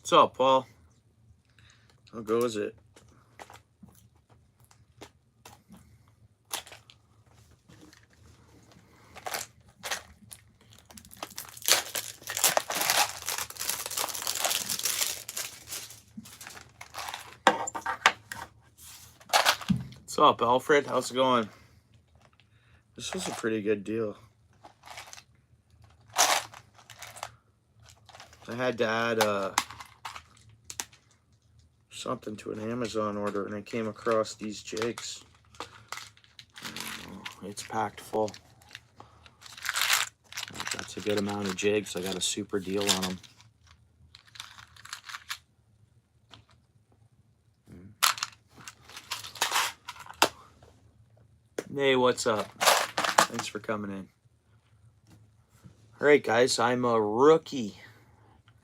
What's up, Paul? How goes it? What's up, Alfred? How's it going? This was a pretty good deal. I had to add something to an Amazon order, and I came across these jigs. It's packed full. That's a good amount of jigs. I got a super deal on them. Hey, what's up? Thanks for coming in. All right, guys, I'm a rookie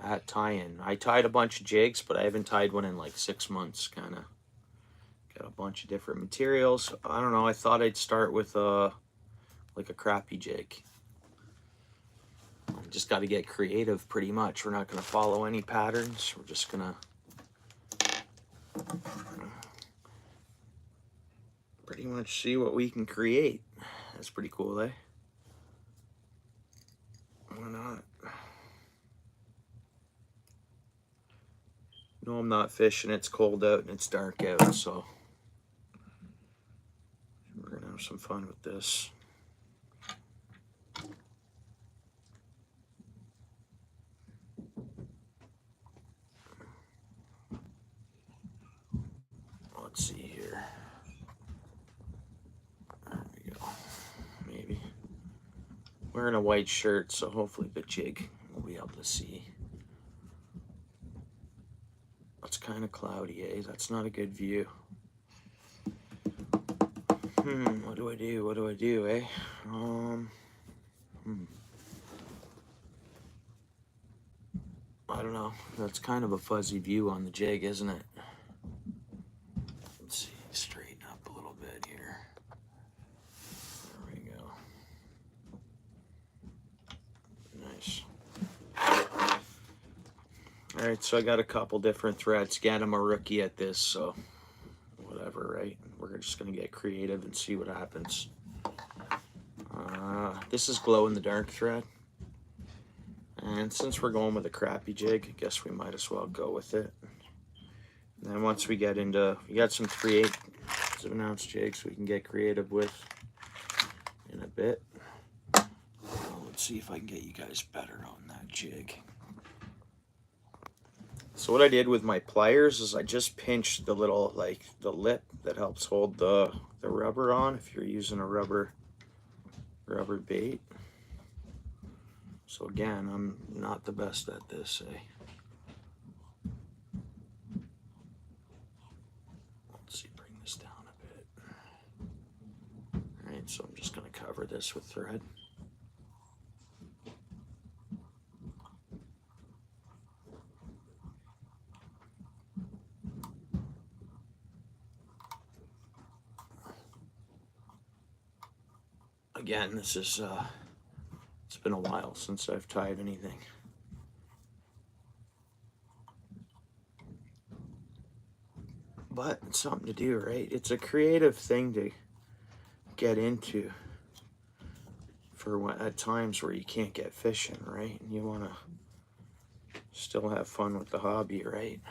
at tying. I tied a bunch of jigs, but I haven't tied one in like 6 months, kind of. Got a bunch of different materials. I don't know, I thought I'd start with like a crappy jig. Just got to get creative pretty much. We're not going to follow any patterns. We're just going to pretty much see what we can create. That's pretty cool, eh? Why not? No, I'm not fishing. It's cold out and it's dark out, so we're going to have some fun with this. Let's see here. There we go. Maybe. Wearing a white shirt, so hopefully the jig will be able to see. It's kind of cloudy, eh? That's not a good view. What do I do? What do I do, eh? I don't know. That's kind of a fuzzy view on the jig, isn't it? Let's see. Straighten up a little bit here. There we go. Nice. All right, so I got a couple different threads. Again, I'm a rookie at this, so whatever, right? We're just going to get creative and see what happens. This is glow-in-the-dark thread. And since we're going with a crappy jig, I guess we might as well go with it. And then once we get into, we got some 3/8 jigs we can get creative with in a bit. Well, let's see if I can get you guys better on that jig. So what I did with my pliers is I just pinched the little, like, the lip that helps hold the rubber on if you're using a rubber bait. So again, I'm not the best at this, eh? Let's see, bring this down a bit. All right, so I'm just going to cover this with thread. Again, this is, it's been a while since I've tied anything. But it's something to do, right? It's a creative thing to get into for at times where you can't get fishing, right? And you want to still have fun with the hobby, right?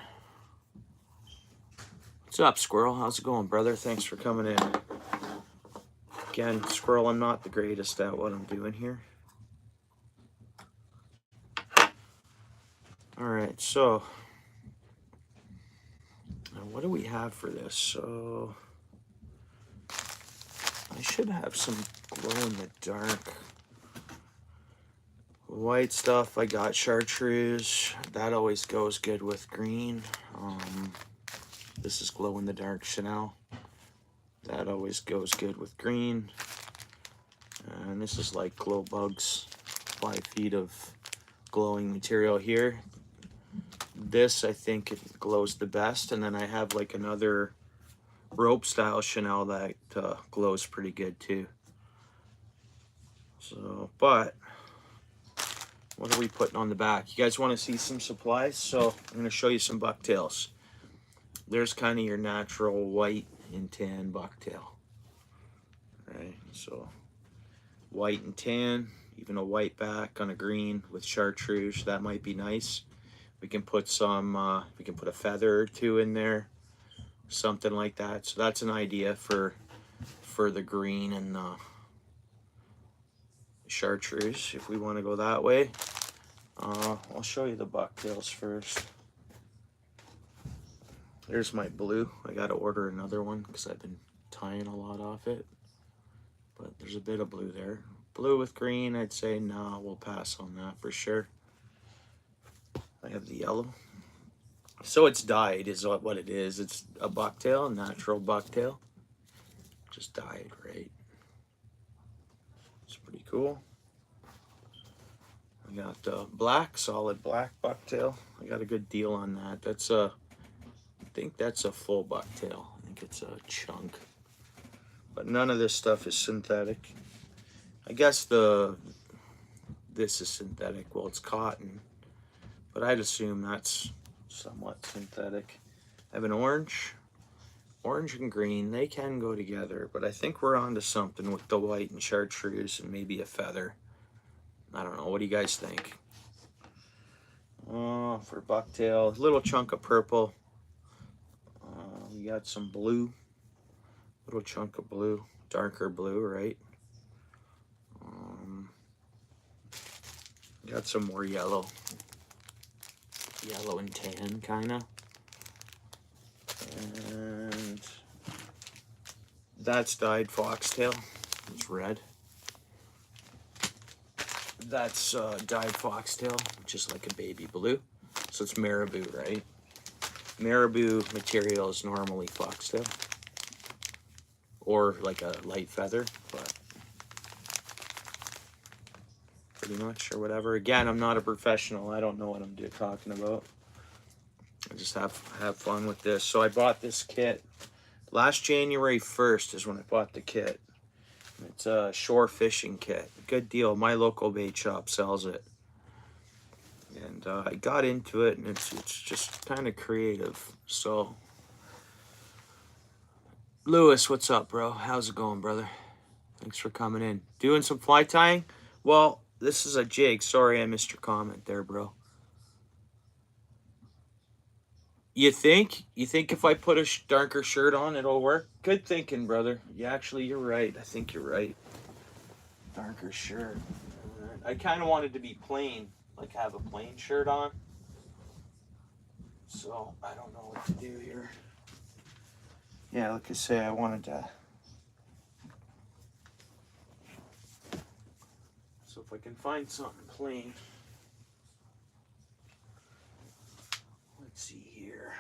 What's up, Squirrel? How's it going, brother? Thanks for coming in. Again, Squirrel, I'm not the greatest at what I'm doing here. All right, so what do we have for this? So I should have some glow-in-the-dark white stuff. I got chartreuse. That always goes good with green. This is glow-in-the-dark Chanel. That always goes good with green. And this is like glow bugs, 5 feet of glowing material here. This, I think, it glows the best. And then I have like another rope style Chanel that glows pretty good too. So, but What are we putting on the back? You guys want to see some supplies? So I'm going to show you some bucktails. There's kind of your natural white and tan bucktail. Right, so white and tan, even a white back on a green with chartreuse, that might be nice. We can put some, we can put a feather or two in there, something like that. So that's an idea for the green and chartreuse if we want to go that way. I'll show you the bucktails first. There's my blue. I got to order another one because I've been tying a lot off it. But there's a bit of blue there. Blue with green, I'd say no, we'll pass on that for sure. I have the yellow. So it's dyed is what it is. It's a bucktail, a natural bucktail. Just dyed, right? It's pretty cool. I got black, solid black bucktail. I got a good deal on that. That's a, I think that's a full bucktail. I think it's a chunk. But none of this stuff is synthetic. I guess this is synthetic. Well, it's cotton, but I'd assume that's somewhat synthetic. I have an orange. Orange and green, they can go together, but I think we're onto something with the white and chartreuse and maybe a feather. I don't know. What do you guys think? For bucktail, little chunk of purple. We got some blue. Little chunk of blue, darker blue, right? Got some more yellow. Yellow and tan, kind of. And that's dyed foxtail. It's red. That's dyed foxtail, just like a baby blue. So it's marabou, right? Marabou material is normally foxtail. Or like a light feather, but pretty much, or whatever. Again, I'm not a professional. I don't know what I'm talking about. I just have fun with this. So I bought this kit. Last January 1st is when I bought the kit. It's a shore fishing kit. Good deal. My local bait shop sells it. And I got into it, and it's just kind of creative. So, Lewis, what's up, bro? How's it going, brother? Thanks for coming in. Doing some fly tying? Well, this is a jig. Sorry I missed your comment there, bro. You think? You think if I put a darker shirt on, it'll work? Good thinking, brother. Yeah, actually, you're right. I think you're right. Darker shirt. I kind of wanted to be plain, like have a plain shirt on. So, I don't know what to do here. Yeah, like I say, I wanted to. So if I can find something plain. Let's see here.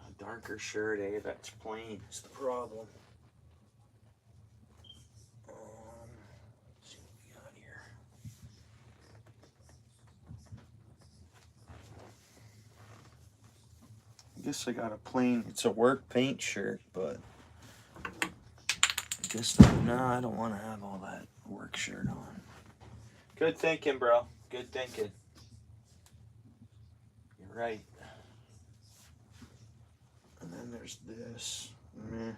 A darker shirt, that's plain is the problem. Let's see what we got here. I guess I got a plain, it's a work paint shirt, but I guess no, I don't want to have all that work shirt on. Good thinking, bro. Good thinking. You're right. And then there's this. Meh.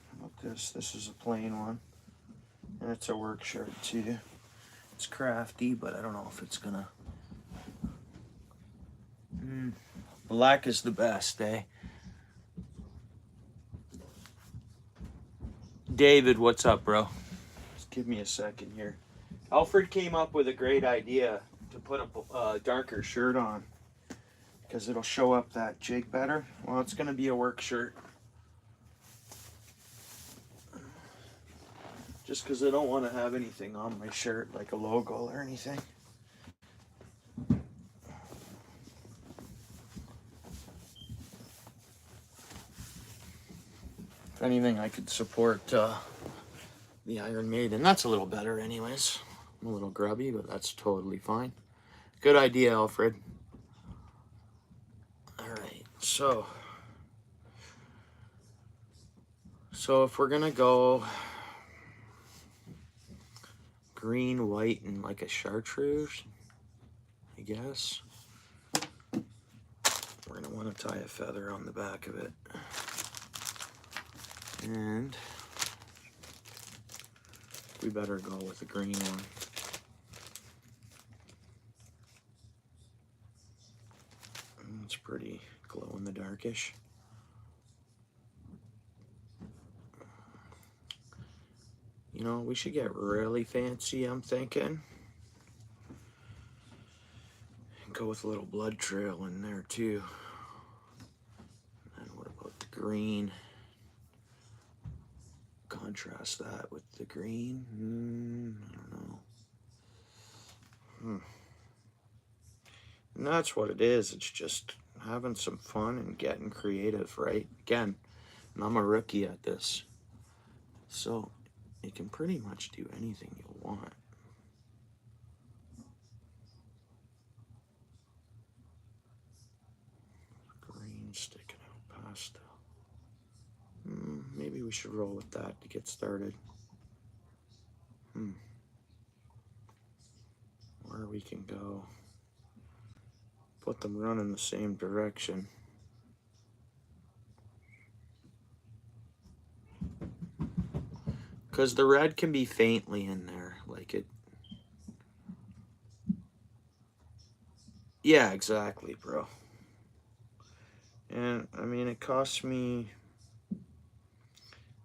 How about this? This is a plain one. And it's a work shirt too. It's crafty, but I don't know if it's gonna. Black is the best, eh? David, what's up, bro? Just give me a second here. Alfred came up with a great idea to put a darker shirt on because it'll show up that jig better. Well, it's going to be a work shirt. Just because I don't want to have anything on my shirt, like a logo or anything. If anything, I could support the Iron Maiden. That's a little better anyways. I'm a little grubby, but that's totally fine. Good idea, Alfred. So if we're gonna go green, white, and like a chartreuse, I guess we're gonna want to tie a feather on the back of it. And we better go with the green one. It's pretty glow in the darkish. You know, we should get really fancy, I'm thinking. And go with a little blood trail in there too. And what about the green? Contrast that with the green. I don't know. And that's what it is. It's just having some fun and getting creative, right? Again, and I'm a rookie at this. So you can pretty much do anything you want. Green sticking out past. Maybe we should roll with that to get started. Where we can go. Put them running the same direction. Because the red can be faintly in there, like it. Yeah, exactly, bro. And I mean, it cost me.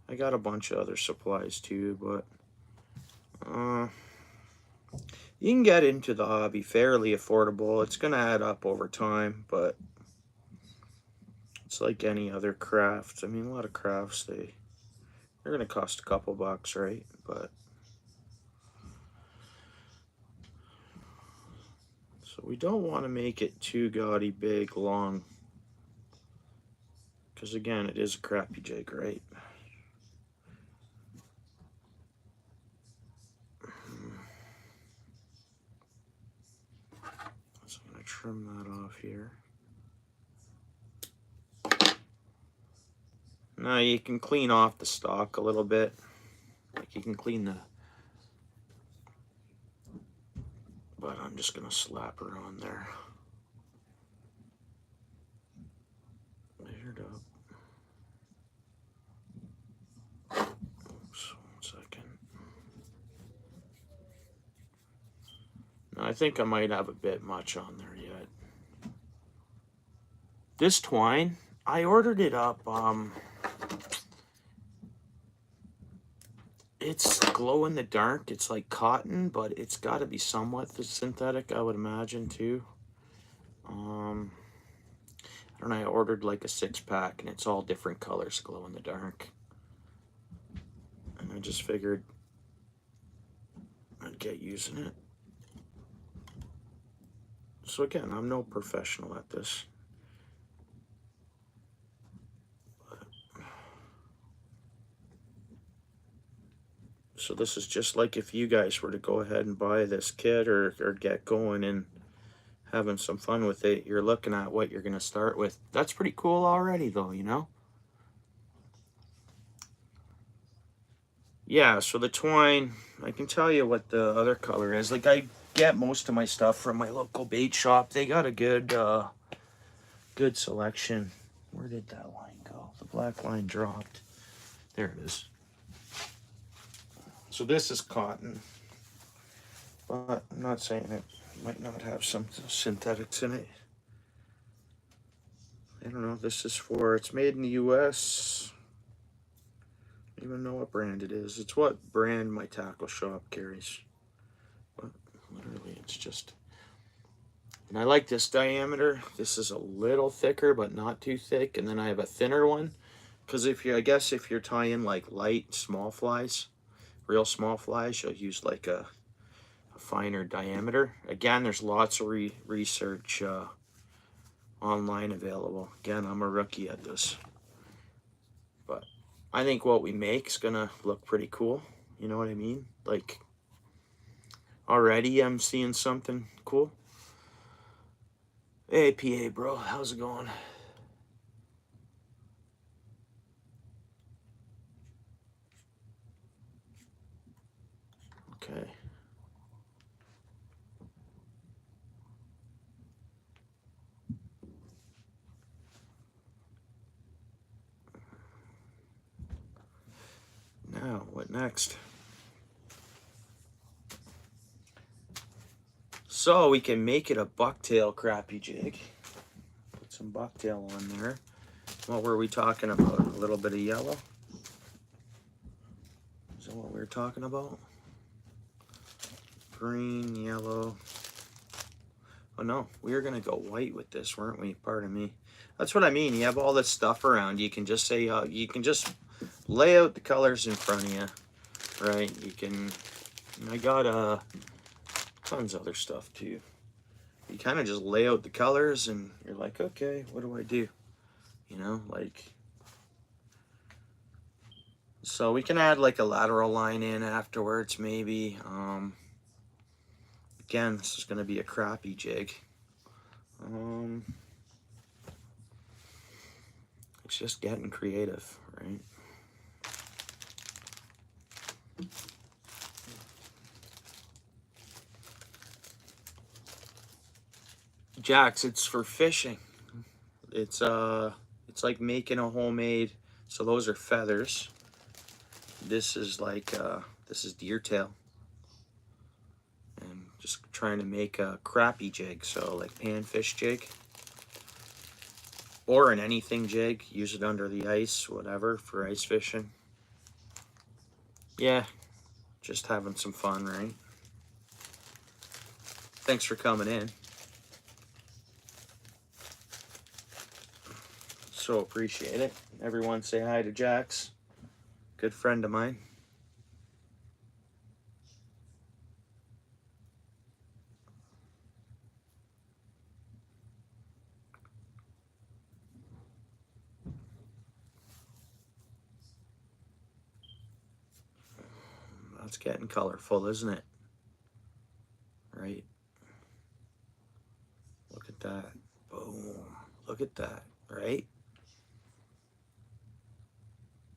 I got a bunch of other supplies too, but you can get into the hobby fairly affordable. It's gonna add up over time, but it's like any other craft. I mean, a lot of crafts they're gonna cost a couple bucks, right? But so we don't want to make it too gaudy, big, long, because again, it is a crappy jig, right? So I'm gonna trim that off here. Now you can clean off the stock a little bit. Like you can clean the, but I'm just gonna slap her on there. Measured up. Oops, 1 second. Now, I think I might have a bit much on there yet. This twine, I ordered it up. It's glow in the dark. It's like cotton, but it's got to be somewhat synthetic, I would imagine too. I don't know. I ordered like a 6-pack, and it's all different colors, glow in the dark. And I just figured I'd get using it. So again, I'm no professional at this. So this is just like if you guys were to go ahead and buy this kit or get going and having some fun with it, you're looking at what you're going to start with. That's pretty cool already though, you know? Yeah, so the twine, I can tell you what the other color is. Like I get most of my stuff from my local bait shop. They got a good good selection. Where did that line go? The black line dropped. There it is. So this is cotton, but I'm not saying it might not have some synthetics in it. I don't know. This is it's made in the US. I don't even know what brand it is. It's what brand my tackle shop carries. But literally, it's just. And I like this diameter. This is a little thicker, but not too thick. And then I have a thinner one. Because I guess if you're tying like light small flies, real small flies, you'll use like a finer diameter. Again, there's lots of research online available. Again, I'm a rookie at this. But I think what we make is gonna look pretty cool. You know what I mean? Like, already I'm seeing something cool. Hey, PA bro, how's it going? Okay. Now, what next? So we can make it a bucktail crappie jig. Put some bucktail on there. What were we talking about? A little bit of yellow? Is that what we were talking about? Green, yellow. Oh no, we were gonna go white with this, weren't we? Pardon me. That's what I mean. You have all this stuff around. You can just say, you can just lay out the colors in front of you, right? You can. I got tons of other stuff too. You kind of just lay out the colors, and you're like, okay, what do I do? You know, like. So we can add like a lateral line in afterwards, maybe. Again, this is going to be a crappy jig. It's just getting creative, right? Jacks, it's for fishing. It's like making a homemade. So those are feathers. This is like this is deer tail. And just trying to make a crappie jig, so like panfish jig. Or an anything jig. Use it under the ice, whatever, for ice fishing. Yeah, just having some fun, right? Thanks for coming in. So appreciate it. Everyone say hi to Jax. Good friend of mine. That's getting colorful, isn't it? Right? Look at that. Boom. Look at that, right?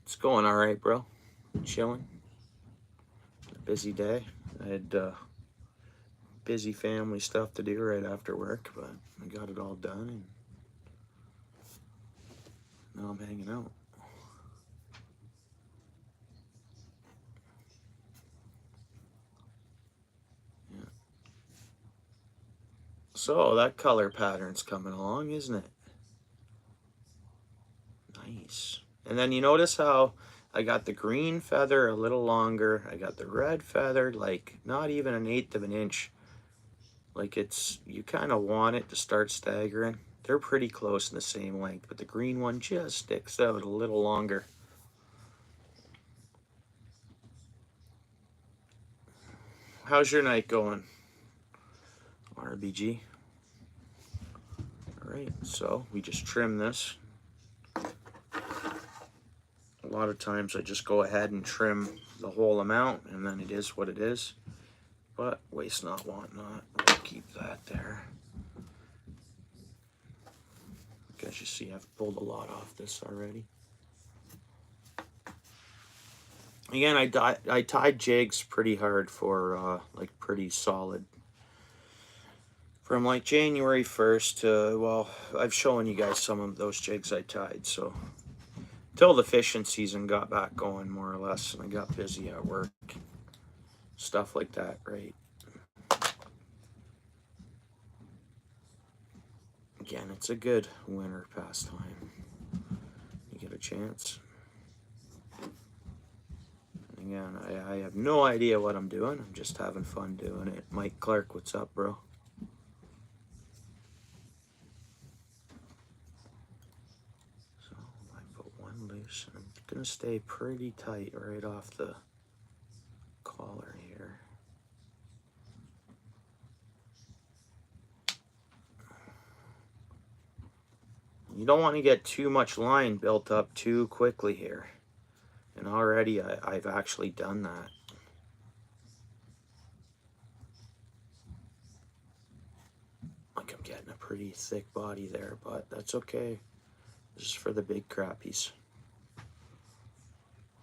It's going all right, bro. Chilling. A busy day. I had busy family stuff to do right after work, but I got it all done, and now I'm hanging out. Yeah. So that color pattern's coming along, isn't it? Nice. And then you notice how I got the green feather a little longer. I got the red feather like not even 1/8 of an inch. Like it's, you kind of want it to start staggering. They're pretty close in the same length, but the green one just sticks out a little longer. How's your night going, RBG? All right, so we just trim this. A lot of times I just go ahead and trim the whole amount, and then it is what it is. But waste not, want not. We'll keep that there. As you see, I've pulled a lot off this already. Again, I tied jigs pretty hard for like pretty solid. From like January 1st to, well, I've shown you guys some of those jigs I tied, so till the fishing season got back going more or less, and I got busy at work. Stuff like that, right? Again, it's a good winter pastime. You get a chance. Again, I have no idea what I'm doing. I'm just having fun doing it. Mike Clark, what's up, bro? So I put one loose, and I'm gonna stay pretty tight right off the collar here. You don't want to get too much line built up too quickly here. And already I've actually done that. Like I'm getting a pretty thick body there, but that's okay. This is for the big crappies.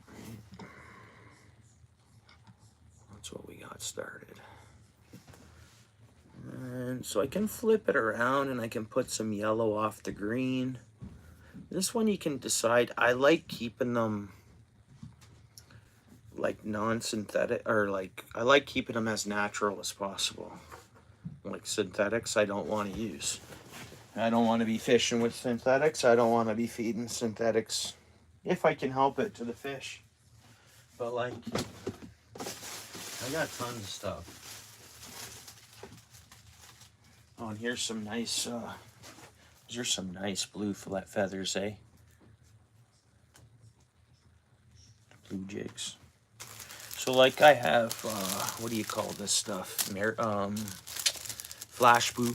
Right. That's what we got got started. And so I can flip it around and I can put some yellow off the green. This one you can decide. I like keeping them like non-synthetic, or like I like keeping them as natural as possible. Like synthetics I don't want to use. I don't want to be fishing with synthetics. I don't want to be feeding synthetics if I can help it to the fish. But like, I got tons of stuff. Oh, and here's some nice, there's some nice blue feathers, eh? Blue jigs. So like I have, what do you call this stuff? Flash blue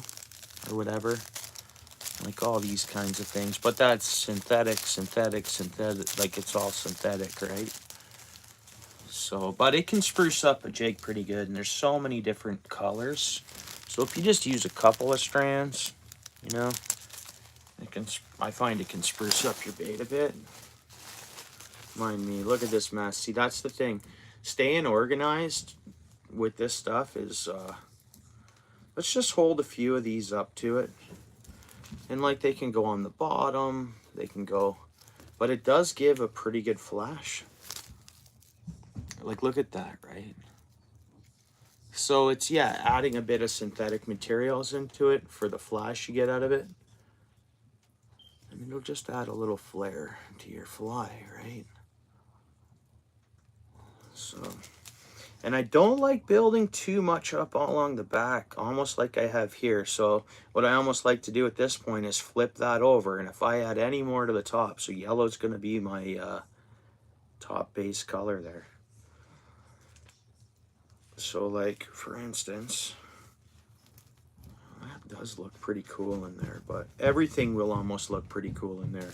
or whatever. Like all these kinds of things. But that's synthetic, like it's all synthetic, right? So, but it can spruce up a jig pretty good, and there's so many different colors. So if you just use a couple of strands, you know, it can, I find it can spruce up your bait a bit. Mind me, look at this mess. See, that's the thing. Staying organized with this stuff is, let's just hold a few of these up to it. And like they can go on the bottom, they can go, but it does give a pretty good flash. Like, look at that, right? So it's, yeah, adding a bit of synthetic materials into it for the flash you get out of it. And it'll just add a little flair to your fly, right? So, and I don't like building too much up all along the back, almost like I have here. So what I almost like to do at this point is flip that over. And if I add any more to the top, so yellow is going to be my top base color there. So like, for instance, that does look pretty cool in there, but everything will almost look pretty cool in there.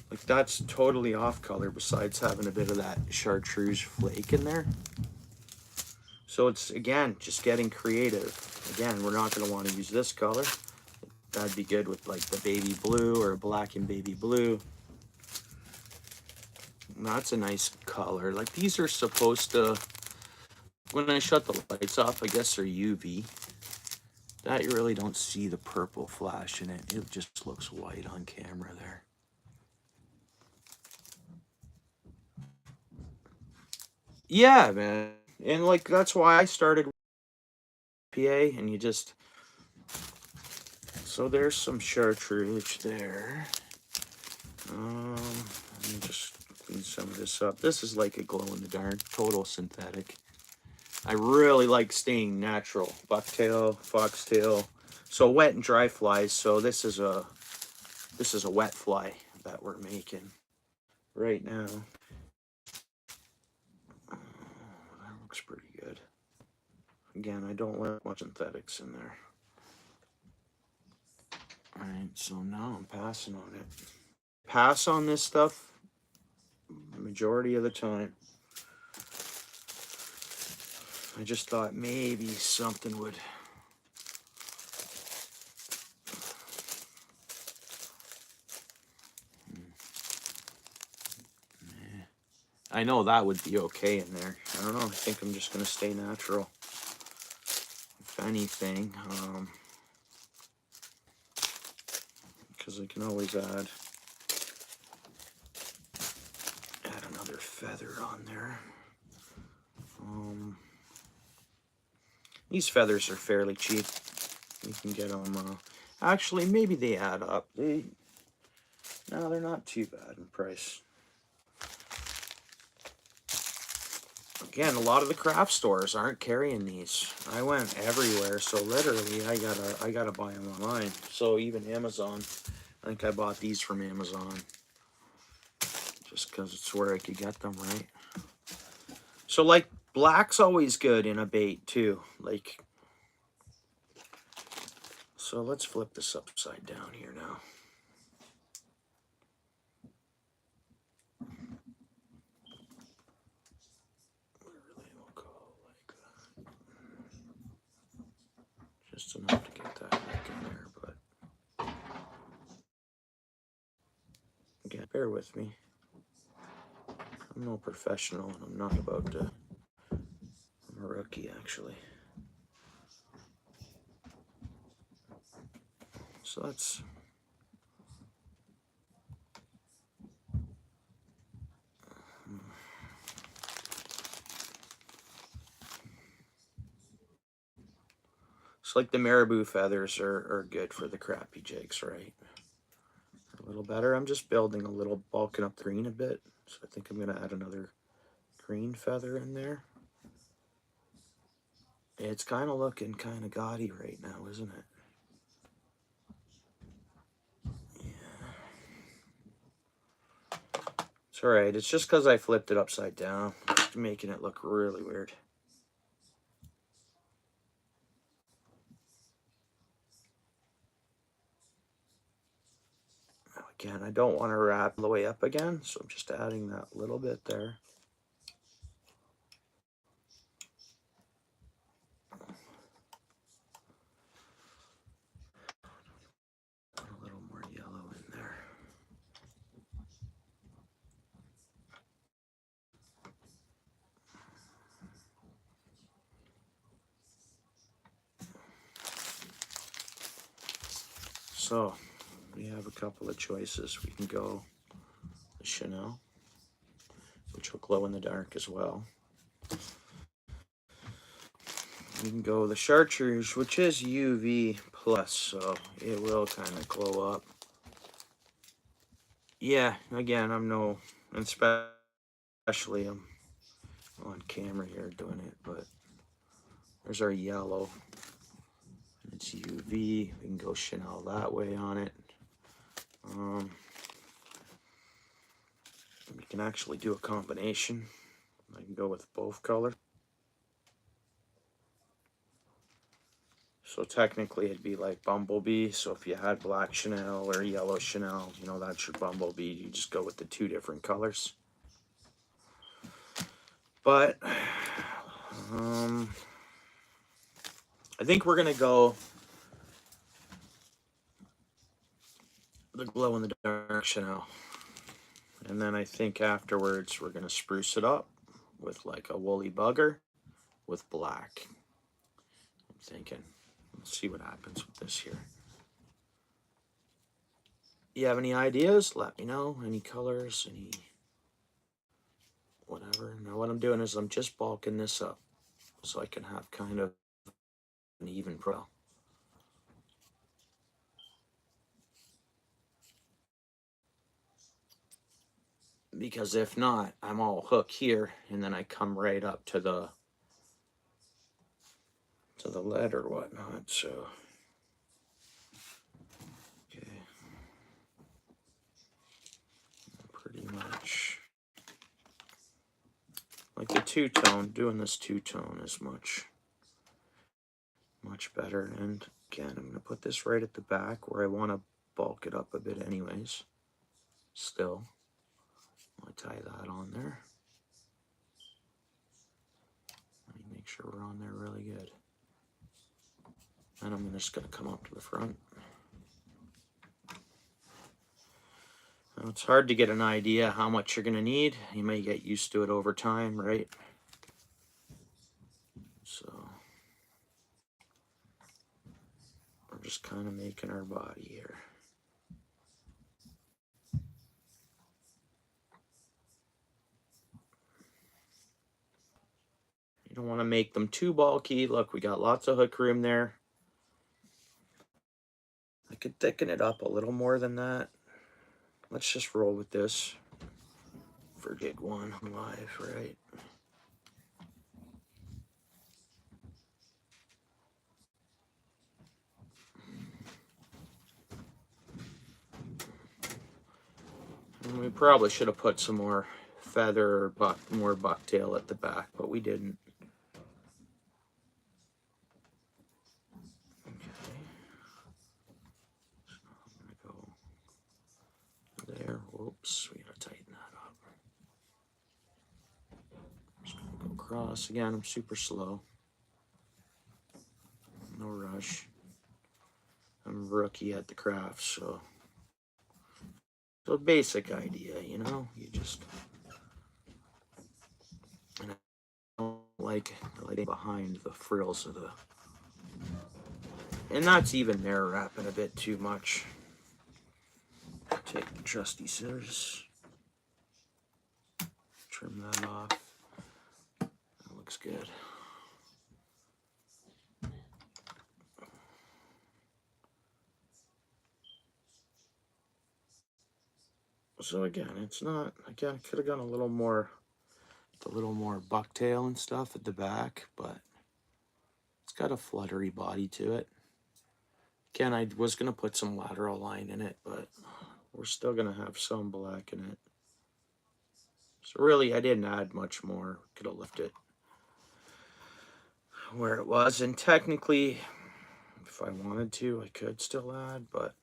Like that's totally off color besides having a bit of that chartreuse flake in there. So it's, again, just getting creative. Again, we're not going to want to use this color. That'd be good with like the baby blue or black and baby blue. And that's a nice color. Like these are supposed to, when I shut the lights off, I guess they're UV. That you really don't see the purple flash in it. It just looks white on camera there. Yeah, man. And like that's why I started PA, and you just, so there's some chartreuse there. Let me just clean some of this up. This is like a glow in the dark, total synthetic. I really like staying natural. Bucktail, foxtail. So wet and dry flies. So this is a wet fly that we're making right now. That looks pretty good. Again, I don't like much synthetics in there. All right, so now I'm passing on it. Pass on this stuff the majority of the time. I just thought maybe something would. I know that would be okay in there. I don't know. I think I'm just going to stay natural. If anything, because I can always add another feather on there. These feathers are fairly cheap. You can get them. Actually, maybe they add up. No, they're not too bad in price. Again, a lot of the craft stores aren't carrying these. I went everywhere, so literally I gotta buy them online. So even Amazon, I think I bought these from Amazon, just because it's where I could get them, right? So like black's always good in a bait too. Like, so let's flip this upside down here now. Just enough to get that back in there, but again, bear with me. I'm no professional, and I'm a rookie, actually. So that's... It's like the marabou feathers are good for the crappie jigs, right? A little better. I'm just building a little, bulking up the green a bit. So I think I'm going to add another green feather in there. It's kind of looking kind of gaudy right now, isn't it? Yeah. It's alright. It's just because I flipped it upside down. It's making it look really weird. Now again, I don't want to wrap the way up again, so I'm just adding that little bit there. Put a little more yellow in there. So we have a couple of choices. We can go the Chanel, which will glow in the dark as well. We can go the Chartreuse, which is UV plus, so it will kind of glow up. Yeah, again, I'm no, especially I'm on camera here doing it, but there's our yellow. It's UV. We can go Chanel that way on it. We can actually do a combination. I can go with both colors. So technically it'd be like Bumblebee. So if you had black Chanel or yellow Chanel, you know, that's your Bumblebee. You just go with the two different colors. But I think we're gonna go the glow in the dark Chanel. And then I think afterwards we're gonna spruce it up with like a woolly bugger with black. I'm thinking. Let's see what happens with this here. You have any ideas? Let me know. Any colors, any whatever. Now what I'm doing is I'm just bulking this up so I can have kind of an even pro. Because if not, I'm all hook here and then I come right up to the lead or whatnot. So okay, pretty much like the two-tone. Doing this two-tone is much better. And again, I'm gonna put this right at the back where I want to bulk it up a bit anyways. Still, I'll tie that on there. Let me make sure we're on there really good. And I'm just gonna come up to the front. Now, it's hard to get an idea how much you're gonna need. You may get used to it over time, right? So we're just kind of making our body here. You don't want to make them too bulky. Look, we got lots of hook room there. I could thicken it up a little more than that. Let's just roll with this for gig one live, right? And we probably should have put some more feather or more bucktail at the back, but we didn't. There, whoops, we gotta tighten that up. Just gonna go across again. I'm super slow, no rush. I'm a rookie at the craft, so basic idea, you know. You just, and I don't like like behind the frills of the, and that's even there wrapping a bit too much. Take the trusty scissors, trim that off. That looks good. So again, it's not, again, could have gone a little more bucktail and stuff at the back, but it's got a fluttery body to it. Again, I was going to put some lateral line in it, but we're still going to have some black in it. So really, I didn't add much more. Could have left it where it was. And technically, if I wanted to, I could still add, but...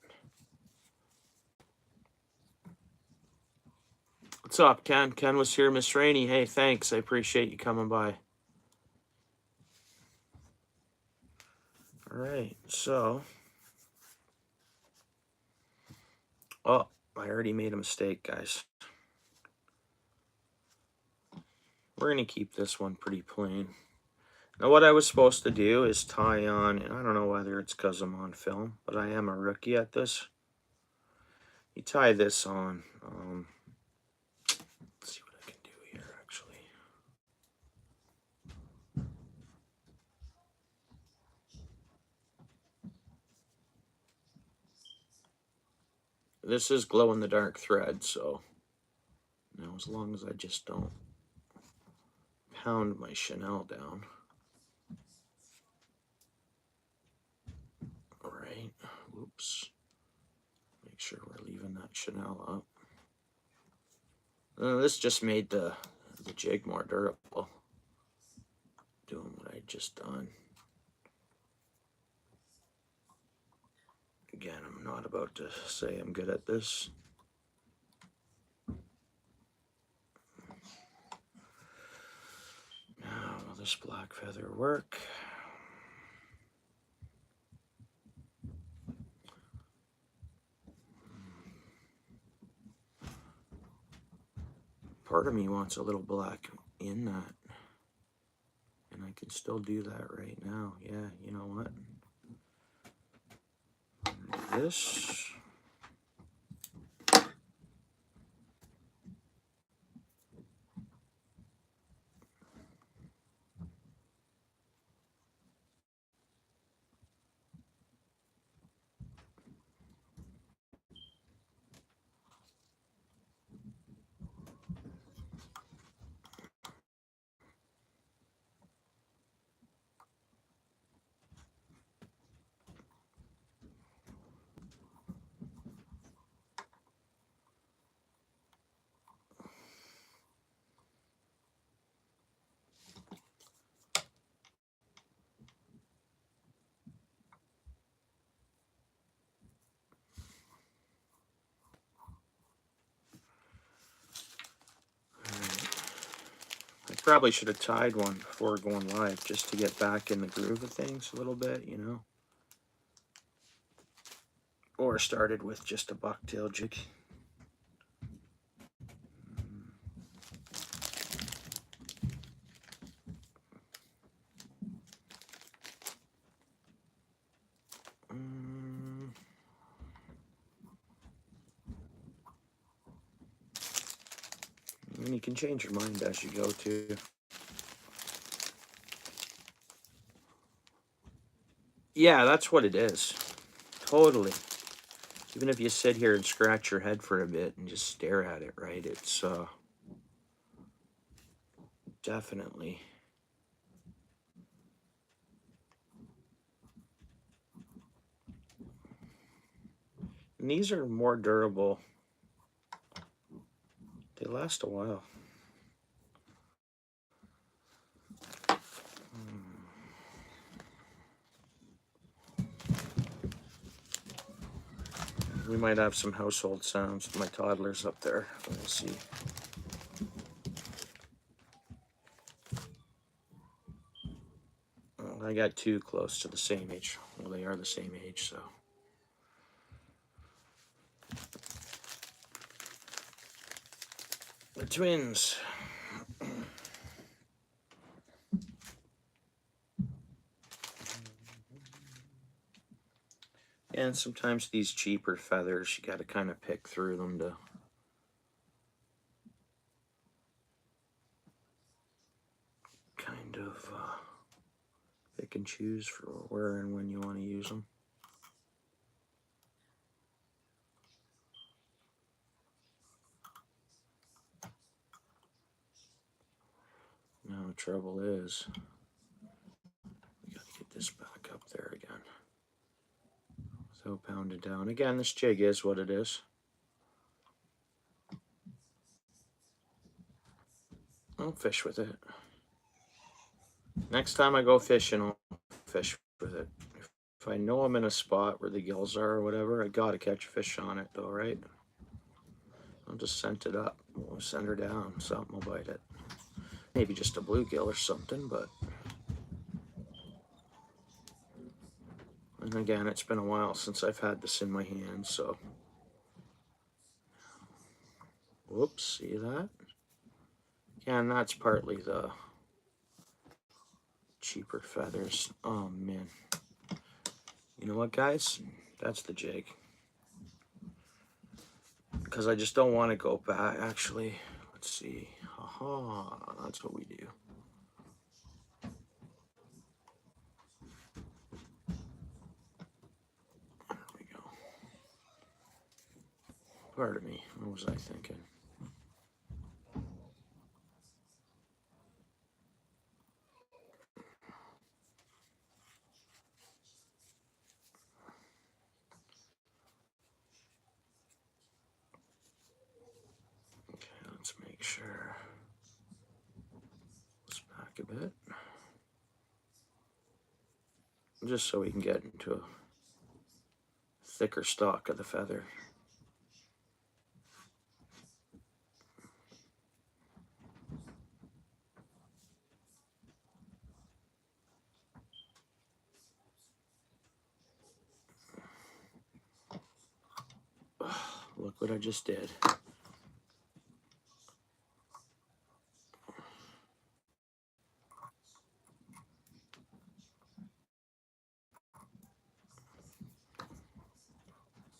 What's up, Ken? Ken was here, Miss Rainey. Hey, thanks. I appreciate you coming by. All right, so... Oh, I already made a mistake, guys. We're going to keep this one pretty plain. Now, what I was supposed to do is tie on, and I don't know whether it's because I'm on film, but I am a rookie at this. You tie this on. Let's see what I can do here, actually. This is glow-in-the-dark thread, so now as long as I just don't pound my Chanel down. All right, whoops. Make sure we're leaving that Chanel up. This just made the jig more durable. Doing what I just done. Again, I'm not about to say I'm good at this. Now, will this black feather work? Part of me wants a little black in that. And I can still do that right now. Yeah, you know what? This. I probably should have tied one before going live just to get back in the groove of things a little bit, you know. Or started with just a bucktail jig. And you can change your mind as you go too. Yeah, that's what it is. Totally. Even if you sit here and scratch your head for a bit and just stare at it, right? It's definitely. And these are more durable. They last a while. We might have some household sounds with my toddlers up there. We'll see. Well, I got two close to the same age. Well, they are the same age, so. The twins. And sometimes these cheaper feathers, you got to kind of pick through them to kind of pick and choose for where and when you want to use them. Now the trouble is, we got to get this back up there again. So pound it down. Again, this jig is what it is. I'll fish with it. Next time I go fishing, I'll fish with it. If I know I'm in a spot where the gills are or whatever, I gotta catch a fish on it though, right? I'll just scent it up. We'll send her down. Something will bite it. Maybe just a bluegill or something, but... And again, it's been a while since I've had this in my hands, so... Whoops, see that? Yeah, and that's partly the cheaper feathers. Oh, man. You know what, guys? That's the jig. Because I just don't want to go back. Actually, let's see. Aha, that's what we do. There we go. Pardon me. What was I thinking? Okay, let's make sure. Let's back a bit. Just so we can get into a thicker stalk of the feather. Look what I just did.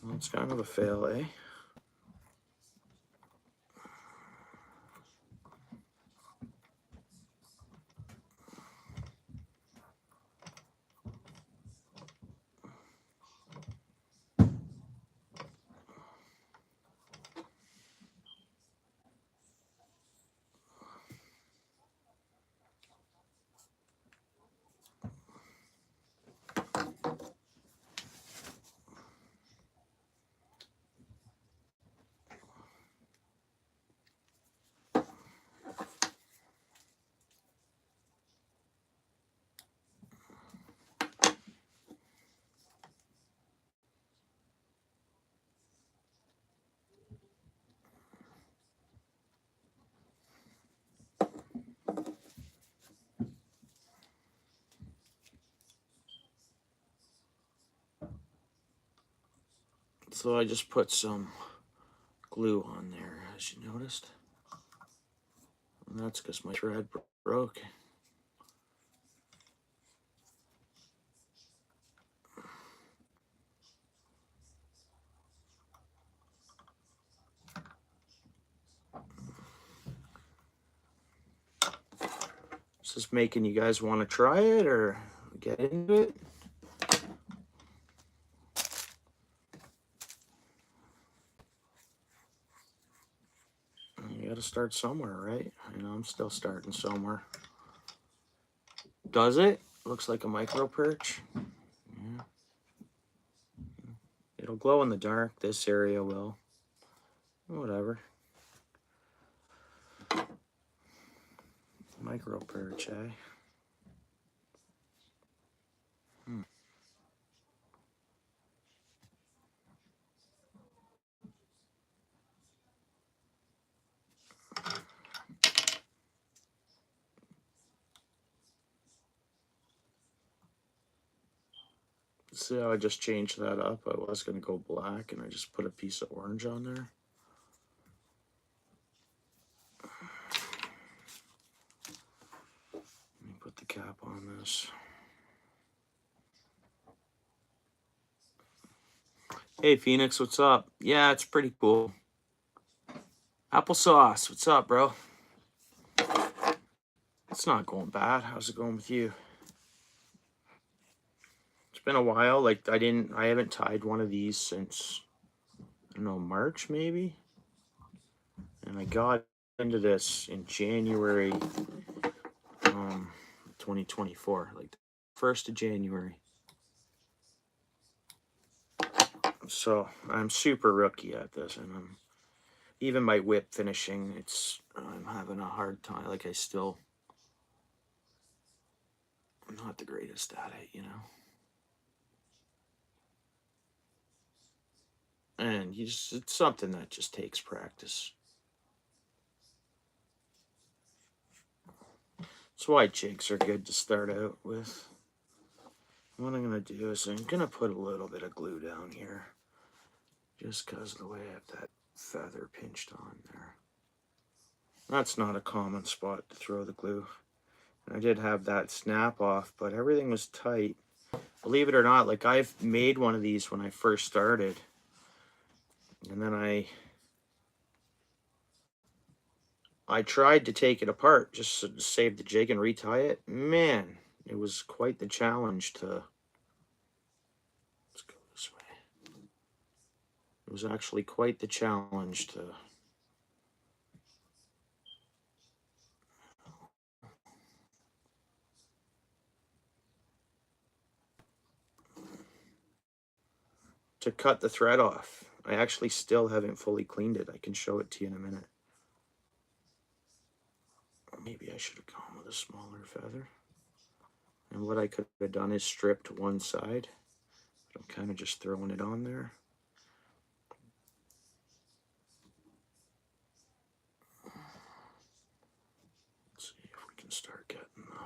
Well, it's kind of a fail, eh? So I just put some glue on there, as you noticed. And that's because my thread broke. Is this making you guys want to try it or get into it? You got to start somewhere, right? You know, I'm still starting somewhere. Does it? Looks like a micro perch. Yeah. It'll glow in the dark. This area will. Whatever. Micro perch, eh? See how I just changed that up? I was going to go black and I just put a piece of orange on there. Let me put the cap on this. Hey Phoenix, what's up? Yeah, it's pretty cool. Applesauce, what's up, bro? It's not going bad. How's it going with you? It's been a while. Like I haven't tied one of these since, I don't know, March maybe. And I got into this in January 2024, like 1st of January. So I'm super rookie at this, and even my whip finishing, I'm having a hard time. Like I'm not the greatest at it, you know. And it's something that just takes practice. That's why jigs are good to start out with. What I'm going to do is I'm going to put a little bit of glue down here, just because of the way I have that feather pinched on there. That's not a common spot to throw the glue. I did have that snap off, but everything was tight. Believe it or not, like I've made one of these when I first started, and then I tried to take it apart just to save the jig and retie it. Man, it was quite the challenge to... Let's go this way. It was actually quite the challenge to cut the thread off. I actually still haven't fully cleaned it. I can show it to you in a minute. Maybe I should have gone with a smaller feather. And what I could have done is stripped one side. I'm kind of just throwing it on there. Let's see if we can start getting the...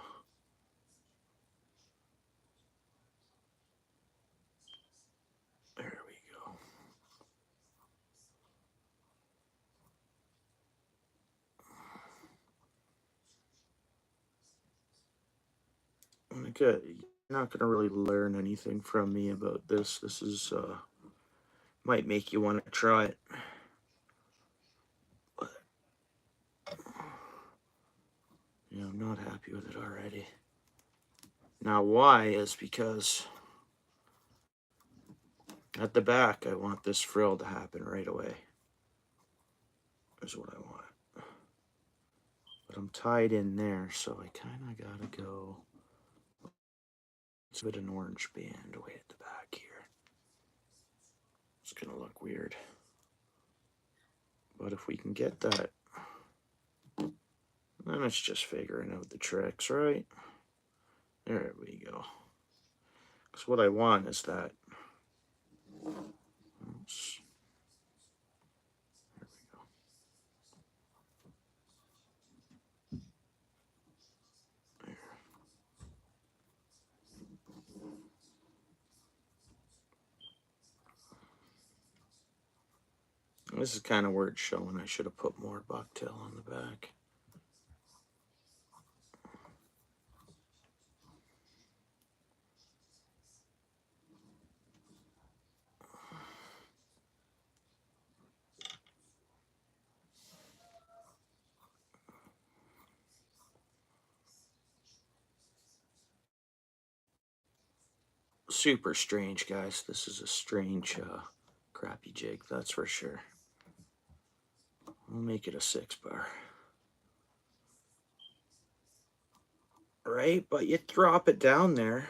There we go. Okay, you're not going to really learn anything from me about this. This is, might make you want to try it. But, you know, I'm not happy with it already. Now, why is because at the back, I want this frill to happen right away. Is what I want. But I'm tied in there, so I kind of got to go... Let's put an orange band way at the back here. It's going to look weird. But if we can get that, then it's just figuring out the tricks, right? There we go. Because what I want is that... Oops. There we go. There. This is kind of where it's showing. I should have put more bucktail on the back. Super strange, guys. This is a strange, crappy jig, that's for sure. We'll make it a 6-bar. Right? But you drop it down there.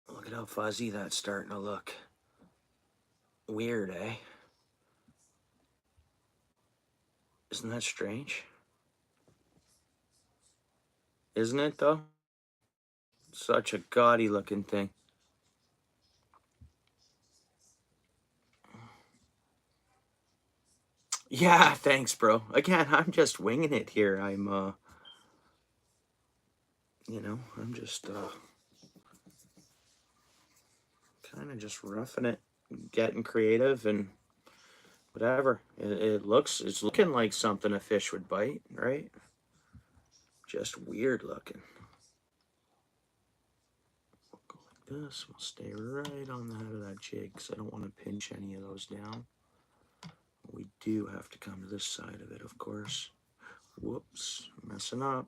Look at how fuzzy that's starting to look. Weird, eh? Isn't that strange? Isn't it, though? Such a gaudy looking thing. Yeah, thanks, bro. Again, I'm just winging it here. I'm, you know, I'm just, kind of just roughing it, getting creative and whatever. It's looking like something a fish would bite, right? just weird looking. We'll go like this. We'll stay right on the head of that jig because I don't want to pinch any of those down. We do have to come to this side of it, of course. Whoops, messing up.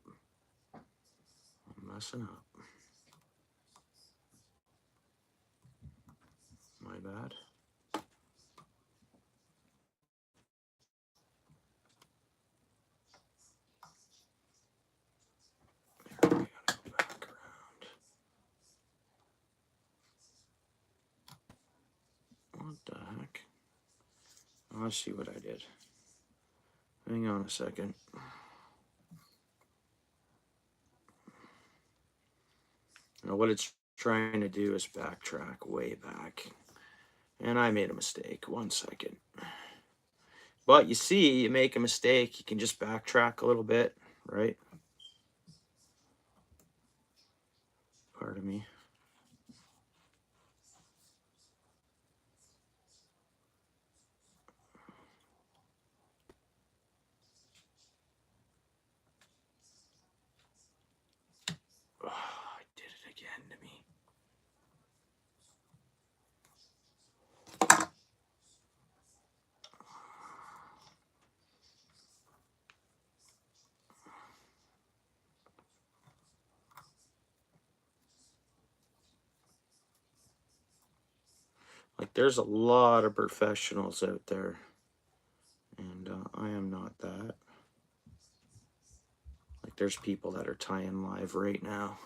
I'm messing up. My bad. There, we gotta go back around. What the heck? Oh, I see what I did. Hang on a second. Now what it's trying to do is backtrack way back. And I made a mistake. 1 second. But you see, you make a mistake, you can just backtrack a little bit, right? Pardon me. Oh, I did it again to me. Like, there's a lot of professionals out there, and I am not that. Like, there's people that are tying live right now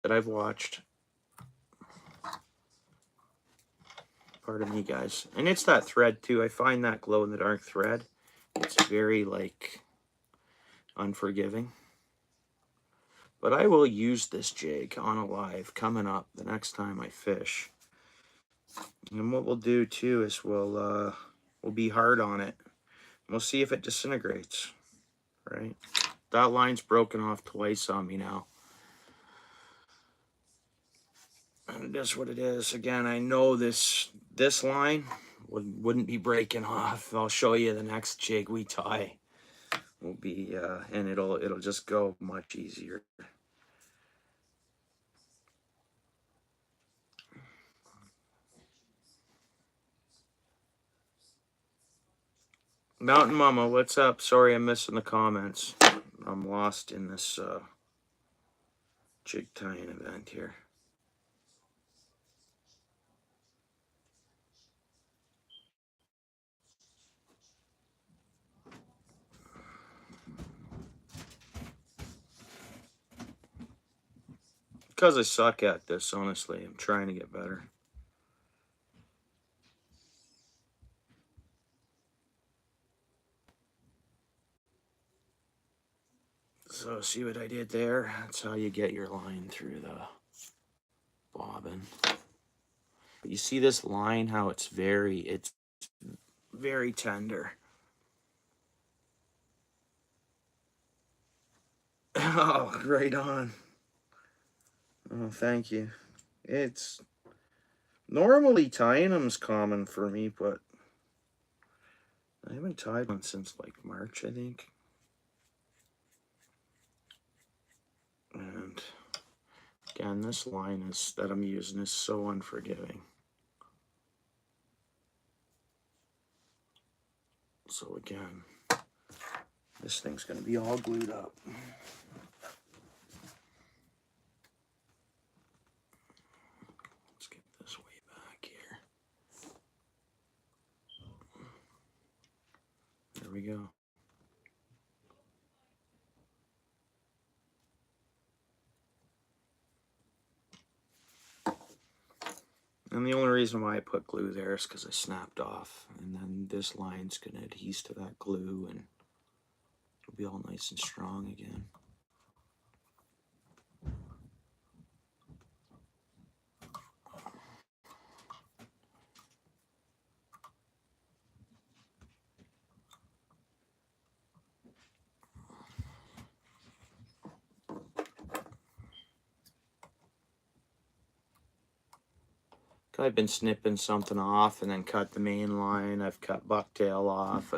that I've watched. Pardon me, guys. And it's that thread, too. I find that glow-in-the-dark thread, it's very, like, unforgiving. But I will use this jig on a live coming up the next time I fish. And what we'll do, too, is we'll be hard on it. We'll see if it disintegrates, right? That line's broken off twice on me now. And it is what it is. Again, I know this line wouldn't be breaking off. I'll show you the next jig we tie. Will be and it'll just go much easier. Mountain Mama, what's up? Sorry I'm missing the comments. I'm lost in this jig tying event here. Because I suck at this, honestly. I'm trying to get better. So see what I did there? That's how you get your line through the bobbin. But you see this line, how it's very tender. Oh, right on. Oh, thank you. It's normally tying them's common for me, but I haven't tied one since like March, I think. And again, this line that I'm using is so unforgiving. So again, this thing's going to be all glued up. Let's get this way back here. There we go. And the only reason why I put glue there is because I snapped off. And then this line's going to adhere to that glue and it'll be all nice and strong again. I've been snipping something off and then cut the main line. I've cut bucktail off.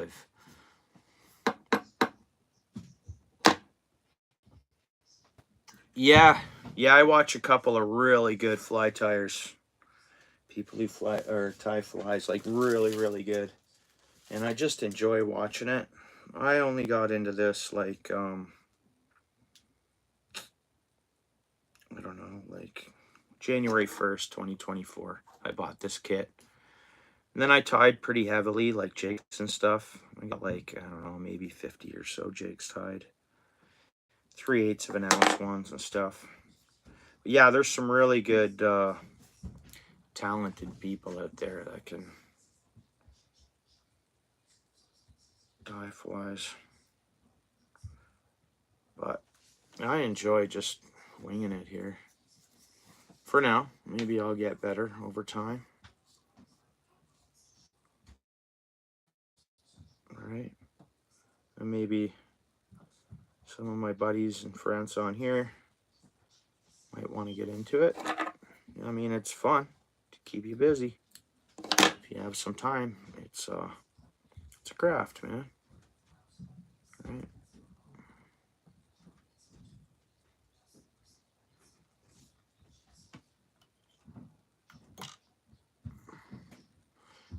Yeah, yeah, I watch a couple of really good fly tyers. People who fly or tie flies like really, really good. And I just enjoy watching it. I only got into this like I don't know, like January 1st, 2024. I bought this kit. And then I tied pretty heavily, like jigs and stuff. I got like, I don't know, maybe 50 or so jigs tied. 3/8 of an ounce ones and stuff. But yeah, there's some really good talented people out there that can tie flies. But I enjoy just winging it here. For now, maybe I'll get better over time. All right. And maybe some of my buddies and friends on here might want to get into it. I mean, it's fun to keep you busy. If you have some time, it's a craft, man. Right?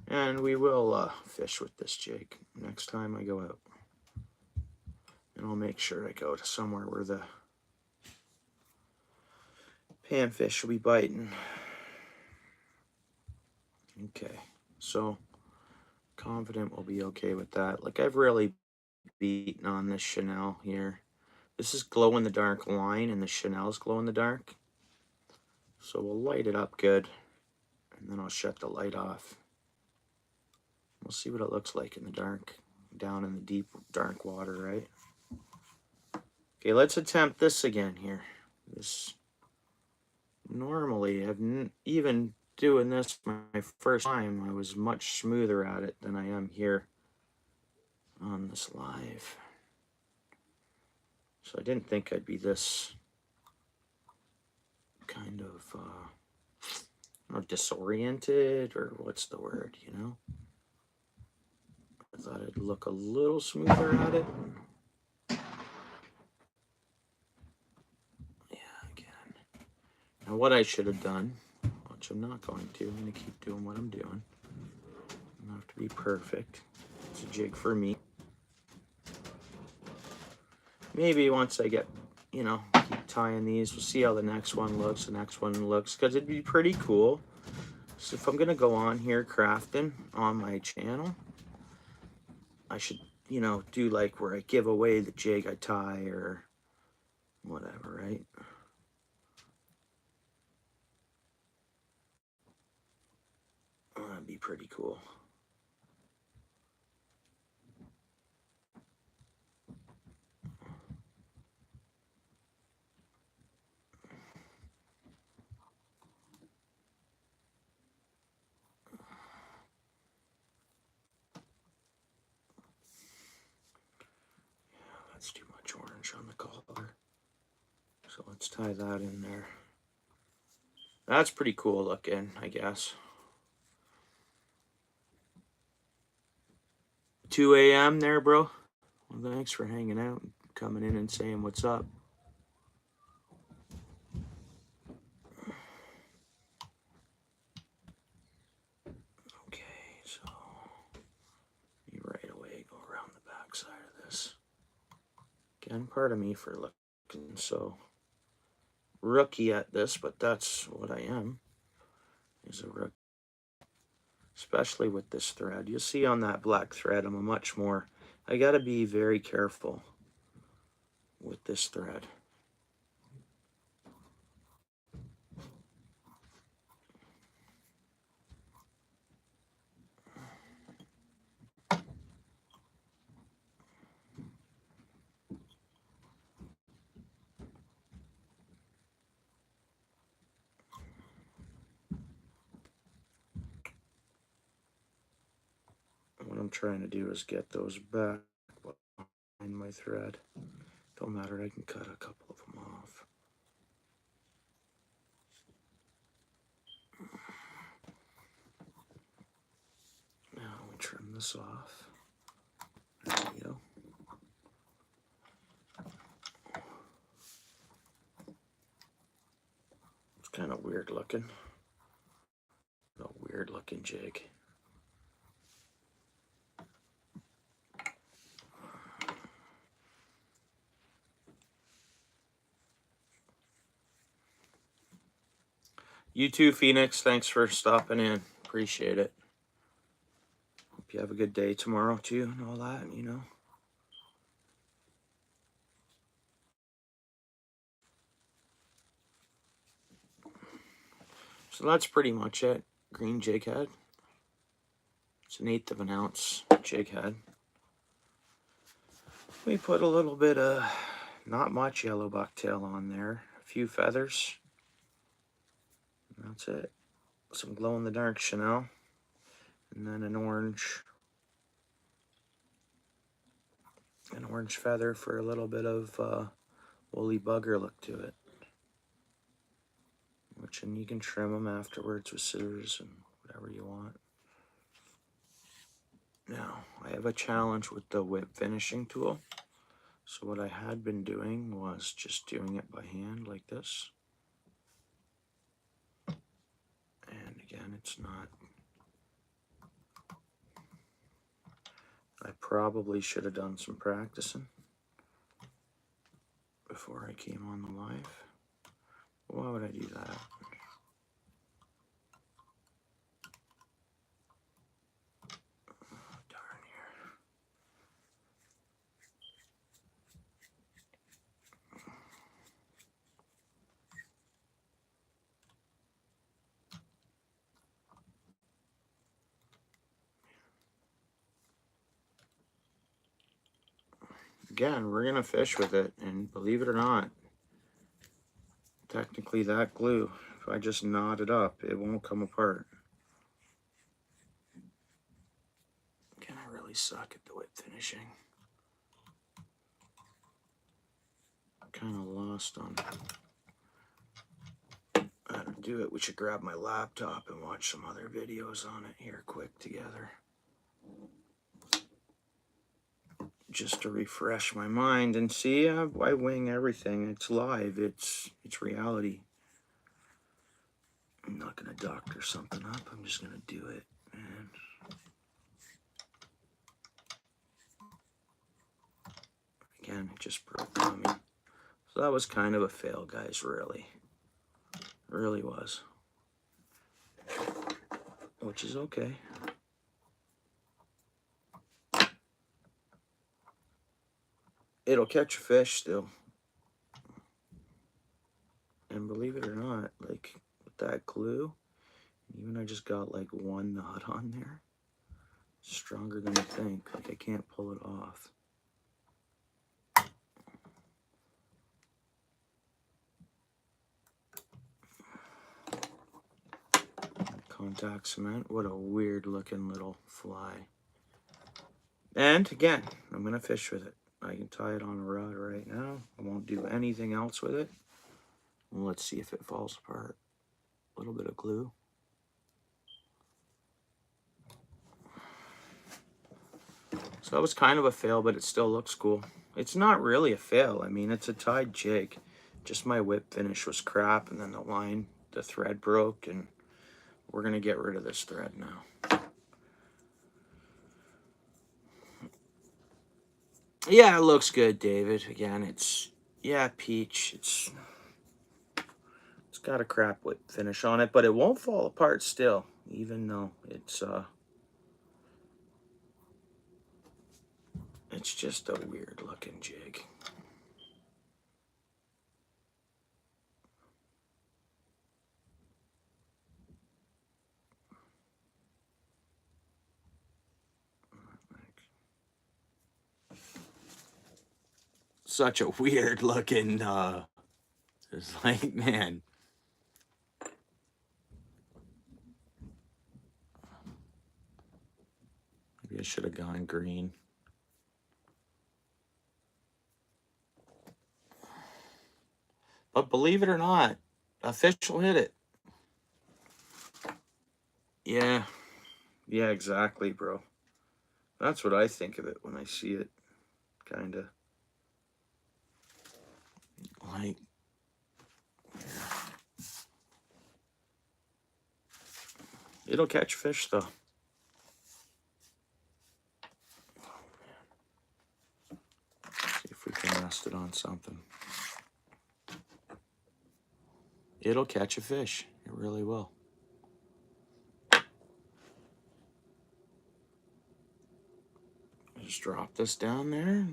And we will fish with this jig next time I go out. And I'll make sure I go to somewhere where the panfish will be biting. Okay, so confident we'll be okay with that. Like, I've really beaten on this Chanel here. This is glow in the dark line and the Chanel's glow in the dark. So we'll light it up good and then I'll shut the light off. We'll see what it looks like in the dark, down in the deep dark water, right? Okay, let's attempt this again here. This normally, even doing this my first time, I was much smoother at it than I am here on this live. So I didn't think I'd be this kind of or disoriented, or what's the word, you know? I thought I'd look a little smoother at it. Yeah, again. Now what I should have done, which I'm not going to, I'm going to keep doing what I'm doing. I don't have to be perfect. It's a jig for me. Maybe once I get, you know, keep tying these, we'll see how the next one looks, because it'd be pretty cool. So if I'm going to go on here crafting on my channel, I should, you know, do like where I give away the jig I tie or whatever, right? Oh, that'd be pretty cool. That's too much orange on the collar. So let's tie that in there. That's pretty cool looking, I guess. 2 a.m. there, bro. Well, thanks for hanging out and coming in and saying what's up. Okay, so you right away go around the back side of this. Again, pardon me for looking so rookie at this, but that's what I am, is a rookie. Especially with this thread. You'll see on that black thread, I'm a much more, I gotta be very careful with this thread. What I'm trying to do is get those back behind my thread. Don't matter, I can cut a couple of them off. Now we trim this off. There we go. weird looking. A weird looking jig. You too, Phoenix. Thanks for stopping in. Appreciate it. Hope you have a good day tomorrow too and all that, you know. So that's pretty much it. Green jig head. It's an 1/8 of an ounce jig head. We put a little bit of, not much yellow bucktail on there. A few feathers. And that's it. Some glow-in-the-dark Chanel. And then an orange feather for a little bit of woolly bugger look to it. And you can trim them afterwards with scissors and whatever you want. Now, I have a challenge with the whip finishing tool. So what I had been doing was just doing it by hand like this. And again, it's not. I probably should have done some practicing before I came on the live. Why would I do that? Again, we're gonna fish with it, and believe it or not, technically that glue, if I just knot it up, it won't come apart. Again, I really suck at the whip finishing. I'm kind of lost on how to do it. We should grab my laptop and watch some other videos on it here quick together. Just to refresh my mind and see. I wing everything. It's live. It's reality. I'm not gonna doctor something up. I'm just gonna do it. And again, it just broke on me. So that was kind of a fail, guys. Really was. Which is okay. It'll catch a fish still. And believe it or not, like with that glue, even I just got like one knot on there. Stronger than you think. Like I can't pull it off. Contact cement. What a weird looking little fly. And again, I'm gonna fish with it. I can tie it on a rod right now. I won't do anything else with it. Well, let's see if it falls apart. A little bit of glue. So that was kind of a fail, but it still looks cool. It's not really a fail. I mean, it's a tied jig. Just my whip finish was crap, and then the thread broke, and we're gonna get rid of this thread now. Yeah, it looks good, David. Again, it's, yeah, peach. It's got a crap whip finish on it, but it won't fall apart still, even though it's just a weird looking jig. Such a weird looking, it's like, man. Maybe I should have gone green. But believe it or not, a fish will hit it. Yeah. Yeah, exactly, bro. That's what I think of it when I see it. Kind of. Like, It'll catch fish though. See if we can rest it on something. It'll catch a fish. It really will. Just drop this down there.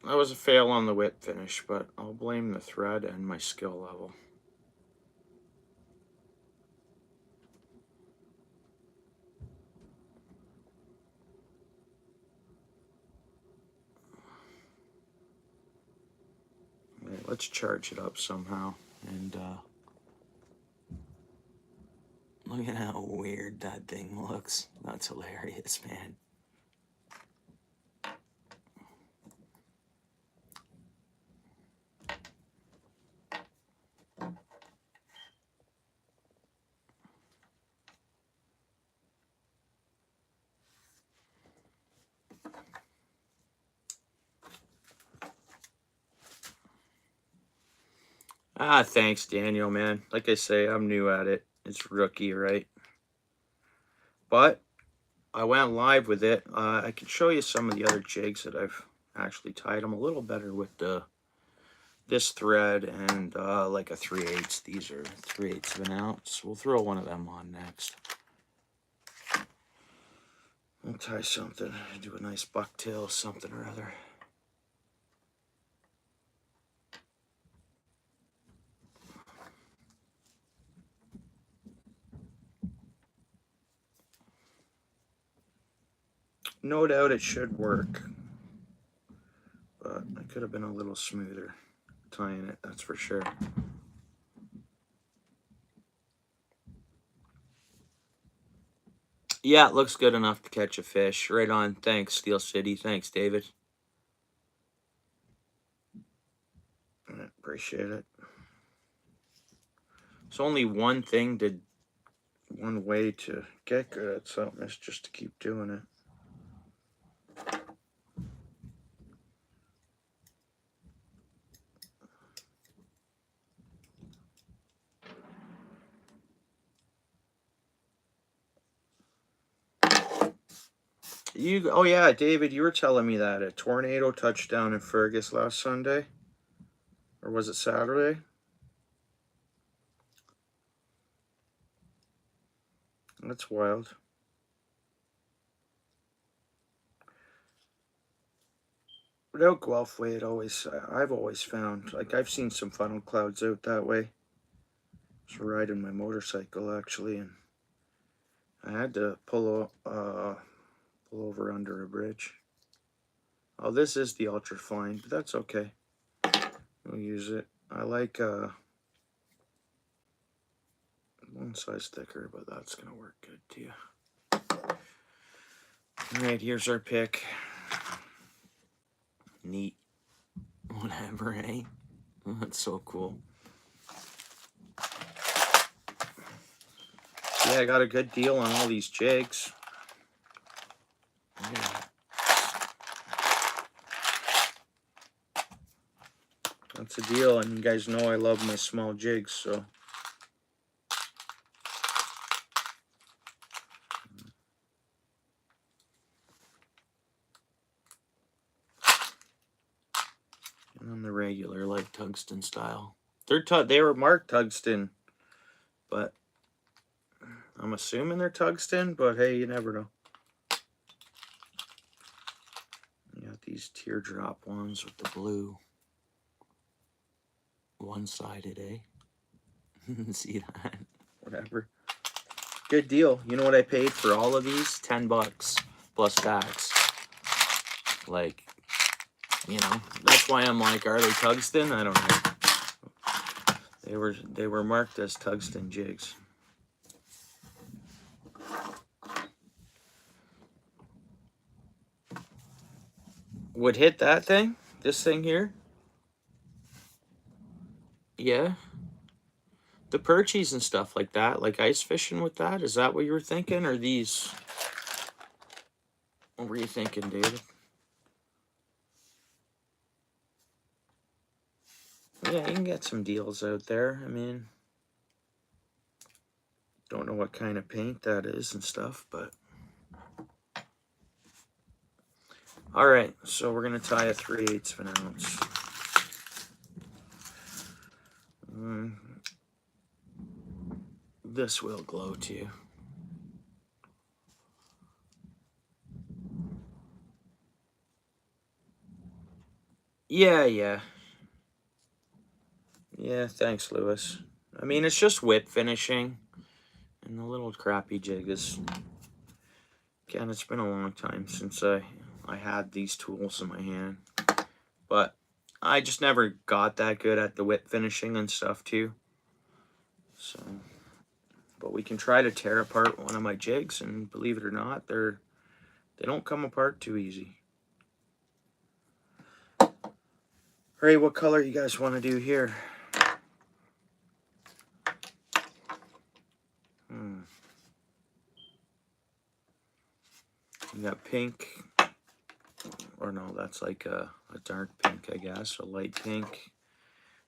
That was a fail on the whip finish, but I'll blame the thread and my skill level. Right, let's charge it up somehow. And look at how weird that thing looks. That's hilarious, man. Ah, thanks, Daniel, man. Like I say, I'm new at it. It's rookie, right? But I went live with it. I can show you some of the other jigs that I've actually tied them a little better with this thread and like a 3/8. These are 3/8 of an ounce. We'll throw one of them on next. We'll tie something, do a nice bucktail, something or other. No doubt it should work, but I could have been a little smoother tying it, that's for sure. Yeah, it looks good enough to catch a fish. Right on. Thanks, Steel City. Thanks, David. I appreciate it. It's only one way to get good at something is just to keep doing it. Oh yeah, David, you were telling me that a tornado touchdown in Fergus last Sunday, or was it Saturday? That's wild. Without Guelph Way, I've always found, like, I've seen some funnel clouds out that way. I was riding my motorcycle actually, and I had to pull over under a bridge. Oh, this is the ultra fine, but that's okay. We'll use it. I like one size thicker, but that's gonna work good too. Alright, here's our pick. Neat. Whatever, eh? That's so cool. Yeah, I got a good deal on all these jigs. Yeah. That's a deal, and you guys know I love my small jigs, so. And on the regular, like tungsten style. They were marked tungsten, but I'm assuming they're tungsten, but hey, you never know. You got these teardrop ones with the blue. One-sided, eh? See that? Whatever. Good deal. You know what I paid for all of these? $10 plus tax. Like, you know, that's why I'm like, are they tungsten? I don't know. They were marked as tungsten jigs. Would hit that thing? This thing here? Yeah. The perchies and stuff like that, like ice fishing with that. Is that what you were thinking? Or these? What were you thinking, David? Yeah, you can get some deals out there. I mean, don't know what kind of paint that is and stuff, but. All right, so we're gonna tie a 3/8 of an ounce. This will glow too. Yeah. Yeah, thanks, Lewis. I mean, it's just whip finishing. And the little crappy jig is... Again, it's been a long time since I had these tools in my hand. But I just never got that good at the whip finishing and stuff too. So... But we can try to tear apart one of my jigs, and believe it or not, they don't come apart too easy. Alright, what color you guys want to do here? We got pink, or no, that's like a dark pink, I guess, a light pink.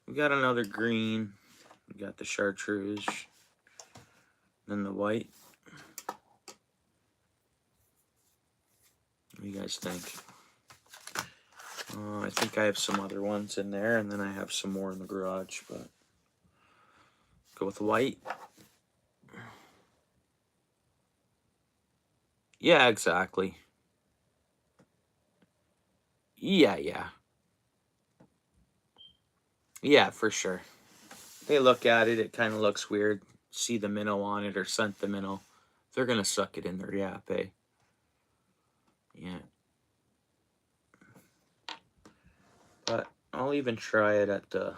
We got another green. We got the chartreuse, then the white. What do you guys think? I think I have some other ones in there, and then I have some more in the garage, but go with the white. Yeah, exactly. Yeah, for sure. They look at it, it kind of looks weird. See the minnow on it or scent the minnow. They're going to suck it in their yap, eh? Yeah. But I'll even try it at the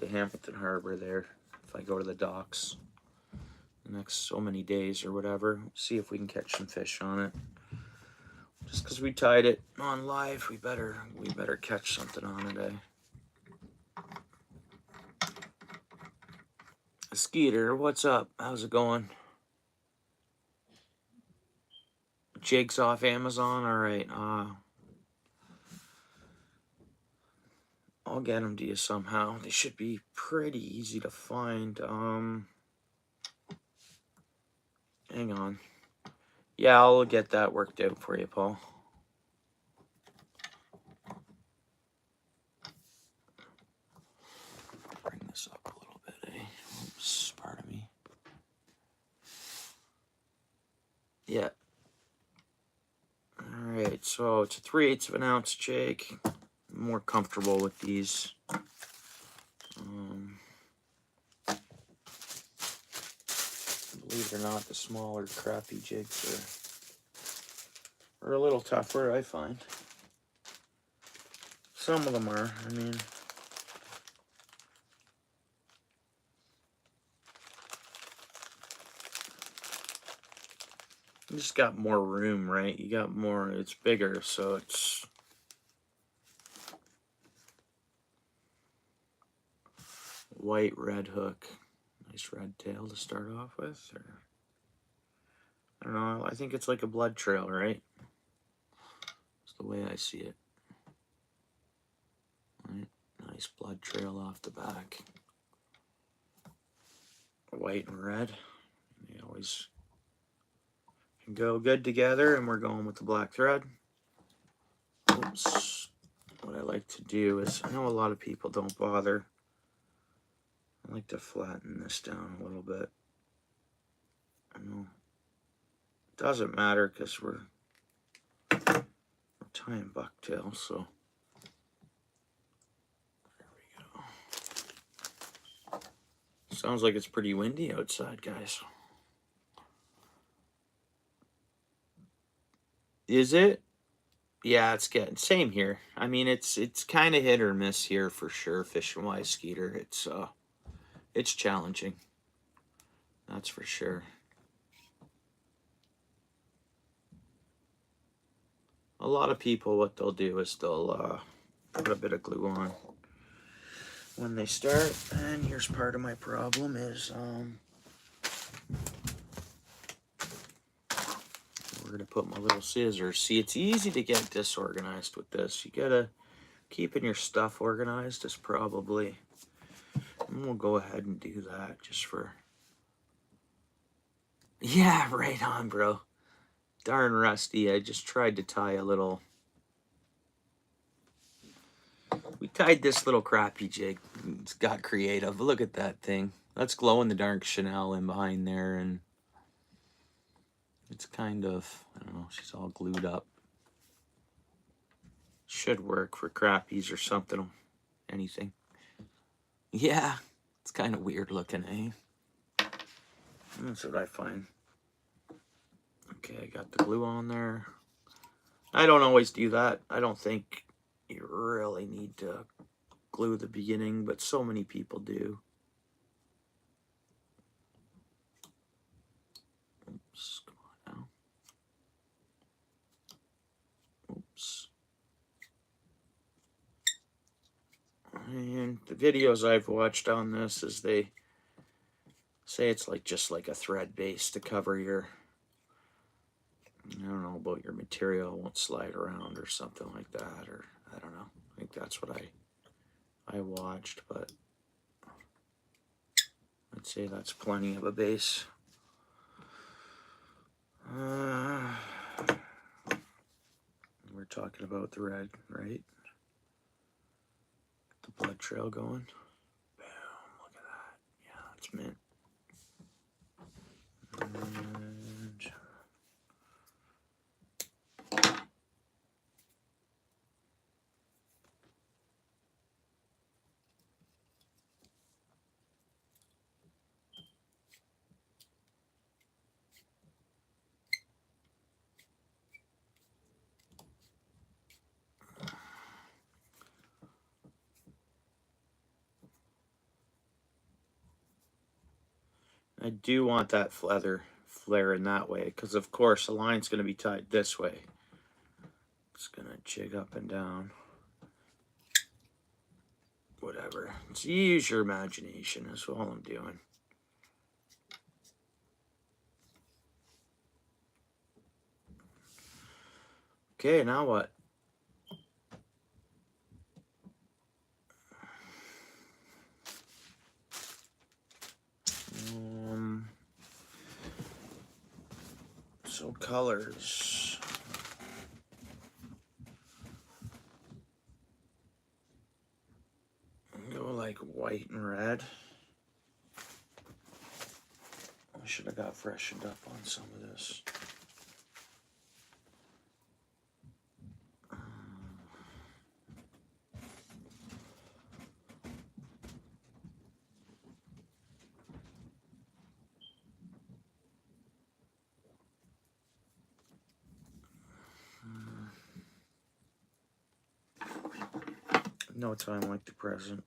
Hamilton Harbor there if I go to the docks the next so many days or whatever. See if we can catch some fish on it. Just because we tied it on live, we better catch something on it, eh? Skeeter, what's up? How's it going? Jigs off Amazon? Alright, I'll get them to you somehow. They should be pretty easy to find. Hang on. Yeah, I'll get that worked out for you, Paul. Bring this up a little bit, eh? Oops, pardon me. Yeah. Alright, so it's a 3/8 of an ounce jig. I'm more comfortable with these. Believe it or not, the smaller crappy jigs are a little tougher, I find. Some of them are, I mean. You just got more room, right? You got more, it's bigger, so it's... White red hook. Nice red tail to start off with, or... I don't know, I think it's like a blood trail, right? That's the way I see it. Right? Nice blood trail off the back. White and red. They always can go good together, and we're going with the black thread. Oops. What I like to do is, I know a lot of people don't bother. I like to flatten this down a little bit. I know it doesn't matter because we're tying bucktail, so there we go. Sounds like it's pretty windy outside, guys. Is it? Yeah, it's getting same here. I mean, it's kind of hit or miss here for sure, fishing wise, Skeeter. It's challenging. That's for sure. A lot of people, what they'll do is they'll put a bit of glue on when they start. And here's part of my problem is we're gonna put my little scissors. See, it's easy to get disorganized with this. You gotta keeping your stuff organized is probably And we'll go ahead and do that just for... Yeah, right on, bro. Darn rusty. I just tried to tie a little... We tied this little crappy jig. It's got creative. Look at that thing. That's glow-in-the-dark Chanel in behind there, and it's kind of, I don't know, she's all glued up. Should work for crappies or something. Anything. Yeah, it's kind of weird looking, eh? That's what I find. Okay, I got the glue on there. I don't always do that. I don't think you really need to glue the beginning, but so many people do. Oops, come on now. Oops. And the videos I've watched on this is they say it's like just like a thread base to cover your, I don't know about your material won't slide around or something like that, or I don't know. I think that's what I watched, but I'd say that's plenty of a base. We're talking about the red, right? The blood trail going. Boom, look at that. Yeah, it's mint. And I do want that feather flare in that way, because of course the line's going to be tied this way. It's going to jig up and down. Whatever. Just use your imagination is all I'm doing. Okay, now what? So colors. Go like white and red. I should have got freshened up on some of this. No time like the present.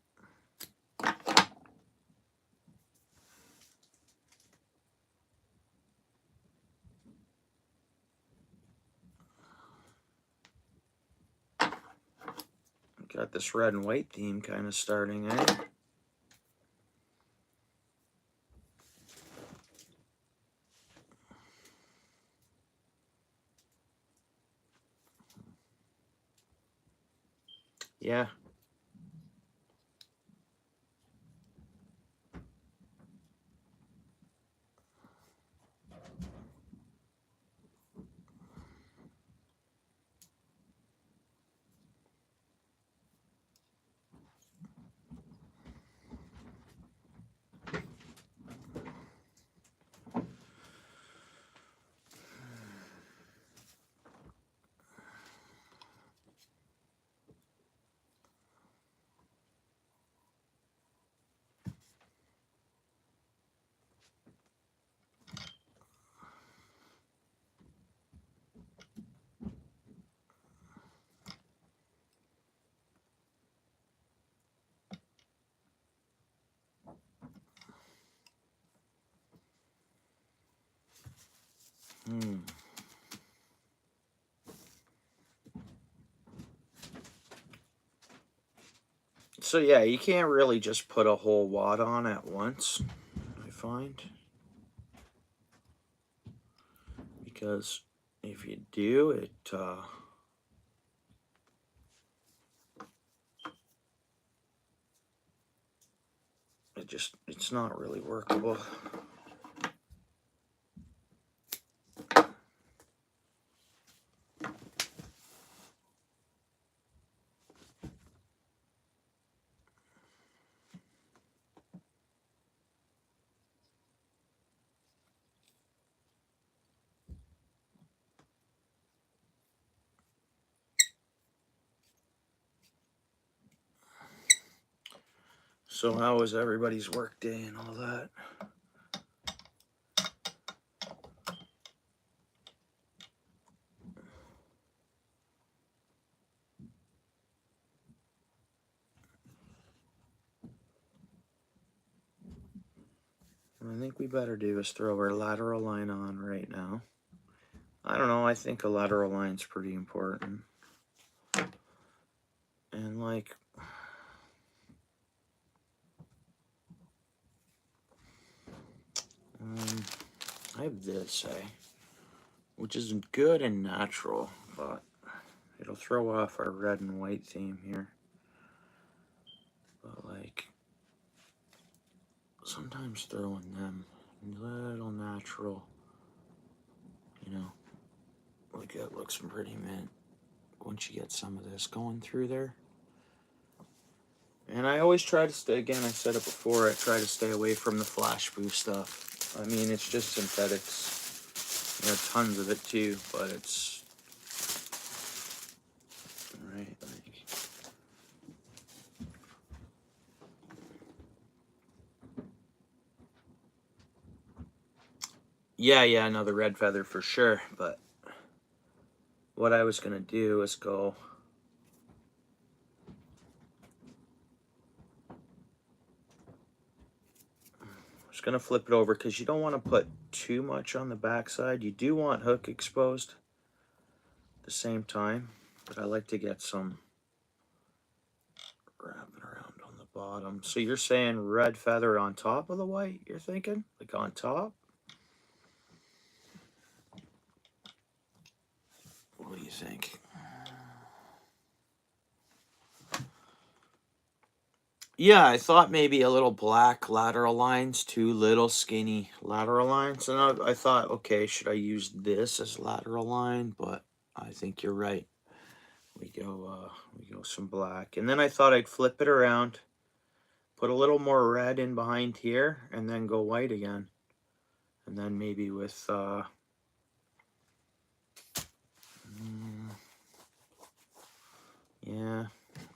Got this red and white theme kind of starting, eh? Yeah. So yeah, you can't really just put a whole wad on at once, I find. Because if you do, it it's not really workable. So how was everybody's work day and all that? What I think we better do is throw our lateral line on right now. I don't know, I think a lateral line's pretty important. And like, I have this, which is good and natural, but it'll throw off our red and white theme here. But like, sometimes throwing them a little natural, you know, like that looks pretty mint once you get some of this going through there. And I always try to stay, again, I said it before, I try to stay away from the flash boost stuff. I mean, it's just synthetics. There are tons of it too, but it's, right, like, yeah, no, the red feather for sure, but what I was going to do is go, just going to flip it over because you don't want to put too much on the backside. You do want hook exposed at the same time, but I like to get some wrapping around on the bottom. So you're saying red feather on top of the white, you're thinking? Like on top? What do you think? Yeah, I thought maybe a little black lateral lines, two little skinny lateral lines. And I thought, okay, should I use this as lateral line? But I think you're right. We go some black. And then I thought I'd flip it around, put a little more red in behind here, and then go white again. And then maybe with yeah,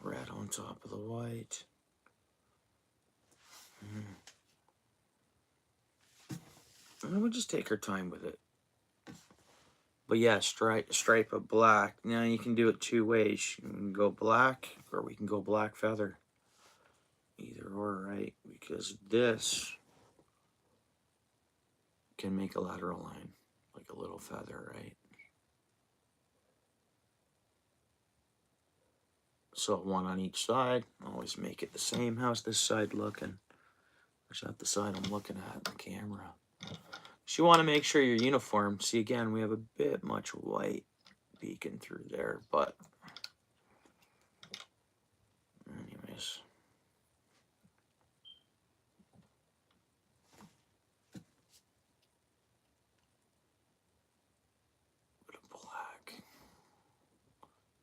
red on top of the white. And we'll just take our time with it. But yeah, stripe of black. Now you can do it two ways. You can go black, or we can go black feather. Either or, right? Because this can make a lateral line, like a little feather, right? So one on each side. Always make it the same. How's this side looking? Or is that the side I'm looking at in the camera? So you want to make sure you're uniform. See, again, we have a bit much white beacon through there, but anyways. Bit of black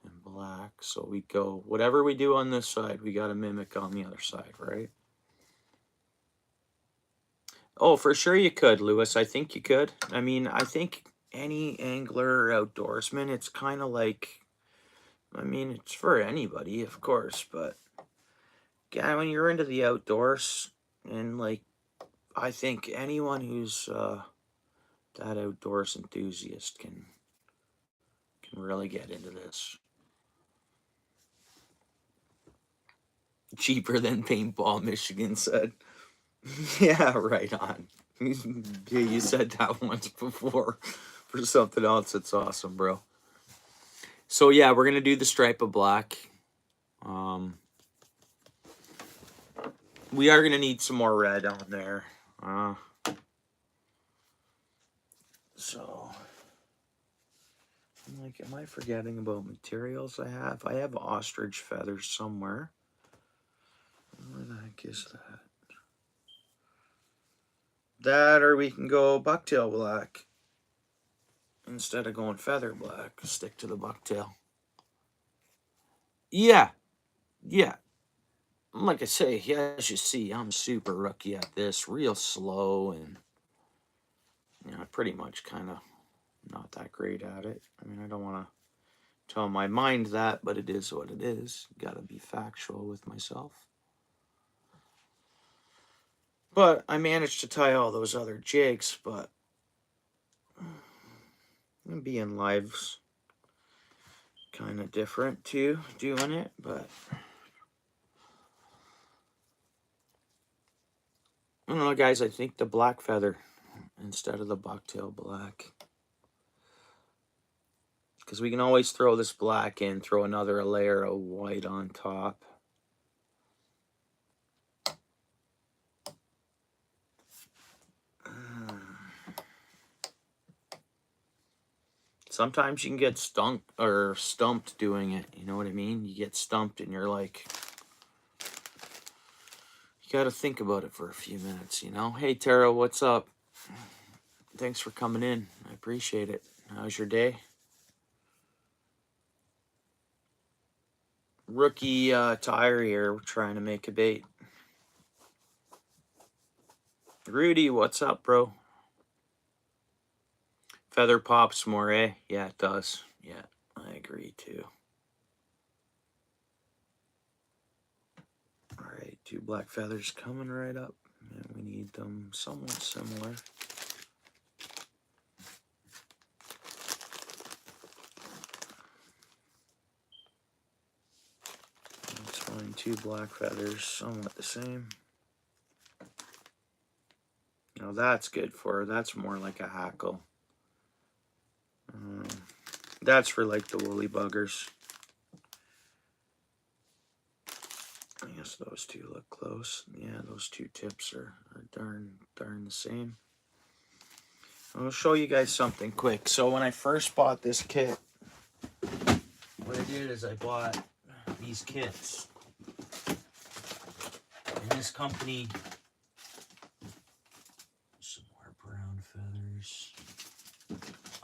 and black. So we go, whatever we do on this side, we got to mimic on the other side, right? Oh, for sure you could, Lewis. I think you could. I mean, I think any angler or outdoorsman, it's kind of like, I mean, it's for anybody, of course, but yeah, when you're into the outdoors, and like, I think anyone who's that outdoors enthusiast can really get into this. Cheaper than paintball, Michigan said. Yeah, right on. You said that once before for something else. It's awesome, bro. So yeah, we're gonna do the stripe of black. We are gonna need some more red on there. So I'm like, am I forgetting about materials I have? I have ostrich feathers somewhere. Where the heck is that? That, or we can go bucktail black. Instead of going feather black, stick to the bucktail. Yeah, yeah. Like I say, as you see, I'm super rookie at this, real slow, and pretty much kind of not that great at it. I mean, I don't want to tell my mind that, but it is what it is. Got to be factual with myself. But I managed to tie all those other jigs, but being live's kind of different too, doing it, but I don't know, guys. I think the black feather instead of the bucktail black, because we can always throw this black in, throw another layer of white on top. Sometimes you can get stumped doing it. You know what I mean? You get stumped and you're like, you got to think about it for a few minutes, you know? Hey, Tara, what's up? Thanks for coming in. I appreciate it. How's your day? Rookie tire here. We're trying to make a bait. Rudy, what's up, bro? Feather pops more, eh? Yeah, it does. Yeah, I agree too. All right, 2 black feathers coming right up. And we need them somewhat similar. Let's find 2 black feathers somewhat the same. Now that's good for, that's more like a hackle. That's for like the woolly buggers. I guess those 2 look close. Yeah, those 2 tips are darn the same. I'll show you guys something quick. So when I first bought this kit, what I did is I bought these kits. And this company, some more brown feathers.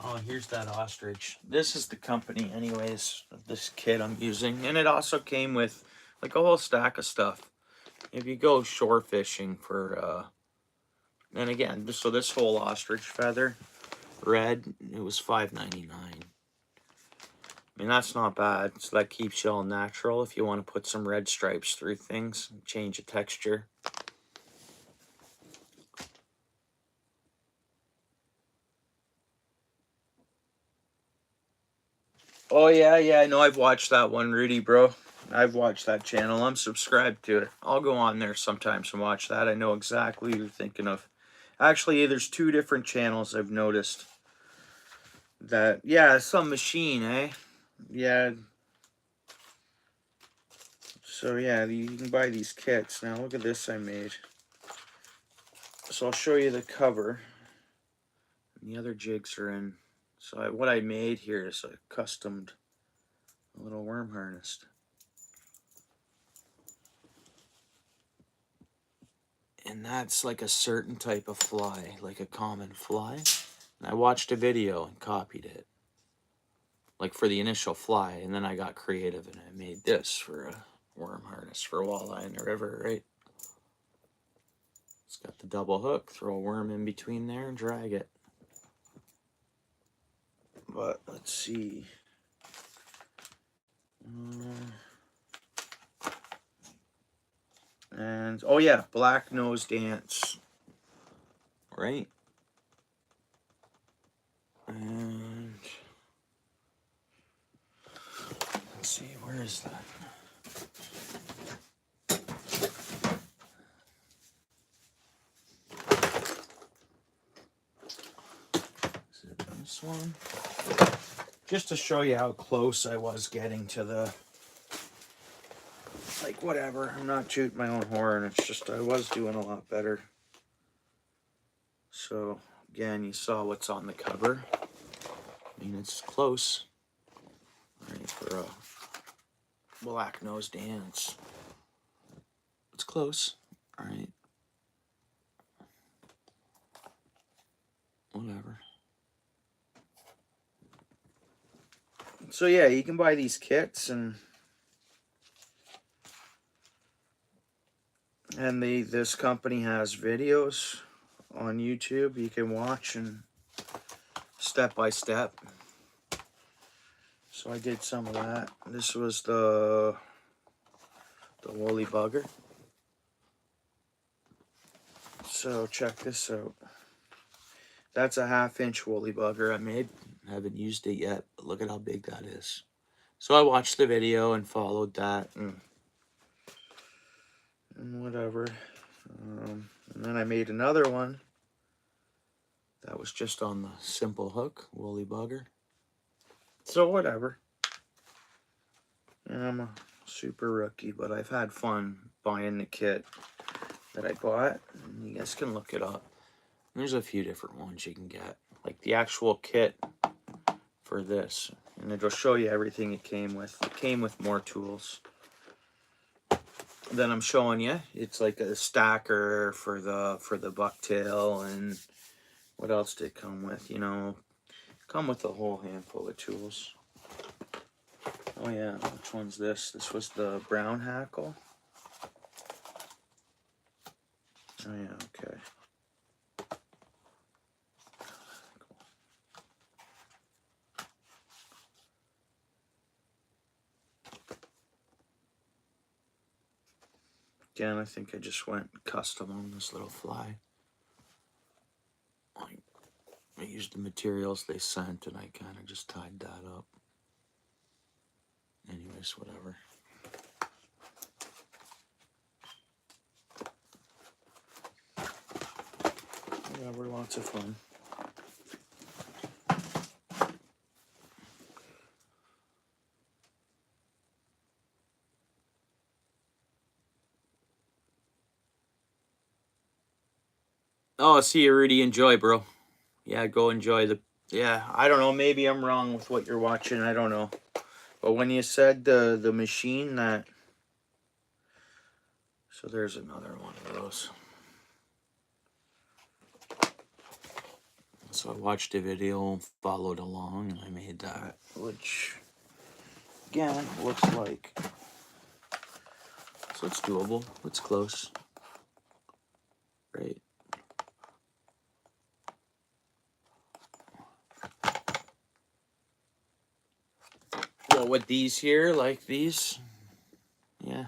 Oh, here's that ostrich. This is the company, anyways, of this kit I'm using. And it also came with like a whole stack of stuff. If you go shore fishing for, and again, so this whole ostrich feather, red, it was $5.99. I mean, that's not bad. So that keeps you all natural if you want to put some red stripes through things, change the texture. Oh, yeah, I know I've watched that one, Rudy, bro. I've watched that channel. I'm subscribed to it. I'll go on there sometimes and watch that. I know exactly what you're thinking of. Actually, there's 2 different channels I've noticed. That, yeah, some machine, eh? Yeah. So, yeah, you can buy these kits. Now, look at this I made. So, I'll show you the cover. And the other jigs are in. So, what I made here is a customed little worm harness. And that's like a certain type of fly, like a common fly. And I watched a video and copied it, like for the initial fly. And then I got creative and I made this for a worm harness for walleye in the river, right? It's got the double hook, throw a worm in between there and drag it. But let's see. And, oh yeah, black nose dance, right? And let's see, where is that? Is it this one? Just to show you how close I was getting to the, like, whatever. I'm not shooting my own horn. It's just I was doing a lot better. So, again, you saw what's on the cover. I mean, it's close. All right, for a black nose dance. It's close. All right. whatever. So yeah, you can buy these kits, and this company has videos on YouTube you can watch, and step by step. So I did some of that. This was the woolly bugger. So check this out. That's a 1/2-inch woolly bugger I made. I haven't used it yet, but look at how big that is. So I watched the video and followed that, and whatever. And then I made another one that was just on the simple hook, woolly bugger. So whatever. And I'm a super rookie, but I've had fun buying the kit that I bought. And you guys can look it up. There's a few different ones you can get, like the actual kit for this, and it'll show you everything it came with. It came with more tools than I'm showing you. It's like a stacker for the bucktail, and what else did it come with? You know, come with a whole handful of tools. Oh yeah, which one's this? This was the brown hackle. Oh yeah, okay. Again, I think I just went custom on this little fly. I used the materials they sent, and I kind of just tied that up. Anyways, whatever. Whatever, lots of fun. Oh, see you, Rudy. Enjoy, bro. Yeah, go enjoy the... Yeah, I don't know. Maybe I'm wrong with what you're watching. I don't know. But when you said the machine that... So there's another one of those. So I watched a video, followed along, and I made that, which, again, looks like... So it's doable. It's close. Right. Well, with these here, like these, yeah.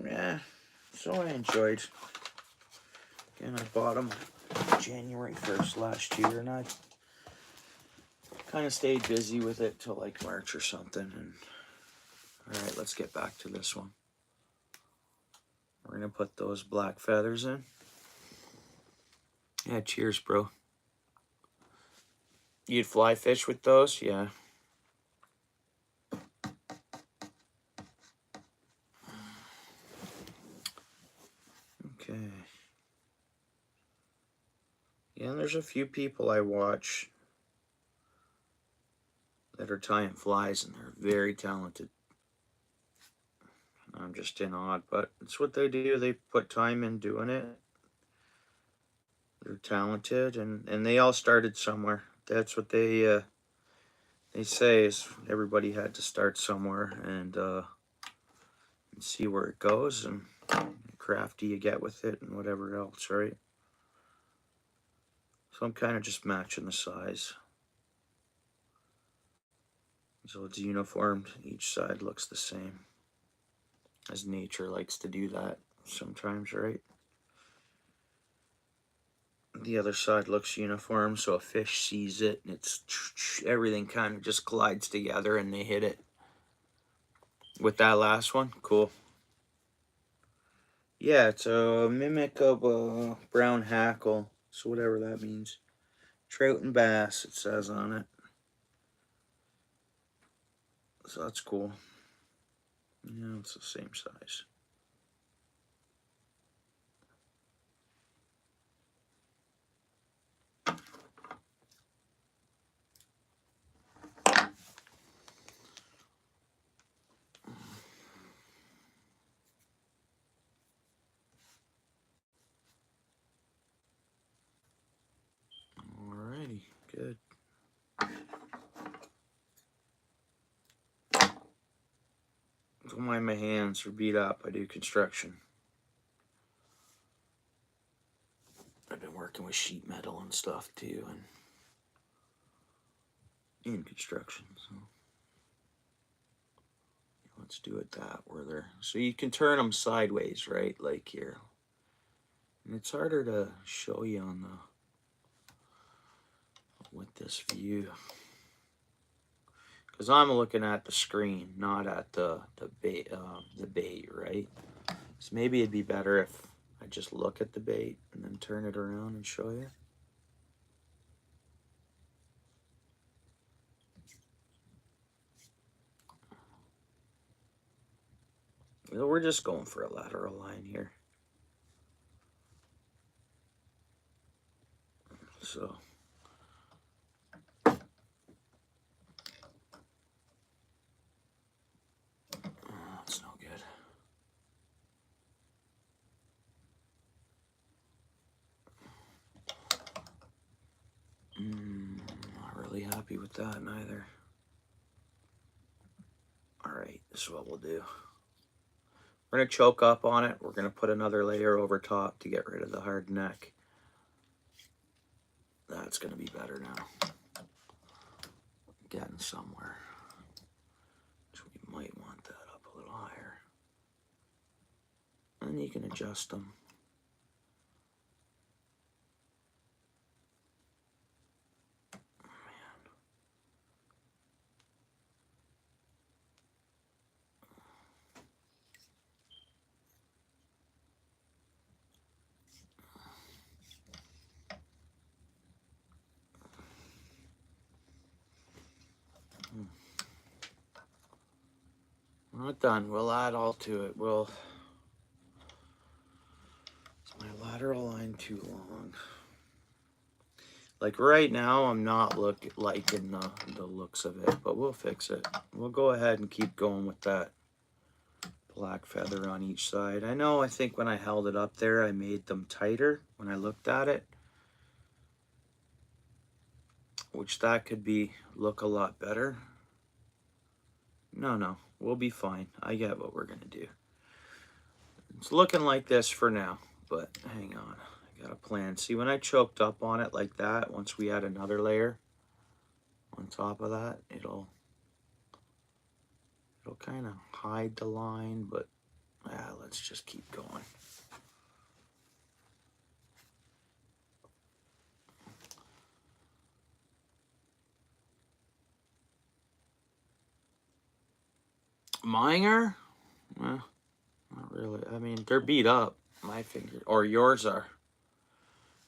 Yeah, so I enjoyed. Again, I bought them January 1st last year, and I kind of stayed busy with it till like March or something. And all right, let's get back to this one. We're gonna put those black feathers in. Yeah, cheers, bro. You'd fly fish with those? Yeah. Okay. Yeah, there's a few people I watch that are tying flies, and they're very talented. I'm just in awe, but it's what they do. They put time in doing it. They're talented, and they all started somewhere. That's what they say, is everybody had to start somewhere, and see where it goes, and crafty you get with it, and whatever else, right? So I'm kind of just matching the size. So it's uniformed. Each side looks the same, as nature likes to do that sometimes, right? The other side looks uniform, so a fish sees it, and it's everything kind of just collides together, and they hit it. With that last one, cool. Yeah, it's a mimic of a brown hackle, so whatever that means. Trout and bass, it says on it. So that's cool. Yeah, it's the same size. Don't mind my hands are beat up. I do construction. I've been working with sheet metal and stuff too, and in construction. So let's do it that where they're so you can turn them sideways, right? Like here, and it's harder to show you on the with this view because I'm looking at the screen, not at the bait, right? So maybe it'd be better if I just look at the bait and then turn it around and show you. We're just going for a lateral line here. So that's no good. Not really happy with that neither. Alright, this is what we'll do. We're going to choke up on it. We're going to put another layer over top to get rid of the hard neck. That's going to be better now. Getting somewhere. So we might want that up a little higher. And you can adjust them. We're not done. We'll add all to it. Is my lateral line too long? Like right now, I'm not liking the looks of it, but we'll fix it. We'll go ahead and keep going with that black feather on each side. I think when I held it up there, I made them tighter when I looked at it, which that could look a lot better. No, we'll be fine. I get what we're gonna do. It's looking like this for now, but hang on. I got a plan. See, when I choked up on it like that, once we add another layer on top of that, it'll kind of hide the line, but let's just keep going. Mine are? Not really. I mean, they're beat up. My finger, or yours are.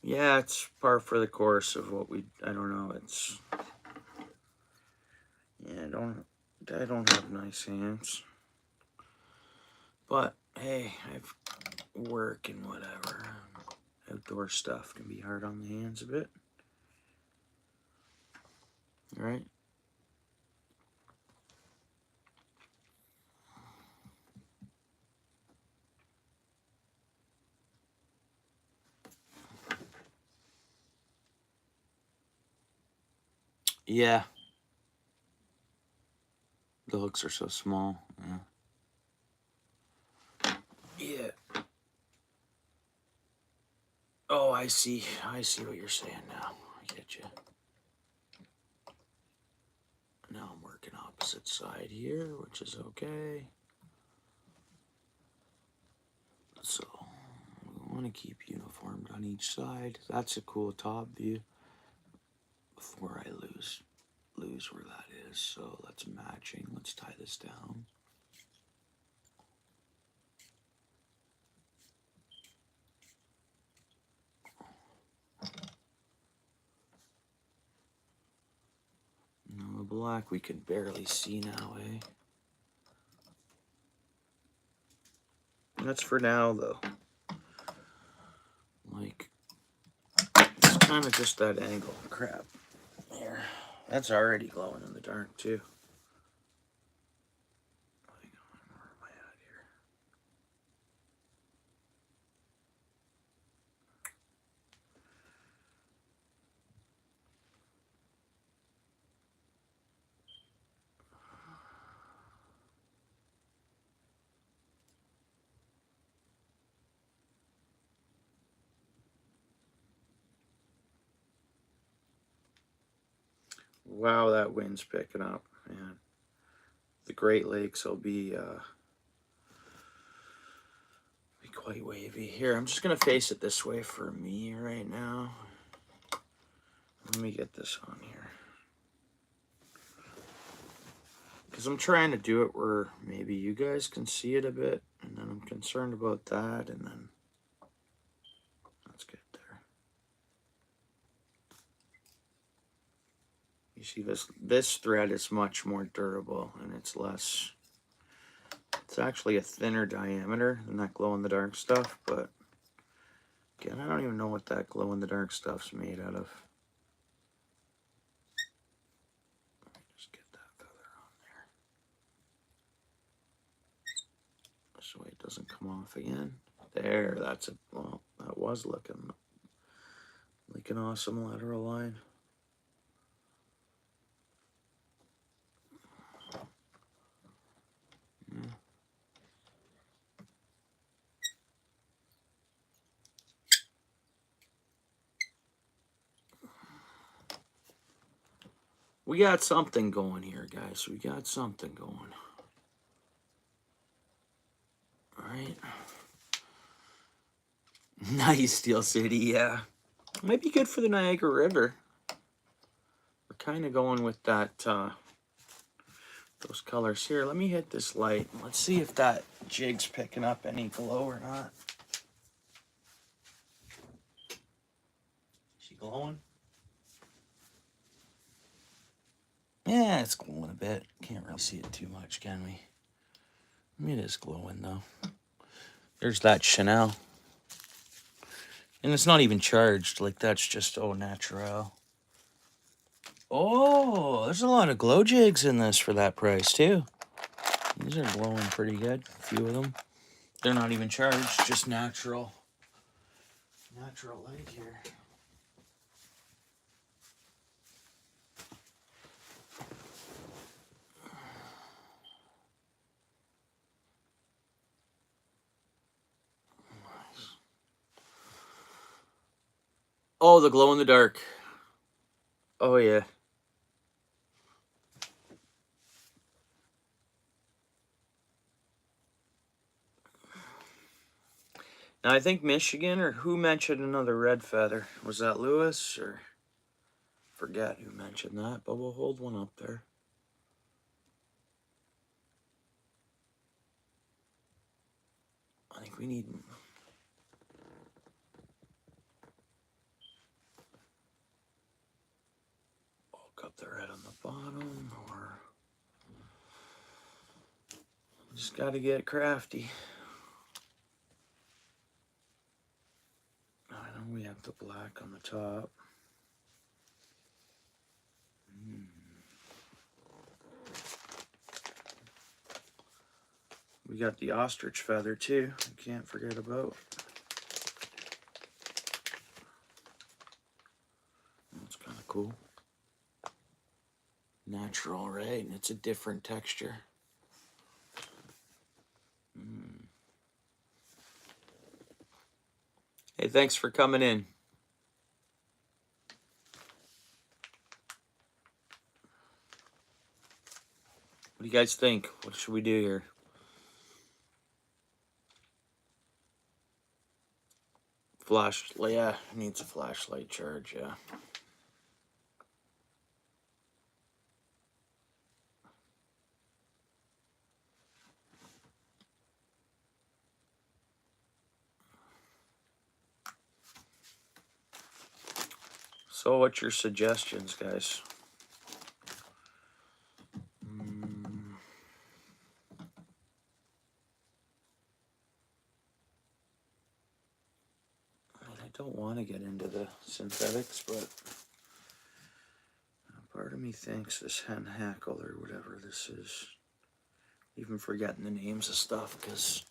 Yeah, it's par for the course of what I don't know. It's, yeah, I don't have nice hands. But, hey, I've work and whatever. Outdoor stuff can be hard on the hands a bit. Right? Yeah. The hooks are so small. Yeah. Oh, I see. I see what you're saying now. I get you. Now I'm working opposite side here, which is okay. So we want to keep uniformed on each side. That's a cool top view. Before I lose where that is. So that's matching. Let's tie this down. No, the black we can barely see now, eh? That's for now, though. Like, it's kind of just that angle. Crap. Here. That's already glowing in the dark, too. Hang on, where am I at here? Wow, that wind's picking up, man. The Great Lakes will be quite wavy. Here, I'm just gonna face it this way for me right now. Let me get this on here. Because I'm trying to do it where maybe you guys can see it a bit, and then I'm concerned about that, and then that's good there. You see this thread is much more durable, and it's actually a thinner diameter than that glow-in-the-dark stuff, but again, I don't even know what that glow-in-the-dark stuff's made out of. Let me just get that feather on there. So it doesn't come off again. There, that's it. Well, that was looking like an awesome lateral line. Yeah. We got something going here, guys. We got something going. All right. Nice, Steel City, yeah. Might be good for the Niagara River. We're kind of going with that, those colors here. Let me hit this light. Let's see if that jig's picking up any glow or not. Is she glowing? Yeah, it's glowing a bit. Can't really see it too much, can we? I mean, it is glowing, though. There's that Chanel. And it's not even charged. Like, that's just au naturel. Oh, there's a lot of glow jigs in this for that price, too. These are glowing pretty good, a few of them. They're not even charged, just natural light here. Oh, the glow in the dark. Oh, yeah. Now, I think Michigan, or who mentioned another red feather? Was that Lewis, or forget who mentioned that, but we'll hold one up there. I think we need... Cut the red on the bottom, or... Just gotta get crafty. I know we have the black on the top. We got the ostrich feather too, we can't forget about. That's kind of cool. Natural, right? And it's a different texture. Hey, thanks for coming in. What do you guys think? What should we do here? Yeah, it needs a flashlight charge, yeah. So what's your suggestions, guys? I don't want to get into the synthetics, but part of me thinks this hen hackle or whatever this is, even forgetting the names of stuff, because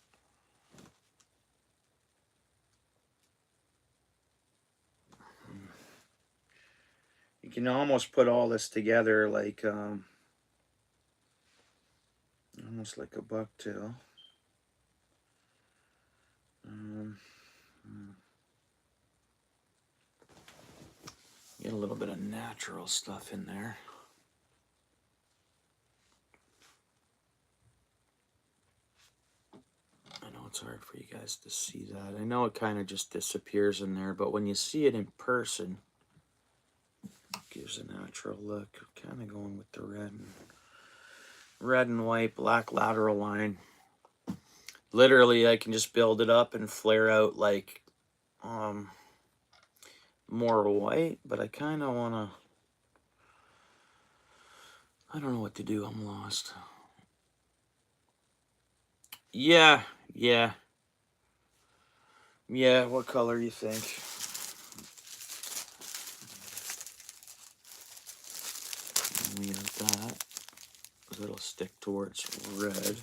you can almost put all this together like almost like a bucktail. Get a little bit of natural stuff in there. it's hard for you guys to see that. I know it kind of just disappears in there, but when you see it in person, it gives a natural look. Kind of going with the red and white, black lateral line. Literally, I can just build it up and flare out like more white, but I kind of want to, I don't know what to do. I'm lost. Yeah. What color you think? We have that. It'll stick towards red.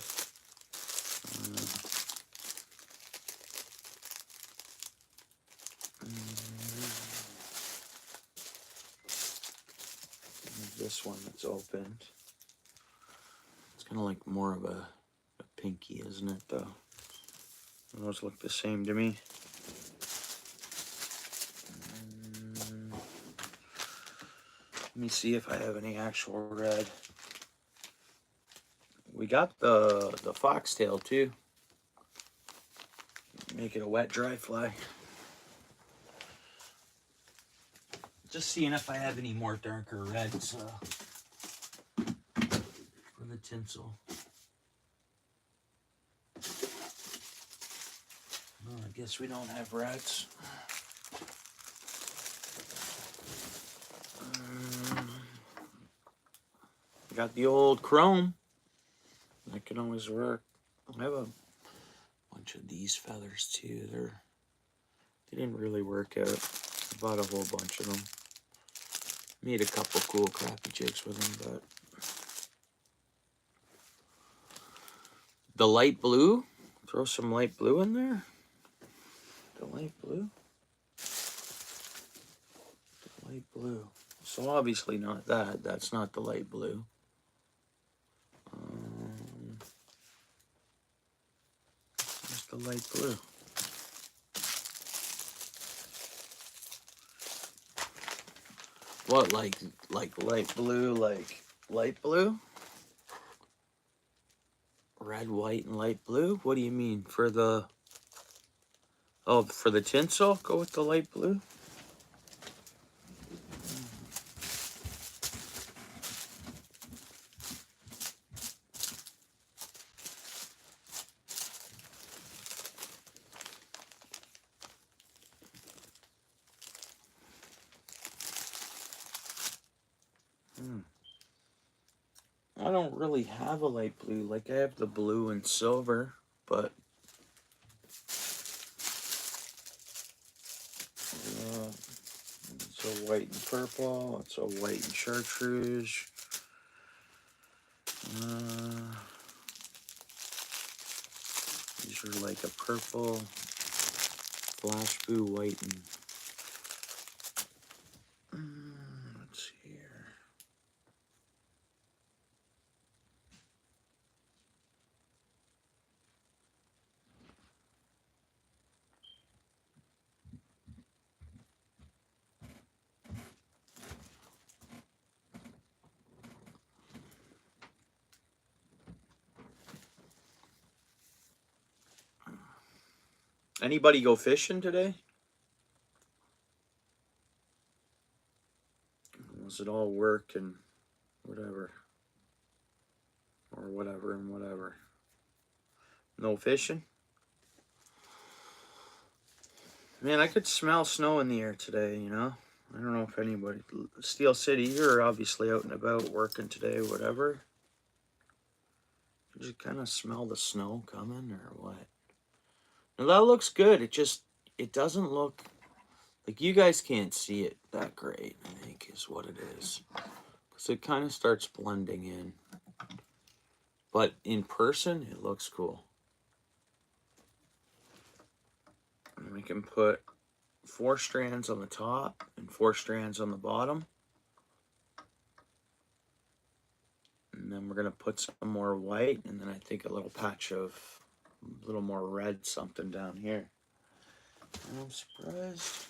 This one that's opened. It's kind of like more of a pinky, isn't it, though? Those look the same to me. Let me see if I have any actual red. We got the foxtail too. Make it a wet dry fly. Just seeing if I have any more darker reds for the tinsel. Well, I guess we don't have reds. Got the old chrome. That can always work. I have a bunch of these feathers too. They didn't really work out. I bought a whole bunch of them. Made a couple cool crappy jigs with them, but the light blue. Throw some light blue in there. The light blue. The light blue. So obviously not that. That's not the light blue. Just the light blue. What, like light blue, like light blue? Red, white, and light blue? What do you mean? For the... Oh, for the tinsel? Go with the light blue? I don't really have a light blue. Like, I have the blue and silver, but it's a white and purple. It's a white and chartreuse. These are like a purple, flash blue, white, and let's see here. Anybody go fishing today? Was it all work and whatever? Or whatever and whatever? No fishing? Man, I could smell snow in the air today, you know? I don't know if anybody... Steel City, you're obviously out and about working today, whatever. Did you kind of smell the snow coming or what? Now that looks good. It doesn't look... Like, you guys can't see it that great, I think, is what it is. Because it kind of starts blending in. But in person, it looks cool. And we can put 4 strands on the top and 4 strands on the bottom. And then we're going to put some more white, and then I think a little patch of a little more red something down here. And I'm surprised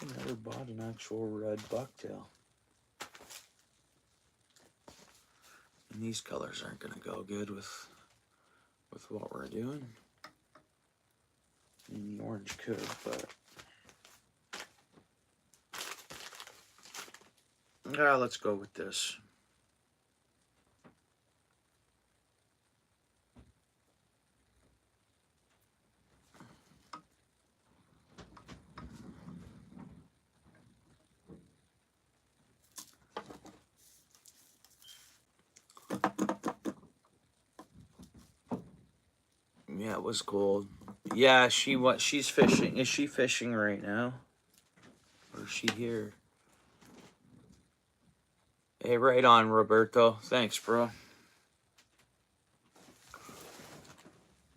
I never bought an actual red bucktail. And these colors aren't going to go good with with what we're doing. And the orange could, but yeah, let's go with this. Yeah, it was cold. Yeah, she's fishing. Is she fishing right now? Or is she here? Hey, right on, Roberto. Thanks, bro.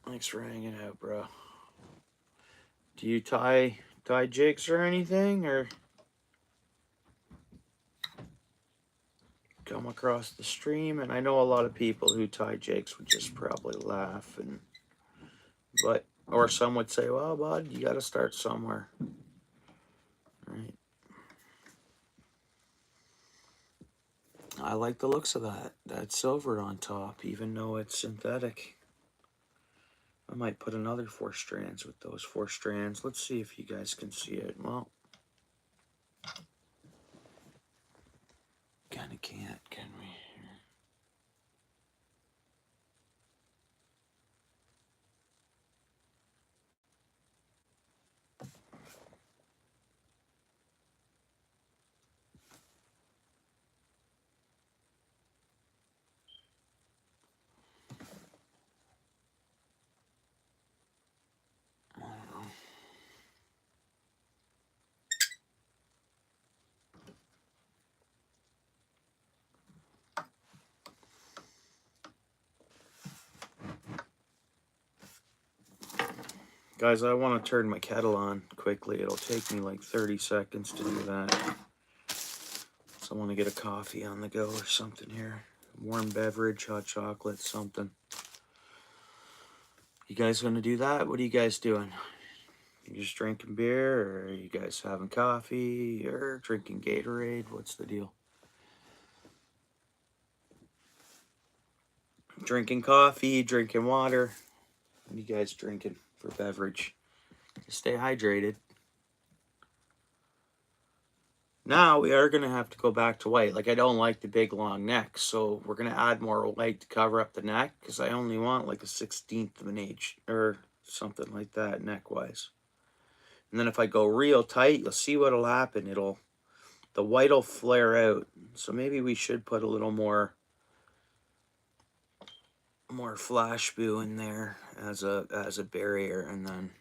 Thanks for hanging out, bro. Do you tie jigs or anything, or come across the stream? And I know a lot of people who tie jigs would just probably laugh, or some would say, "Well, bud, you got to start somewhere." Right. I like the looks of that silver on top, even though it's synthetic. I might put another 4 strands with those 4 strands. Let's see if you guys can see it. Well, kind of can't, can we? I don't know. Guys, I want to turn my kettle on quickly. It'll take me like 30 seconds to do that. So I want to get a coffee on the go or something here. Warm beverage, hot chocolate, something. You guys gonna do that? What are you guys doing? You just drinking beer, or are you guys having coffee, or drinking Gatorade? What's the deal? Drinking coffee, drinking water. What are you guys drinking for beverage? Stay hydrated. Now we are going to have to go back to white. Like, I don't like the big long neck, so we're going to add more white to cover up the neck, because I only want like a 1/16 of an inch or something like that neck-wise. And then if I go real tight, you'll see what'll happen. The white will flare out. So maybe we should put a little more flash blue in there as a barrier. And then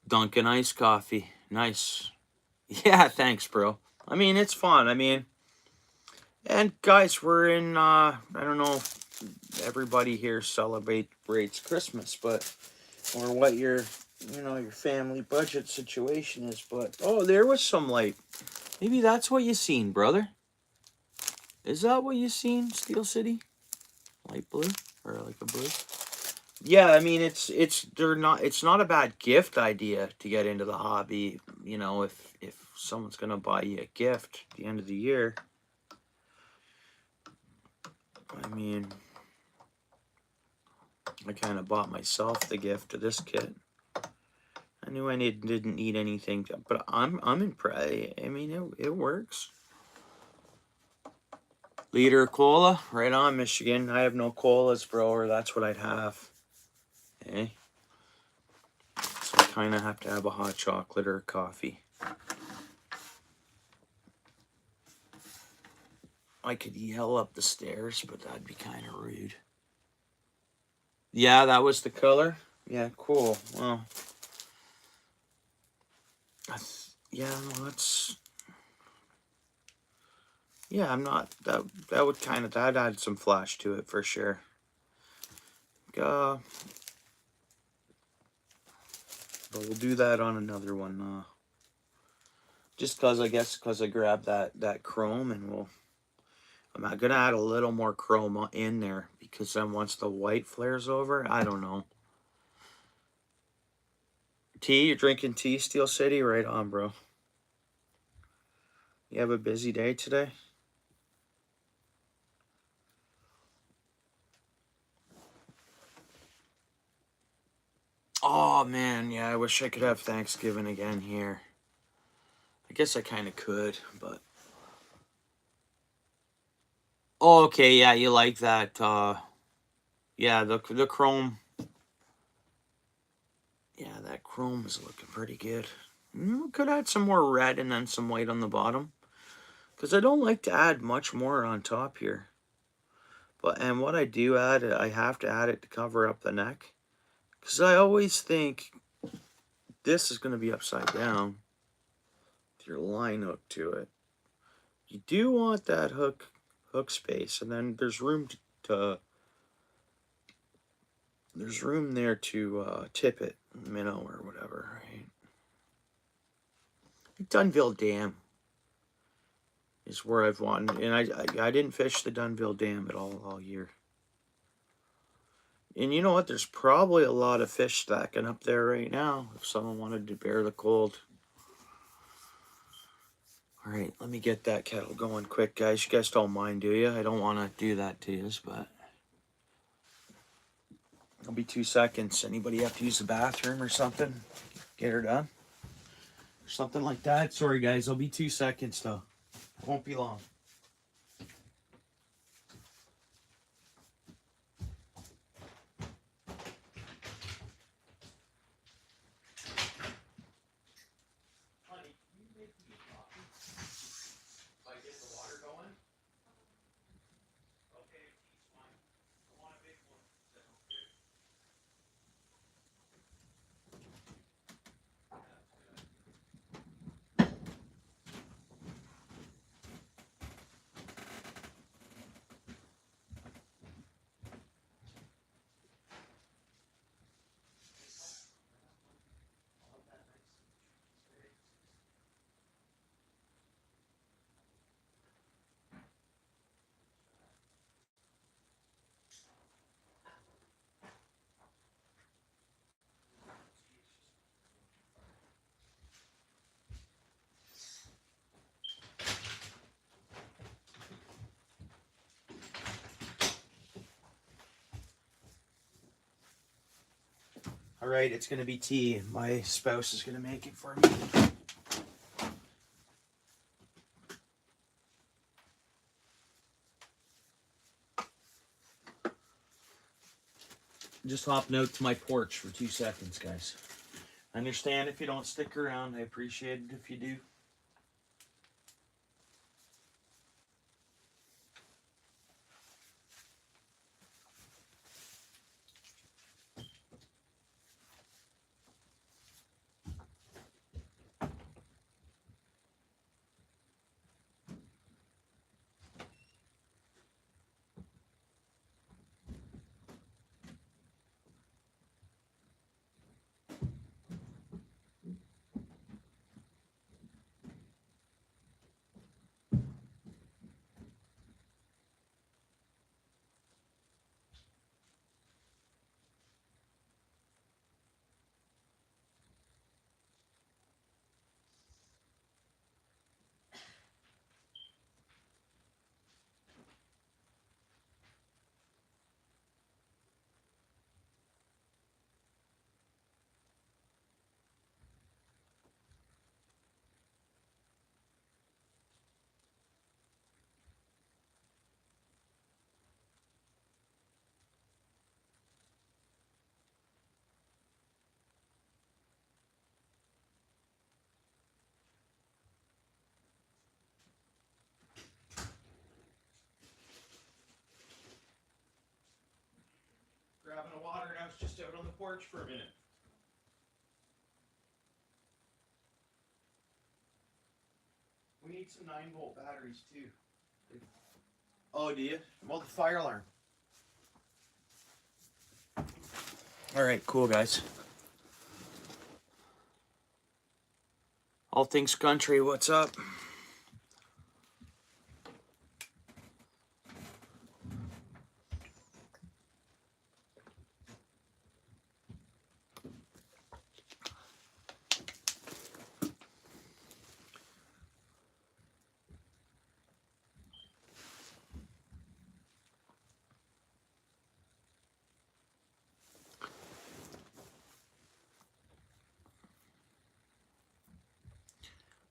Dunkin' iced coffee. Nice. Yeah, thanks, bro. I mean, it's fun. I mean, and guys, we're in, I don't know if everybody here celebrates Christmas, but, or what your family budget situation is, but, oh, there was some light. Maybe that's what you seen, brother. Is that what you seen, Steel City? Light blue? Or like a blue? Yeah, I mean, it's not a bad gift idea to get into the hobby, you know, if someone's gonna buy you a gift at the end of the year. I mean, I kind of bought myself the gift of this kit. I knew I didn't need anything, but I'm impressed. I mean, it works. Liter of cola, right on, Michigan. I have no colas, bro, or that's what I'd have. Okay. So I kind of have to have a hot chocolate or a coffee. I could yell up the stairs, but that'd be kind of rude. Yeah, that was the color. Yeah, cool. Well, yeah, no, that's. Yeah, I'm not. That would kind of that add some flash to it for sure. But we'll do that on another one. Just cause I grabbed that chrome, and I'm gonna add a little more chrome in there, because then once the white flares over, I don't know. Tea, you're drinking tea, Steel City? Right on, bro. You have a busy day today? Oh man, yeah, I wish I could have Thanksgiving again here. I guess I kind of could, but oh, okay, yeah, you like that? Yeah, the chrome. Yeah, that chrome is looking pretty good. Could add some more red and then some white on the bottom, because I don't like to add much more on top here. And what I do add, I have to add it to cover up the neck, because I always think this is going to be upside down with your line hook to it. You do want that hook space, and then there's room to there's room there to tip it, minnow or whatever, right? Dunville Dam is where I've wanted, and I didn't fish the Dunville Dam at all year. And you know what? There's probably a lot of fish stacking up there right now if someone wanted to bear the cold. All right, let me get that kettle going quick, guys. You guys don't mind, do you? I don't want to do that to you, but it'll be 2 seconds. Anybody have to use the bathroom or something? Get her done? Or something like that? Sorry, guys. It'll be 2 seconds, though. It won't be long. Honey, can you make me a coffee? If I get the water going? Okay, tea's fine. I want a big one. Is that okay? All right, it's going to be tea. My spouse is going to make it for me. Just hopping out to my porch for 2 seconds, guys. I understand if you don't stick around. I appreciate it if you do. Grabbing a water, and I was just out on the porch for a minute. We need some 9-volt batteries too. Oh, do you? Well, the fire alarm. All right, cool, guys. All things country, what's up?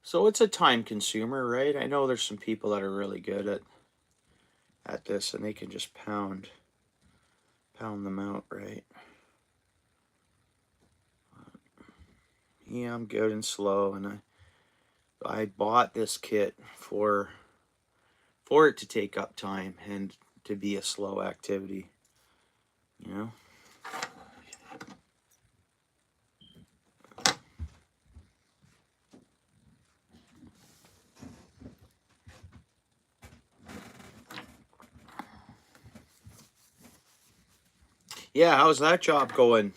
So it's a time consumer, right? I know there's some people that are really good at this, and they can just pound them out, right? Yeah, I'm good and slow, and I bought this kit for it to take up time and to be a slow activity, you know? Yeah, how's that job going,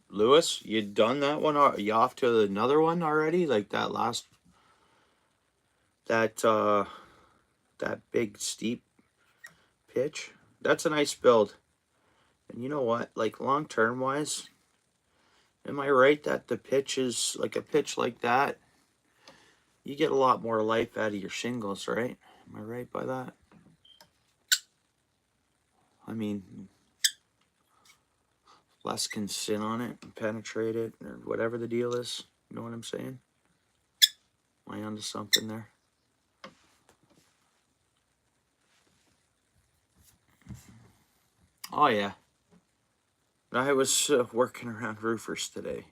Lewis? You done that one? Are you off to another one already? Like that last, that big steep pitch? That's a nice build. And you know what? Like long term wise, am I right that the pitch is like a pitch like that? You get a lot more life out of your shingles, right? Am I right by that? I mean, less can sit on it and penetrate it or whatever the deal is. You know what I'm saying? Am I onto something there? Oh, yeah. I was working around roofers today.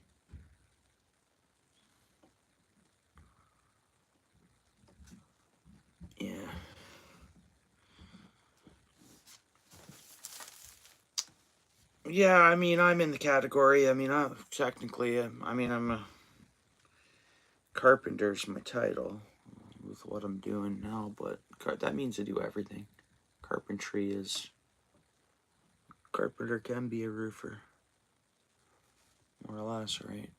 Yeah. Yeah, I mean, I'm in the category. I mean, technically, I'm a carpenter's my title with what I'm doing now, but that means I do everything. Carpentry is, carpenter can be a roofer, more or less, right?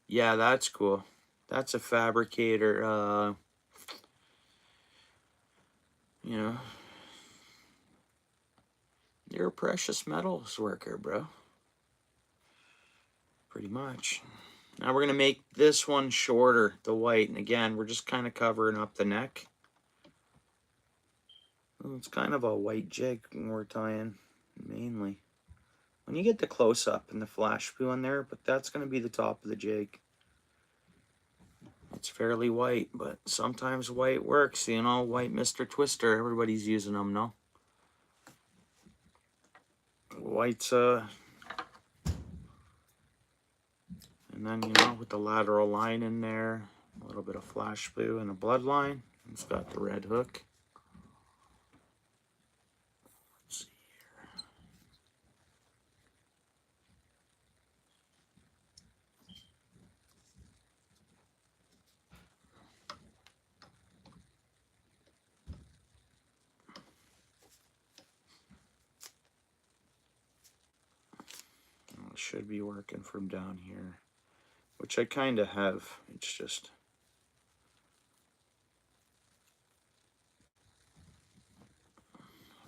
Yeah, that's cool. That's a fabricator, you know, you're a precious metals worker, bro. Pretty much. Now we're going to make this one shorter, the white. And again, we're just kind of covering up the neck. It's kind of a white jig we're tying, mainly. When you get the close-up and the flash poo on there, but that's going to be the top of the jig. It's fairly white, but sometimes white works, you know, white Mr. Twister. Everybody's using them, no? White's, and then, you know, with the lateral line in there, a little bit of flash blue and a bloodline. It's got the red hook. Let's see here. It should be working from down here, which I kind of have. It's just,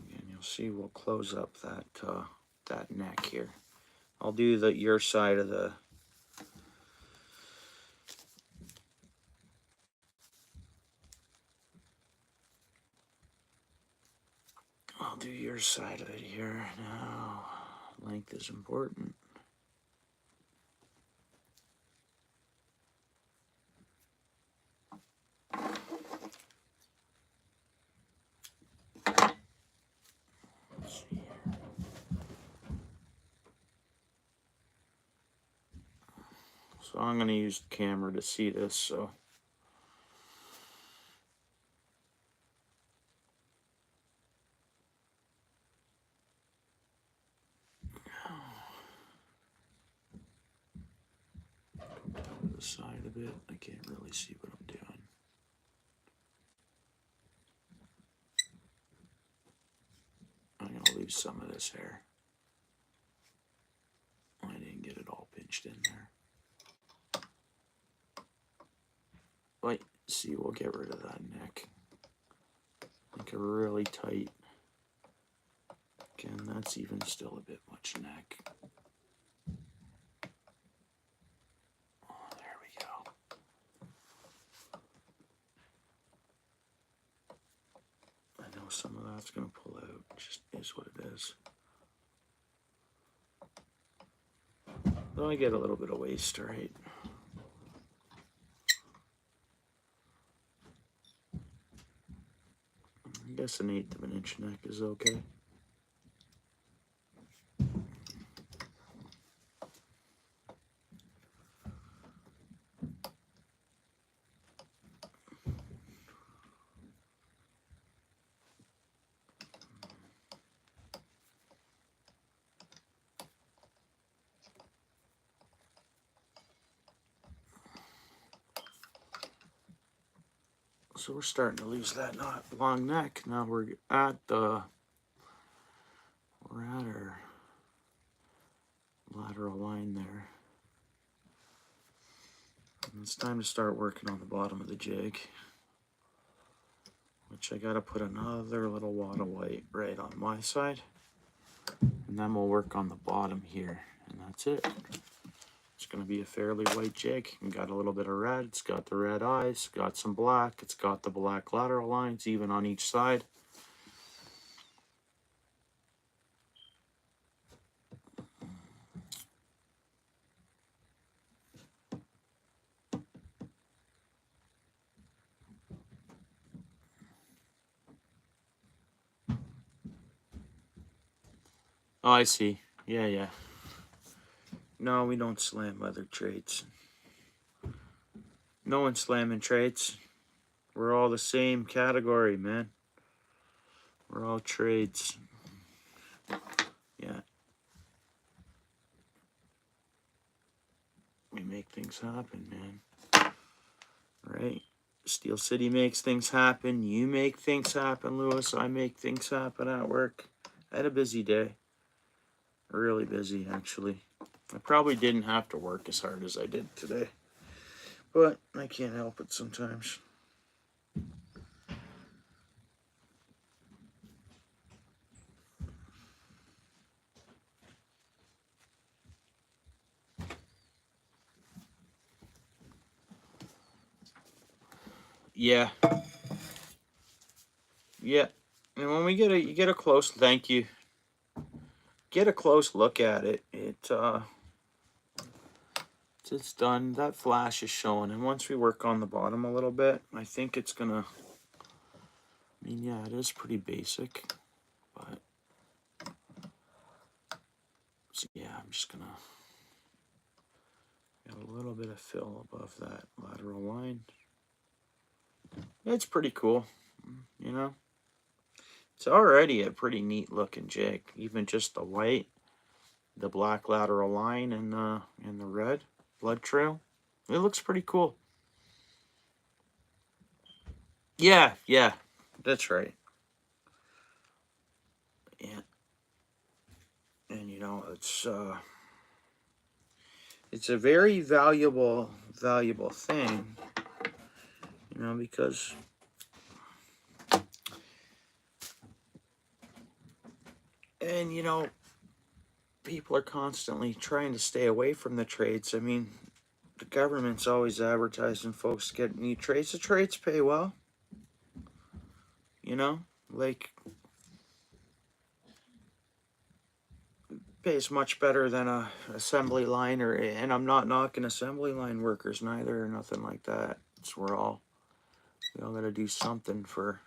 again, you'll see we'll close up that neck here. I'll do your side of the, I'll do your side of it here. Now, length is important. Let's see here. So I'm going to use the camera to see this, so. To the side of it, I can't really see what I'm doing. I'm going to lose some of this hair. I didn't get it all pinched in there. Wait, see, we'll get rid of that neck. Make it really tight. Again, that's even still a bit much neck. Oh, there we go. I know some of that's going to pull out. It just is what it is. Though I get a little bit of waste, right? guess an 1/8 of an inch neck is okay. So we're starting to lose that long neck. Now we're at our lateral line there. And it's time to start working on the bottom of the jig, which I gotta put another little wad of white right on my side. And then we'll work on the bottom here, and that's it. It's going to be a fairly white jig. It's got a little bit of red. It's got the red eyes. Got some black. It's got the black lateral lines even on each side. Oh, I see. Yeah. No, we don't slam other trades. No one's slamming trades. We're all the same category, man. We're all trades. Yeah. We make things happen, man. Right? Steel City makes things happen. You make things happen, Lewis. I make things happen at work. I had a busy day. Really busy, actually. I probably didn't have to work as hard as I did today, but I can't help it sometimes. Yeah. And when we get a close, thank you. Get a close look at it. It's done. That flash is showing, and once we work on the bottom a little bit, I think it's gonna. I mean, yeah, it is pretty basic, but so yeah, I'm just gonna get a little bit of fill above that lateral line. It's pretty cool, you know. It's already a pretty neat looking jig, even just the white, the black lateral line, and the red blood trail. It looks pretty cool. Yeah, that's right. Yeah, and you know it's a very valuable thing, you know, because and you know people are constantly trying to stay away from the trades. I mean, the government's always advertising folks get new trades. The trades pay well, you know, like pays much better than a assembly line, and I'm not knocking assembly line workers neither or nothing like that. It's we all gotta do something for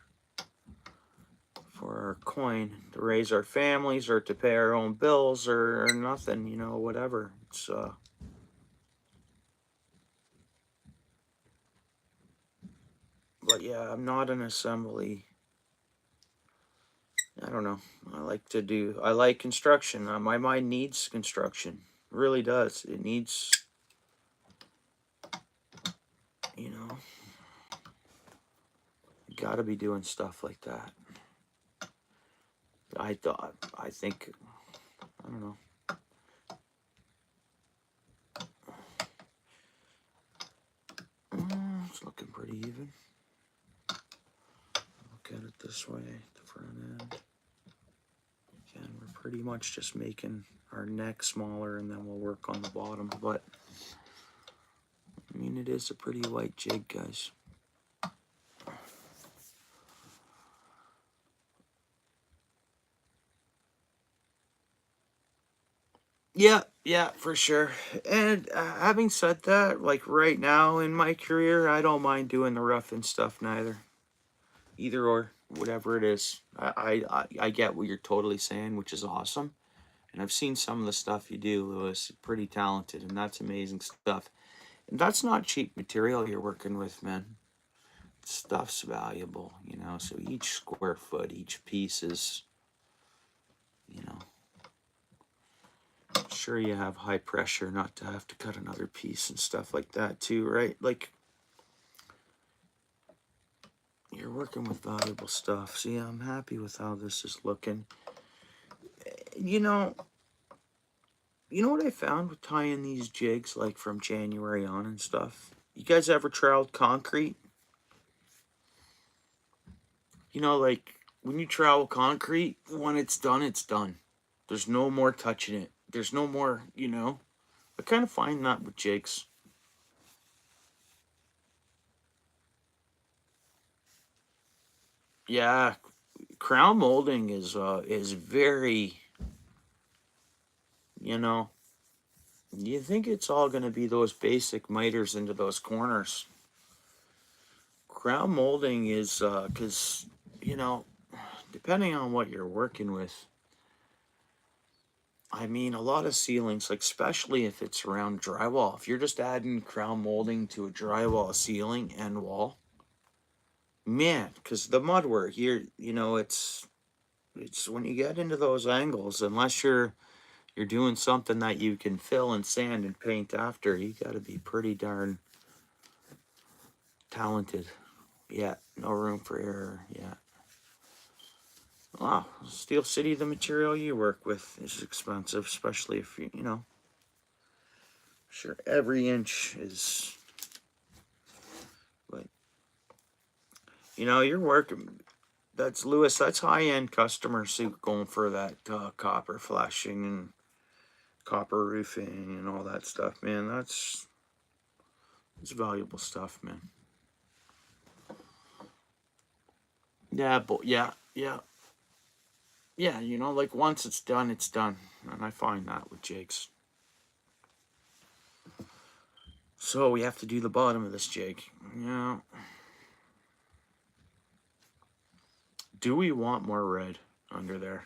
our coin, to raise our families or to pay our own bills or nothing, you know, whatever. It's but yeah, I'm not an assembly. I don't know. I like construction. My mind needs construction. It really does. It needs, you know, you gotta be doing stuff like that. I think, I don't know. It's looking pretty even. Look at it this way, the front end. Again, we're pretty much just making our neck smaller, and then we'll work on the bottom. But I mean, it is a pretty white jig, guys. Yeah, for sure. And having said that, like right now in my career, I don't mind doing the rough and stuff neither. Either or. whatever it is. I get what you're totally saying, which is awesome. And I've seen some of the stuff you do, Lewis. You're pretty talented, and that's amazing stuff. And that's not cheap material you're working with, man. Stuff's valuable, you know. So each square foot, each piece is, you know, sure you have high pressure not to have to cut another piece and stuff like that too, right? Like, you're working with valuable stuff. So yeah, I'm happy with how this is looking. You know, what I found with tying these jigs, like from January on and stuff? You guys ever troweled concrete? You know, like when you trowel concrete, when it's done, it's done. There's no more touching it. There's no more, you know. I kind of find that with jigs. Yeah, crown molding is very, you know, you think it's all going to be those basic miters into those corners. Crown molding is, because, you know, depending on what you're working with, I mean, a lot of ceilings, like especially if it's around drywall, if you're just adding crown molding to a drywall ceiling and wall, man, because the mud work here, you know, it's when you get into those angles, unless you're doing something that you can fill and sand and paint after, you got to be pretty darn talented. Yeah, no room for error. Yeah. Wow, Steel City, the material you work with is expensive, especially if you know. Sure, every inch is, but you know, you're working. That's Lewis. That's high end customers who going for that copper flashing and copper roofing and all that stuff, man. It's valuable stuff, man. Yeah, but yeah. You know, like once it's done, it's done, and I find that with jigs. So we have to do the bottom of this jig. Yeah. Do we want more red under there?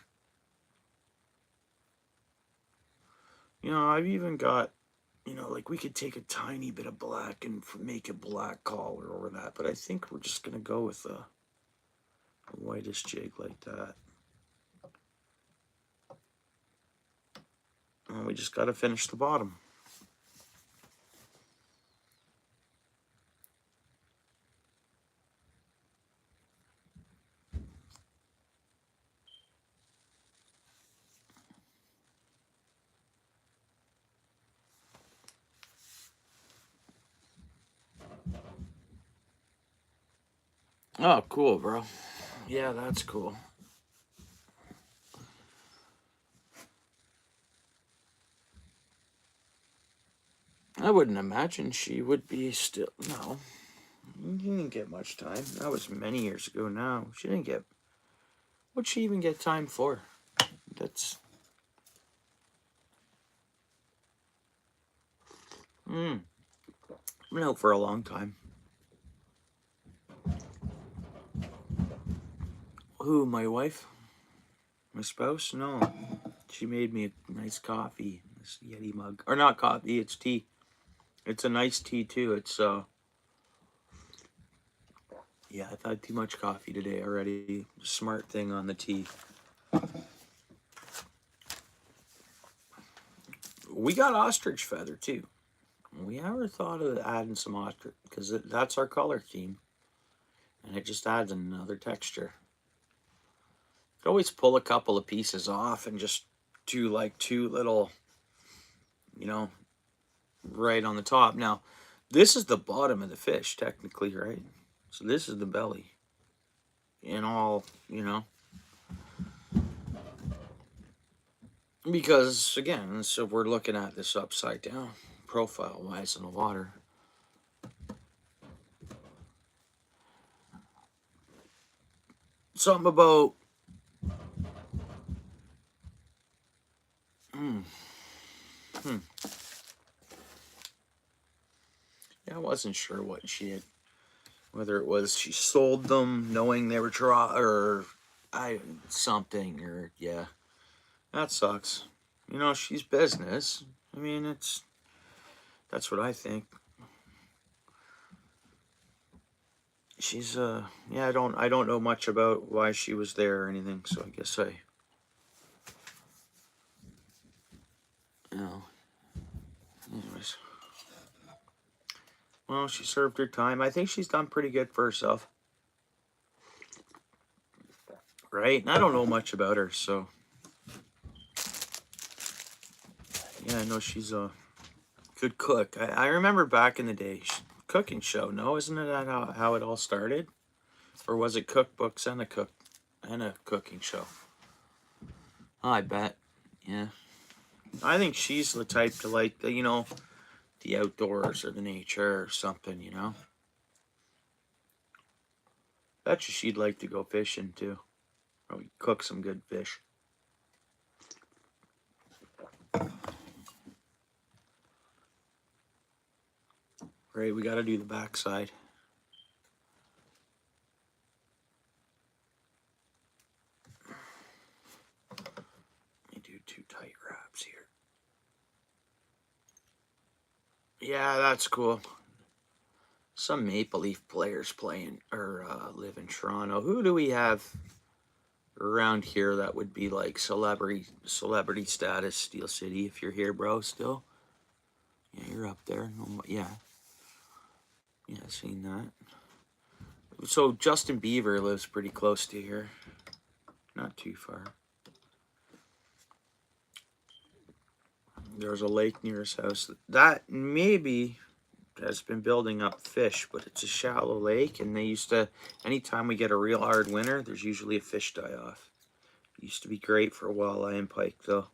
You know, I've even got, you know, like we could take a tiny bit of black and make a black collar over that, but I think we're just gonna go with a whitish jig like that. And we just gotta finish the bottom. Oh, cool, bro. Yeah, that's cool. I wouldn't imagine she would be still. No, she didn't get much time. That was many years ago now. She didn't get. What'd she even get time for? That's. Been out for a long time. Who, my wife? My spouse? No. She made me a nice coffee. This Yeti mug. Or not coffee, it's tea. It's a nice tea too. It's yeah, I've had too much coffee today already. Smart thing on the tea. We got ostrich feather too. We ever thought of adding some ostrich because that's our color scheme, and it just adds another texture. Could always pull a couple of pieces off and just do like two little, you know, right on the top. Now, this is the bottom of the fish, technically, right? So this is the belly. In all, you know, because again, so we're looking at this upside down, profile wise in the water. Something about yeah, I wasn't sure what Whether it was she sold them knowing they were something, or yeah, that sucks. You know, she's business. I mean, that's what I think. She's yeah, I don't know much about why she was there or anything, so I guess you know, anyways. Well, she served her time. I think she's done pretty good for herself. Right? And I don't know much about her, so yeah, I know she's a good cook. I remember back in the day, cooking show. No, isn't it that how it all started? Or was it cookbooks and a cooking show? Oh, I bet. Yeah. I think she's the type to like the, you know, the outdoors or the nature or something, you know. Bet you she'd like to go fishing too. Probably cook some good fish. Right, we gotta do the backside. Let me do 2 tight wraps here. Yeah, that's cool. Some Maple Leaf players playing or live in Toronto. Who do we have around here that would be like celebrity status? Steel City, if you're here, bro, still. Yeah, you're up there. Yeah, seen that. So Justin Bieber lives pretty close to here, not too far. There's a lake near his house that maybe has been building up fish, but it's a shallow lake, and they used to, anytime we get a real hard winter, there's usually a fish die off. It used to be great for walleye and pike though.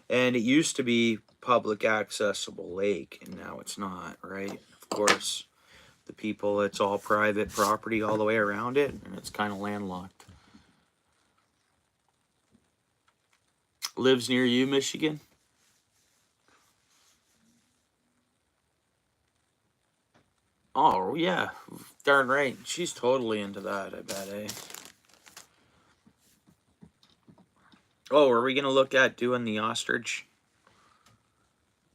And it used to be public accessible lake, and now it's not, right? Of course, the people, it's all private property all the way around it, and it's kind of landlocked. Lives near you, Michigan? Oh, yeah. Darn right. She's totally into that, I bet, eh? Oh, are we going to look at doing the ostrich?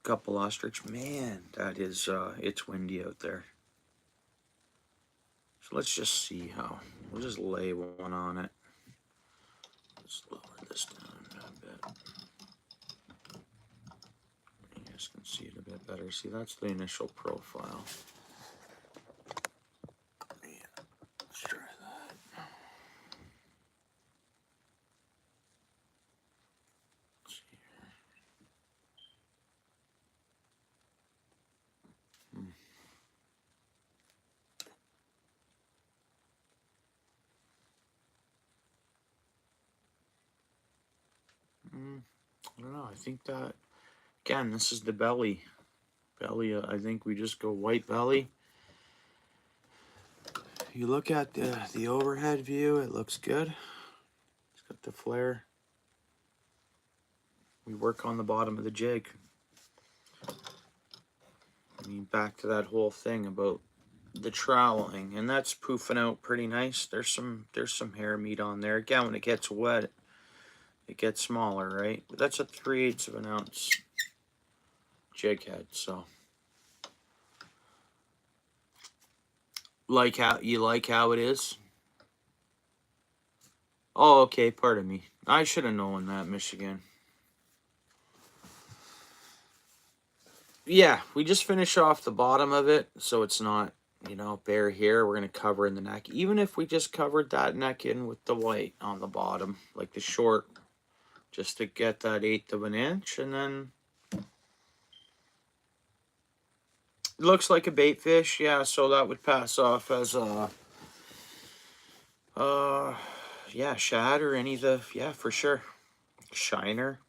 Couple ostrich. Man, that is, it's windy out there. So let's just see how. We'll just lay one on it. Let's lower this down a bit. You guys can see it a bit better. See, that's the initial profile. Yeah, let's try that. Let's see here. I don't know. I think that, again, this is the belly. I think we just go white belly. You look at the overhead view, it looks good. It's got the flare. We work on the bottom of the jig. I mean, back to that whole thing about the troweling, and that's poofing out pretty nice. There's some hair meat on there. Again, when it gets wet, it gets smaller, right? But that's a 3/8 of an ounce jig head, so like how it is. Oh, okay, pardon me. I should have known that, Michigan. Yeah, we just finish off the bottom of it so it's not, you know, bare here. We're going to cover in the neck. Even if we just covered that neck in with the white on the bottom, like the short, just to get that 1/8 of an inch, and then it looks like a bait fish. Yeah, so that would pass off as a yeah, shad or any of the, yeah, for sure, shiner.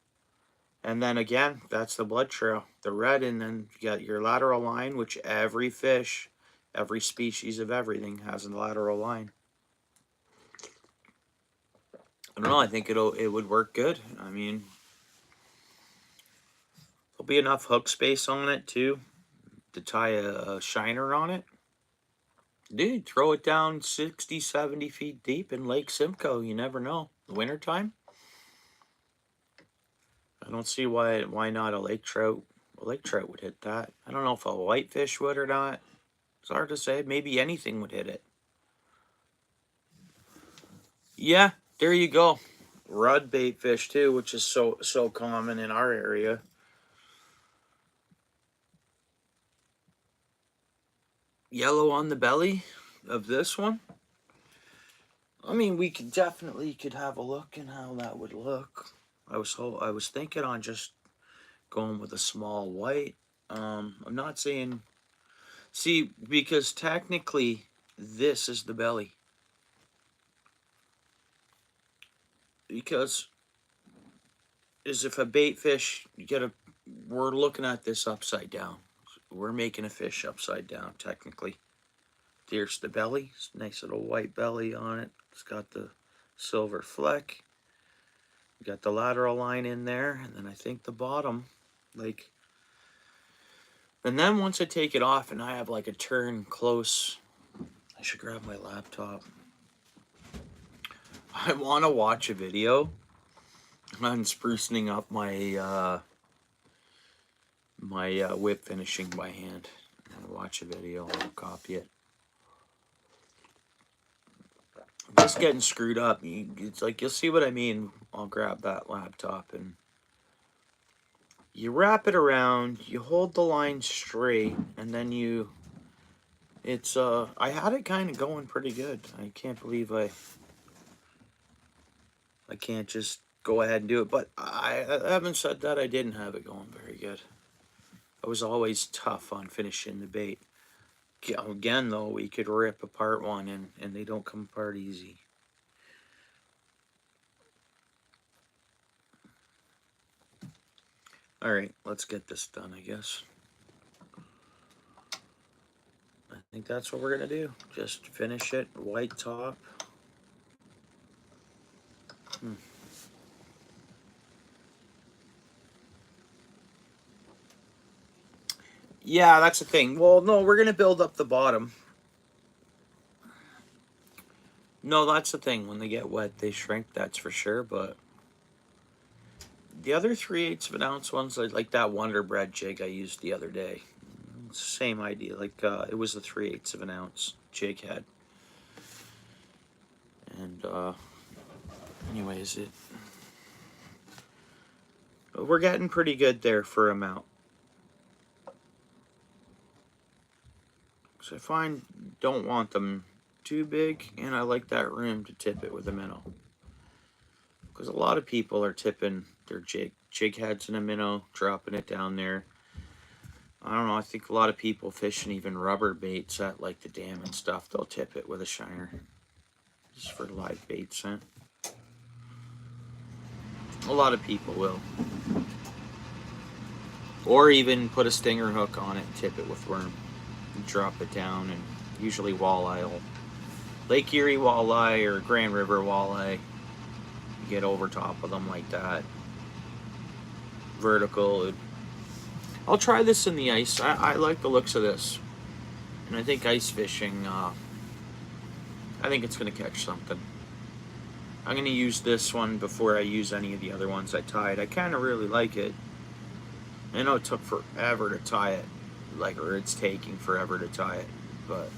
And then again, that's the blood trail, the red, and then you got your lateral line, which every fish, every species of everything has a lateral line. I don't know, I think it would work good. I mean, there'll be enough hook space on it too to tie a shiner on it. Dude, throw it down 60, 70 feet deep in Lake Simcoe. You never know. Wintertime? I don't see why not a lake trout. A lake trout would hit that. I don't know if a whitefish would or not. It's hard to say. Maybe anything would hit it. Yeah, there you go. Rudd bait fish too, which is so common in our area. Yellow on the belly of this one. I mean, we could definitely have a look in how that would look. I was thinking on just going with a small white. I'm not saying, see, because technically this is the belly. Because is if a bait fish, we're looking at this upside down. We're making a fish upside down technically. There's the belly. It's a nice little white belly on it. It's got the silver fleck. We got the lateral line in there, and then I think the bottom, like, and then once I take it off and I have like a turn close, I should grab my laptop. I want to watch a video on sprucing up my whip finishing by hand. I'm gonna watch a video. I'll copy it. Just getting screwed up. It's like, you'll see what I mean. I'll grab that laptop and you wrap it around, you hold the line straight, and then I had it kind of going pretty good. I can't believe I can't just go ahead and do it, but I haven't said that I didn't have it going very good. I was always tough on finishing the bait. Again, though, we could rip apart one, and they don't come apart easy. All right, let's get this done, I guess. I think that's what we're going to do. Just finish it, white top. Yeah, that's the thing. Well, no, we're going to build up the bottom. No, that's the thing. When they get wet, they shrink, that's for sure, but the other 3/8 of an ounce ones, like that Wonder Bread jig I used the other day. It's the same idea. Like, it was the 3/8 of an ounce jig head. And, anyways, we're getting pretty good there for amount. So I don't want them too big, and I like that room to tip it with a minnow. Because a lot of people are tipping their jig heads in a minnow, dropping it down there. I don't know, I think a lot of people fishing even rubber baits at like the dam and stuff, they'll tip it with a shiner. Just for live bait scent. A lot of people will. Or even put a stinger hook on it and tip it with worm. And drop it down, and usually walleye will. Lake Erie walleye or Grand River walleye. Get over top of them like that. Vertical. I'll try this in the ice. I like the looks of this. And I think ice fishing, I think it's going to catch something. I'm going to use this one before I use any of the other ones I tied. I kind of really like it. I know it took forever to tie it. Or it's taking forever to tie it. But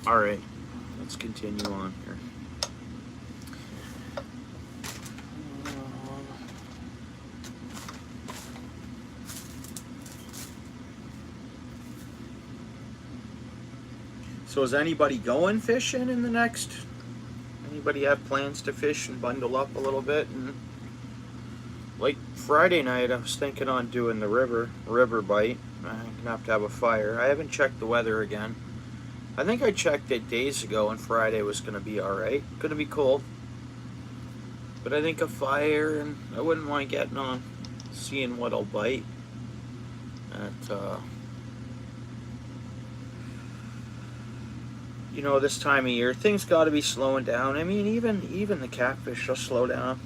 all right, let's continue on here. So is anybody going fishing in the next? Anybody have plans to fish and bundle up a little bit? And like Friday night, I was thinking on doing the river bite. I'm gonna have to have a fire. I haven't checked the weather again. I think I checked it days ago, and Friday was gonna be all right. Gonna be cold, but I think a fire, and I wouldn't mind getting on, seeing what'll bite at you know, this time of year, things got to be slowing down. I mean, even the catfish will slow down.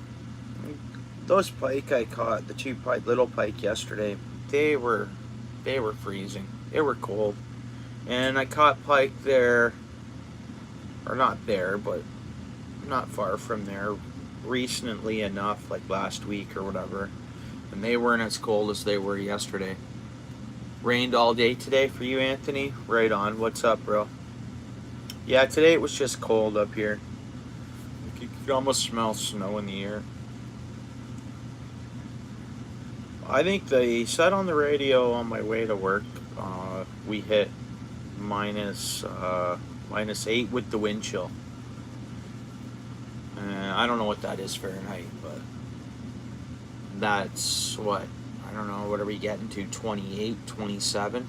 Those pike I caught, the two pike, little pike yesterday, they were freezing. They were cold, and I caught pike there, or not there, but not far from there, recently enough, like last week or whatever, and they weren't as cold as they were yesterday. Rained all day today for you, Anthony. Right on. What's up, bro? Yeah, today it was just cold up here. You could almost smell snow in the air. I think they said on the radio on my way to work, we hit minus 8 with the wind chill. I don't know what that is Fahrenheit, but that's what, I don't know, what are we getting to, 28, 27?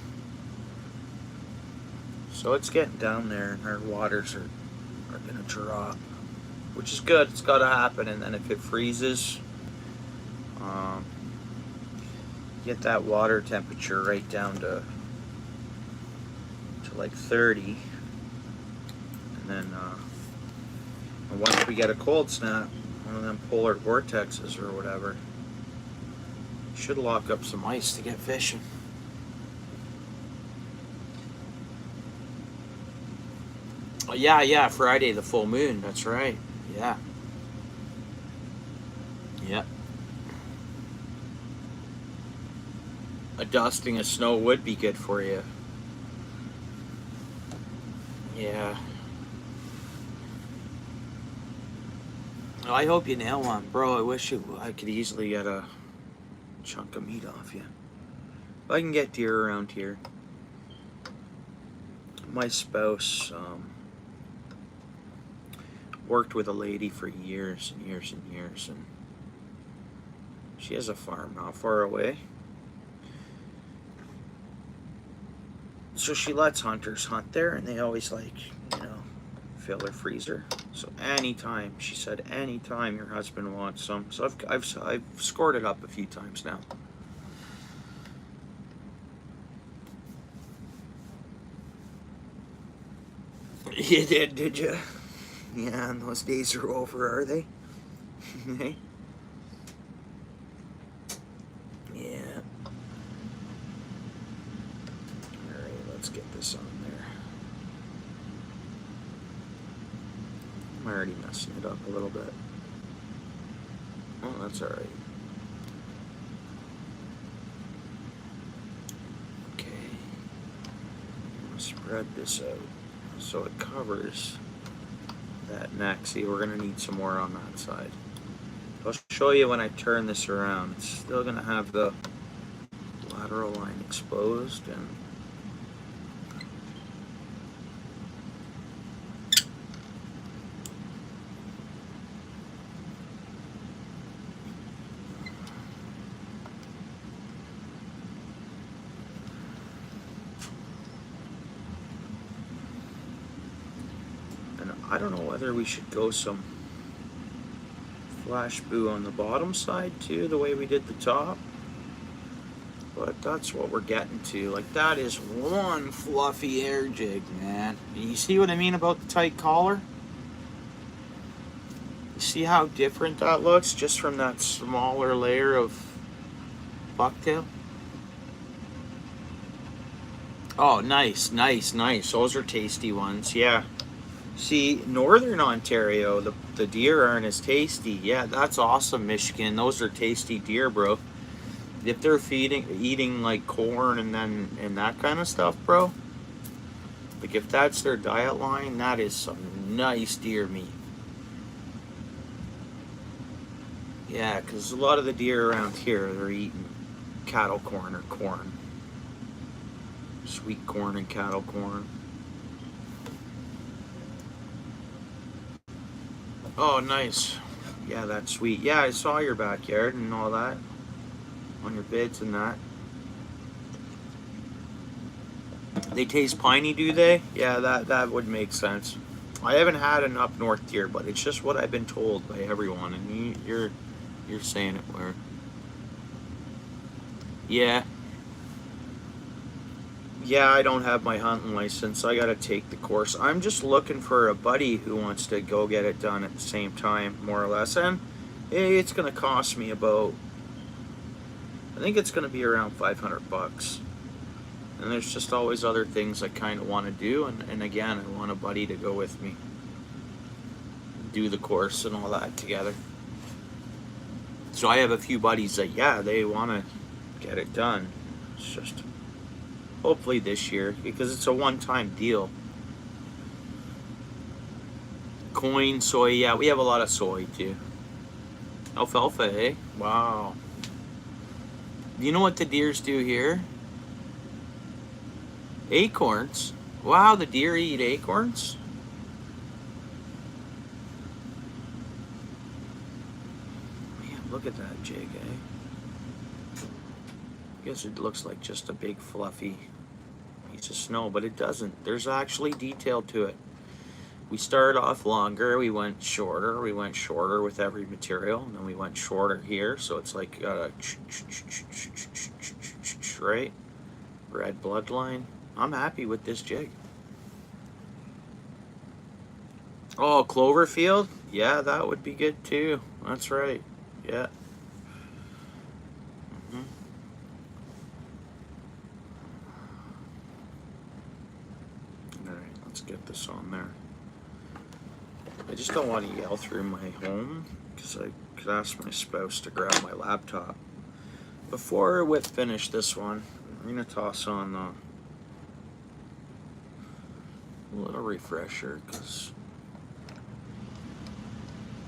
So it's getting down there, and our waters are going to drop, which is good. It's got to happen, and then if it freezes, get that water temperature right down to like 30, and then once we get a cold snap, one of them polar vortexes or whatever, should lock up some ice to get fishing. Oh, yeah, Friday, the full moon, that's right. Yeah. Yep. A dusting of snow would be good for you. Yeah. Well, I hope you nail one, bro. I wish I could easily get a chunk of meat off you. If I can get deer around here. My spouse worked with a lady for years and years and years, and she has a farm not far away. So she lets hunters hunt there, and they always, like, you know, fill their freezer. So anytime, she said, anytime your husband wants some. So I've scored it up a few times now. You did you? Yeah, and those days are over, are they? Hey? Yeah. Alright, let's get this on there. I'm already messing it up a little bit. Oh, that's alright. Okay. I'm gonna spread this out so it covers that neck. See, we're gonna need some more on that side. I'll show you when I turn this around. It's still gonna have the lateral line exposed, and I don't know whether we should go some flash boo on the bottom side too, the way we did the top. But that's what we're getting to. Like, that is one fluffy air jig, man. You see what I mean about the tight collar? You see how different that looks just from that smaller layer of bucktail? Oh, nice. Those are tasty ones, yeah. See, Northern Ontario, the deer aren't as tasty. Yeah, that's awesome, Michigan. Those are tasty deer, bro. If they're eating like corn and that kind of stuff, bro. Like, if that's their diet line, that is some nice deer meat. Yeah, because a lot of the deer around here, they're eating cattle corn or corn. Sweet corn and cattle corn. Oh, nice. Yeah, that's sweet. Yeah, I saw your backyard and all that. On your bids and that. They taste piney, do they? Yeah, that would make sense. I haven't had an up north deer, but it's just what I've been told by everyone, and you're saying it where. Yeah. Yeah, I don't have my hunting license. I gotta take the course. I'm just looking for a buddy who wants to go get it done at the same time, more or less. And it's gonna cost me about, I think it's gonna be around 500 bucks. And there's just always other things I kind of want to do. And again, I want a buddy to go with me, do the course and all that together. So I have a few buddies that, yeah, they want to get it done. It's just hopefully this year, because it's a one-time deal. Corn, soy, yeah, we have a lot of soy too. Alfalfa, eh? Wow. You know what the deers do here? Acorns. Wow, the deer eat acorns? Man, look at that jig, eh? I guess it looks like just a big fluffy piece of snow, but it doesn't. There's actually detail to it. We started off longer, we went shorter with every material, and then we went shorter here, so it's like right? Red bloodline. I'm happy with this jig. Oh, Cloverfield? Yeah, that would be good too. That's right. Yeah. Alright, let's get this on there. I just don't want to yell through my home, because I could ask my spouse to grab my laptop. Before we finish this one, I'm going to toss on a little refresher, because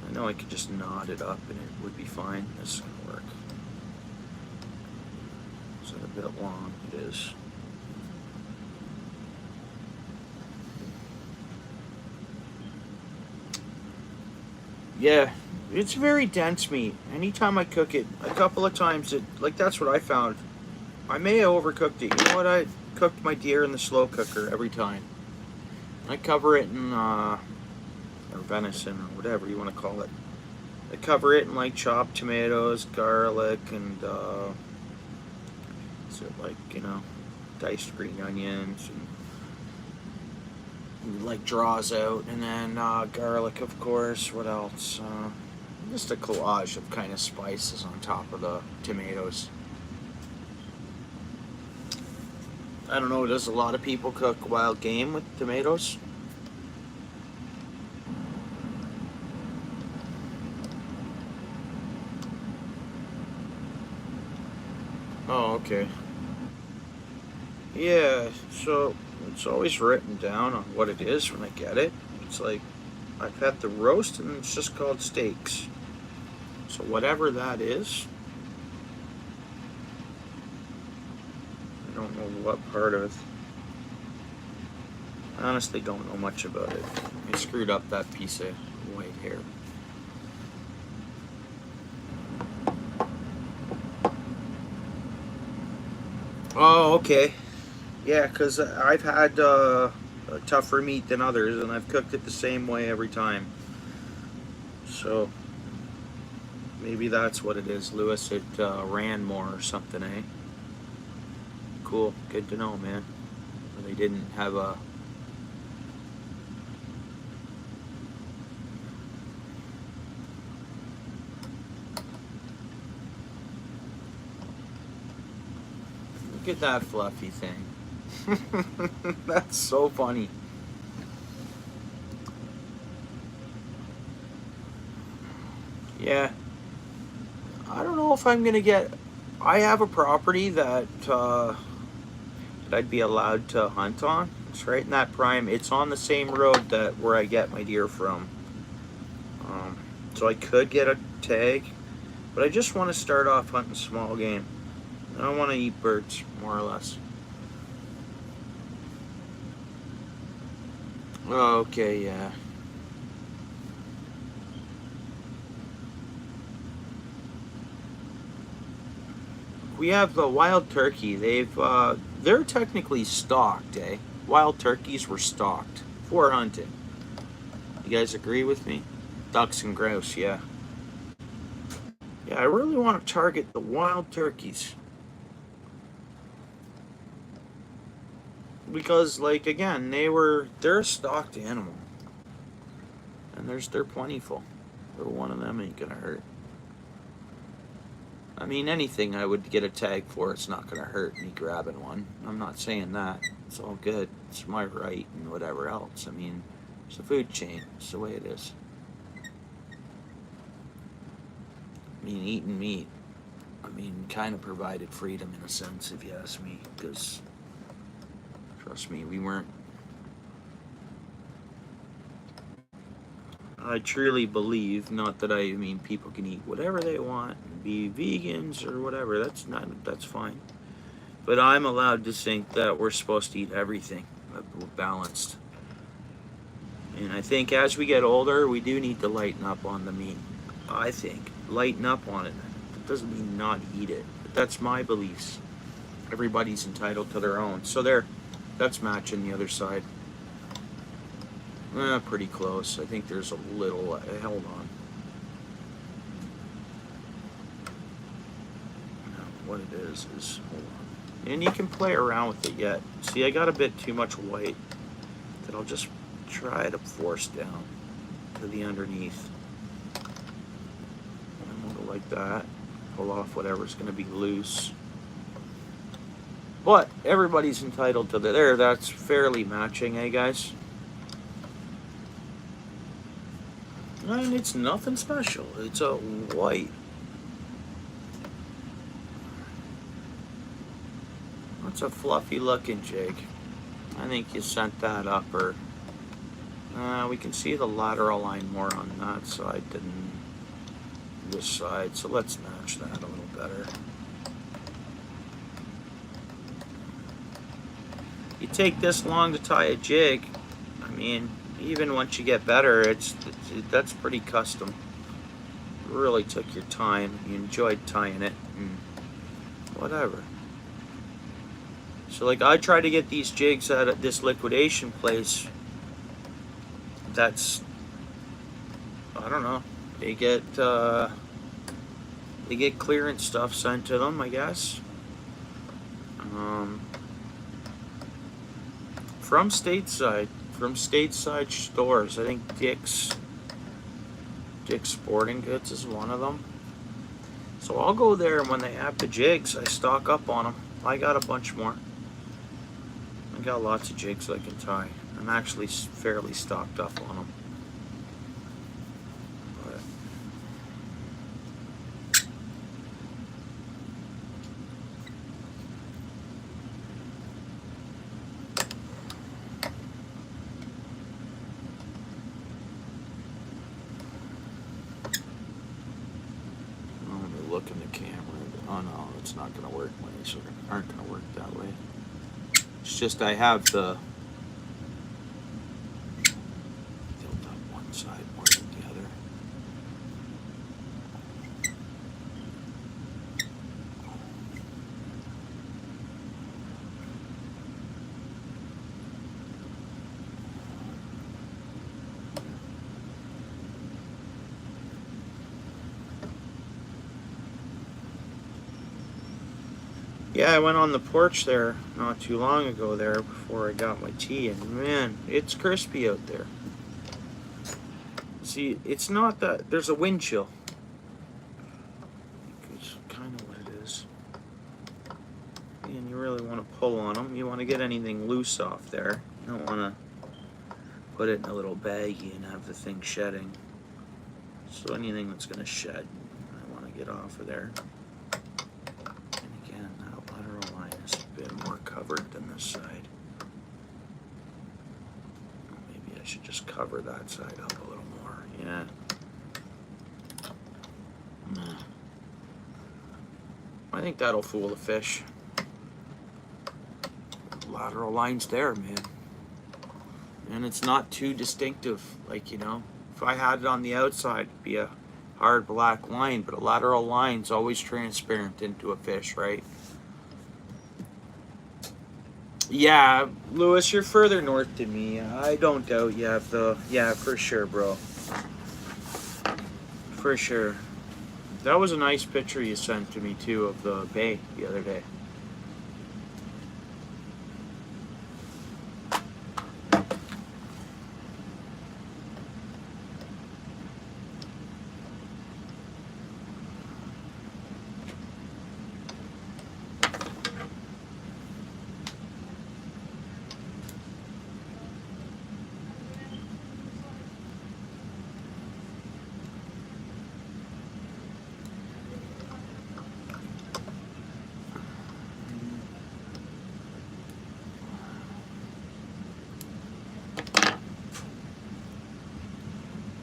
I know I could just knot it up and it would be fine. This is going to work. Is it a bit long? It is. Yeah, it's very dense meat. Anytime I cook it, a couple of times, that's what I found. I may have overcooked it. You know what? I cooked my deer in the slow cooker every time. I cover it in, or venison, or whatever you want to call it. I cover it in like chopped tomatoes, garlic, and diced green onions, and like draws out, and then garlic, of course. What else? Just a collage of kind of spices on top of the tomatoes. I don't know, does a lot of people cook wild game with tomatoes? Oh, okay. Yeah, so it's always written down on what it is when I get it. It's like, I've had the roast and it's just called steaks. So whatever that is, I don't know what part of it. I honestly don't know much about it. I screwed up that piece of white hair. Oh, okay. Yeah, because I've had tougher meat than others, and I've cooked it the same way every time. So maybe that's what it is, Lewis. It ran more or something, eh? Cool. Good to know, man. They didn't have a... Look at that fluffy thing. That's so funny. Yeah. I don't know if I'm gonna get... I have a property that I'd be allowed to hunt on. It's right in that prime. It's on the same road where I get my deer from. So I could get a tag, but I just want to start off hunting small game. I don't want to eat birds, more or less. Okay, yeah. We have the wild turkey. They're technically stocked, eh? Wild turkeys were stocked for hunting. You guys agree with me? Ducks and grouse, yeah. Yeah, I really want to target the wild turkeys. Because, like, again, they're a stocked animal. And they're plentiful. So one of them ain't gonna hurt. I mean, anything I would get a tag for, it's not gonna hurt me grabbing one. I'm not saying that. It's all good. It's my right and whatever else. I mean, it's a food chain. It's the way it is. I mean, eating meat, I mean, kind of provided freedom in a sense, if you ask me, because, trust me, we weren't. I truly believe, not that I mean people can eat whatever they want and be vegans or whatever, that's fine. But I'm allowed to think that we're supposed to eat everything, balanced. And I think as we get older, we do need to lighten up on the meat. I think. Lighten up on it. It doesn't mean not eat it. But that's my beliefs. Everybody's entitled to their own. So that's matching the other side. Pretty close. I think there's a little, hold on. No, what it is, hold on. And you can play around with it yet. See, I got a bit too much white that I'll just try to force down to the underneath. And we'll go like that. Pull off whatever's going to be loose. But everybody's entitled to there. That's fairly matching, eh, guys? And it's nothing special. It's a white. That's a fluffy looking jig. I think you sent that up, or we can see the lateral line more on that side than this side, so let's match that a little better. You take this long to tie a jig, I mean, even once you get better, that's pretty custom. You really took your time. You enjoyed tying it and whatever. So, like, I try to get these jigs at this liquidation place. That's, I don't know. They get clearance stuff sent to them, I guess. From stateside stores. I think Dick's Sporting Goods is one of them. So I'll go there, and when they have the jigs, I stock up on them. I got a bunch more. I got lots of jigs I can tie. I'm actually fairly stocked up on them. Look in the camera. Oh no, it's not going to work. My eyes aren't going to work that way. It's just I have the tilt up one side more than the other. Yeah, I went on the porch there not too long ago there before I got my tea, and man, it's crispy out there. See, it's not that, there's a wind chill. It's kind of what it is. And you really want to pull on them. You want to get anything loose off there. You don't want to put it in a little baggie and have the thing shedding. So anything that's going to shed, I want to get off of there. More covered than this side. Maybe I should just cover that side up a little more. Yeah. I think that'll fool the fish. Lateral lines there, man. And it's not too distinctive. Like, you know, if I had it on the outside, it'd be a hard black line, but a lateral line's always transparent into a fish, right? Yeah, Lewis, you're further north than me. I don't doubt you have the... Yeah, for sure, bro. For sure. That was a nice picture you sent to me, too, of the bay the other day.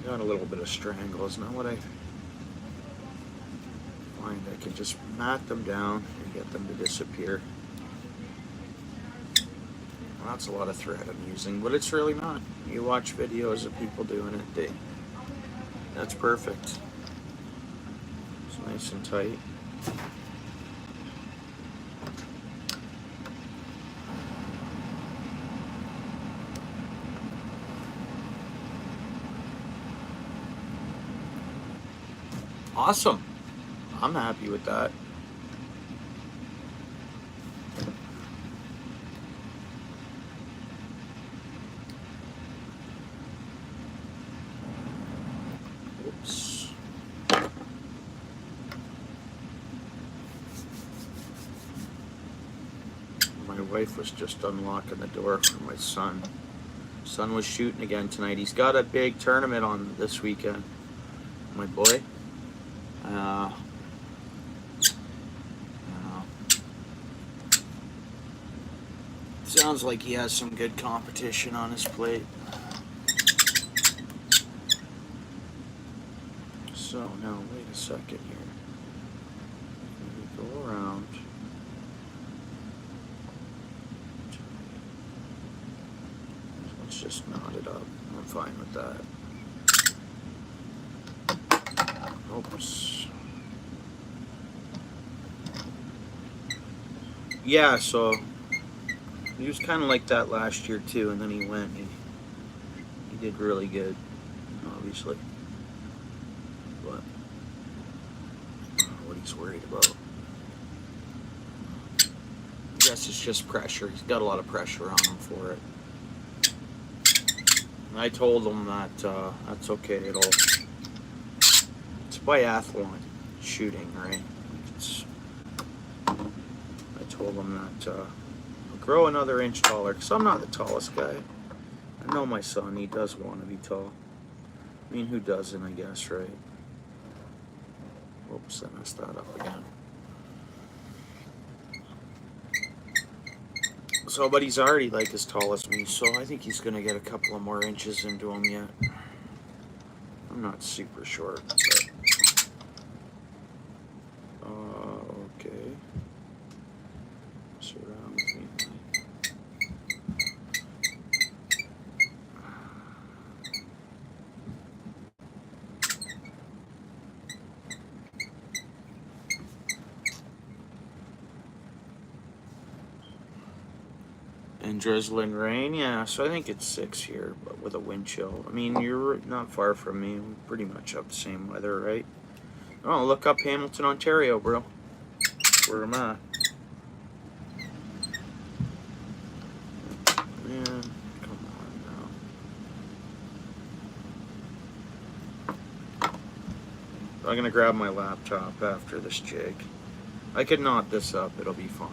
got a little bit of strangle. Isn't that what I find? I can just mat them down and get them to disappear. Well, that's a lot of thread I'm using, but it's really not. You watch videos of people doing it, that's perfect. It's nice and tight. Awesome. I'm happy with that. Oops. My wife was just unlocking the door for my son. Son was shooting again tonight. He's got a big tournament on this weekend. My boy. Sounds like he has some good competition on his plate. So now, wait a second here. Let me go around. Let's just knot it up. I'm fine with that. Oops. Yeah, so he was kind of like that last year too, and then he went. He did really good, obviously. But I don't know what he's worried about. I guess it's just pressure. He's got a lot of pressure on him for it. And I told him that that's okay. It's biathlon shooting, right? I told him that I'll grow another inch taller, because I'm not the tallest guy. I know my son, he does want to be tall. I mean, who doesn't, I guess, right? Oops, I messed that up again. So, but he's already like as tall as me, so I think he's going to get a couple of more inches into him yet. I'm not super short, but... okay. Surround me. And drizzling rain, yeah, so I think it's 6 here, but with a wind chill. I mean, you're not far from me. We pretty much have the same weather, right? Oh, look up Hamilton, Ontario, bro. That's where I'm at. Man, come on now. I'm gonna grab my laptop after this jig. I could knot this up, it'll be fine.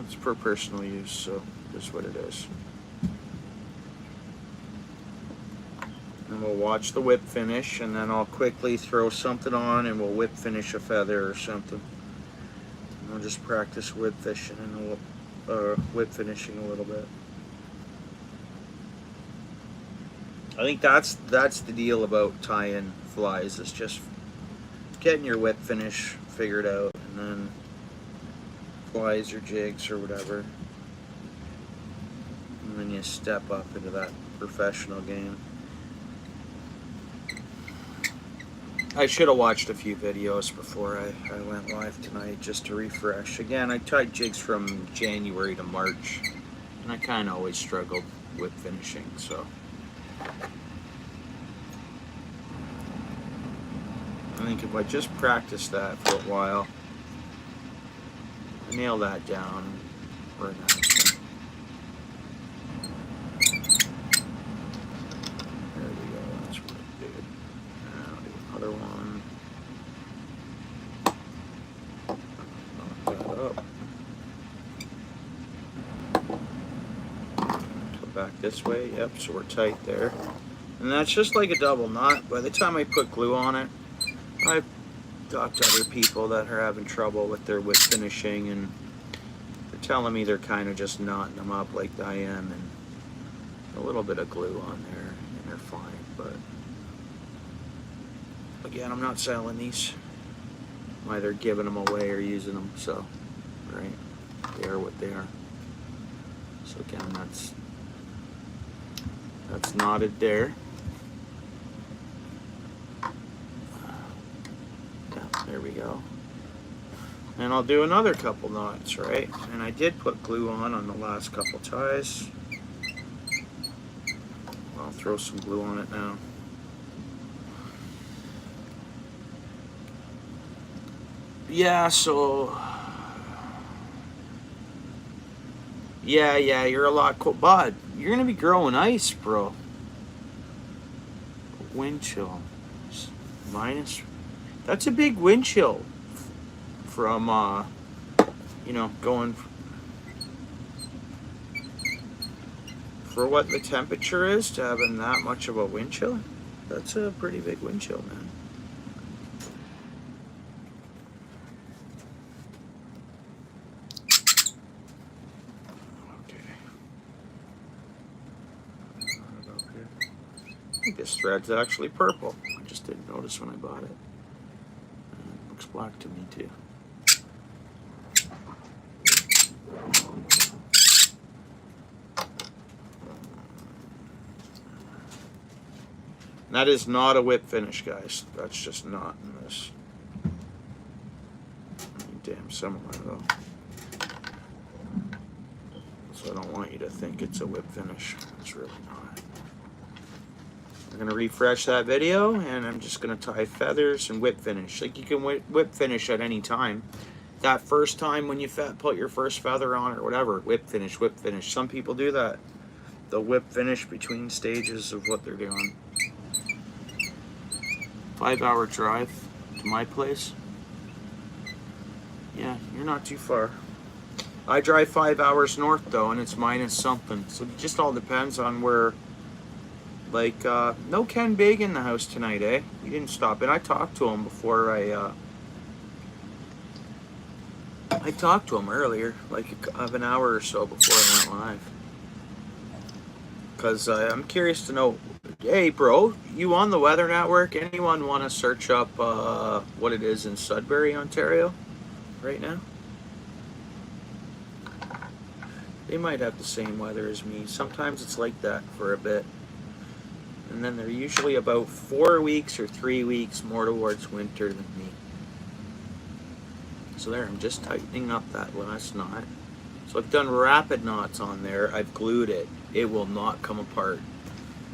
It's for personal use, so that's what it is. And we'll watch the whip finish, and then I'll quickly throw something on and we'll whip finish a feather or something. And we'll just practice whip fishing and we'll, whip finishing a little bit. I think that's the deal about tie-in flies, is just getting your whip finish figured out, and then flies or jigs or whatever, and then you step up into that professional game. I should have watched a few videos before I went live tonight, just to refresh. Again, I tied jigs from January to March, and I kind of always struggled with finishing, so I think if I just practice that for a while, nail that down, we're in action. There we go, that's really good. Now I'll do another one. Knock that up. Come back this way, yep, so we're tight there. And that's just like a double knot. By the time I put glue on it, I've talked to other people that are having trouble with their whip finishing, and they're telling me they're kind of just knotting them up like I am, and a little bit of glue on there. again, I'm not selling these. I'm either giving them away or using them, so, right, they are what they are. So again, that's knotted there. Yeah, there we go. And I'll do another couple knots, right? And I did put glue on the last couple ties. I'll throw some glue on it now. Yeah, so yeah, you're a lot cool, bud. You're gonna be growing ice, bro. Wind chill minus. That's a big wind chill from you know, going for what the temperature is to having that much of a wind chill. That's a pretty big wind chill, man. I think this thread's actually purple. I just didn't notice when I bought it. It looks black to me too. That is not a whip finish, guys. That's just not in this. Damn similar though. So I don't want you to think it's a whip finish. It's really not. I'm gonna refresh that video and I'm just gonna tie feathers and whip finish. Like, you can whip finish at any time. That first time when you put your first feather on or whatever, whip finish, whip finish. Some people do that. They'll whip finish between stages of what they're doing. 5-hour drive to my place. Yeah, you're not too far. I drive 5 hours north though, and it's minus something. So it just all depends on where. Like, no Ken Big in the house tonight, eh? He didn't stop in. I talked to him before I talked to him earlier, like an hour or so before I went live. Because I'm curious to know, hey bro, you on the Weather Network? Anyone want to search up what it is in Sudbury, Ontario right now? They might have the same weather as me. Sometimes it's like that for a bit. And then they're usually about 4 weeks or 3 weeks more towards winter than me. So there, I'm just tightening up that last knot. So I've done rapid knots on there. I've glued it. It will not come apart.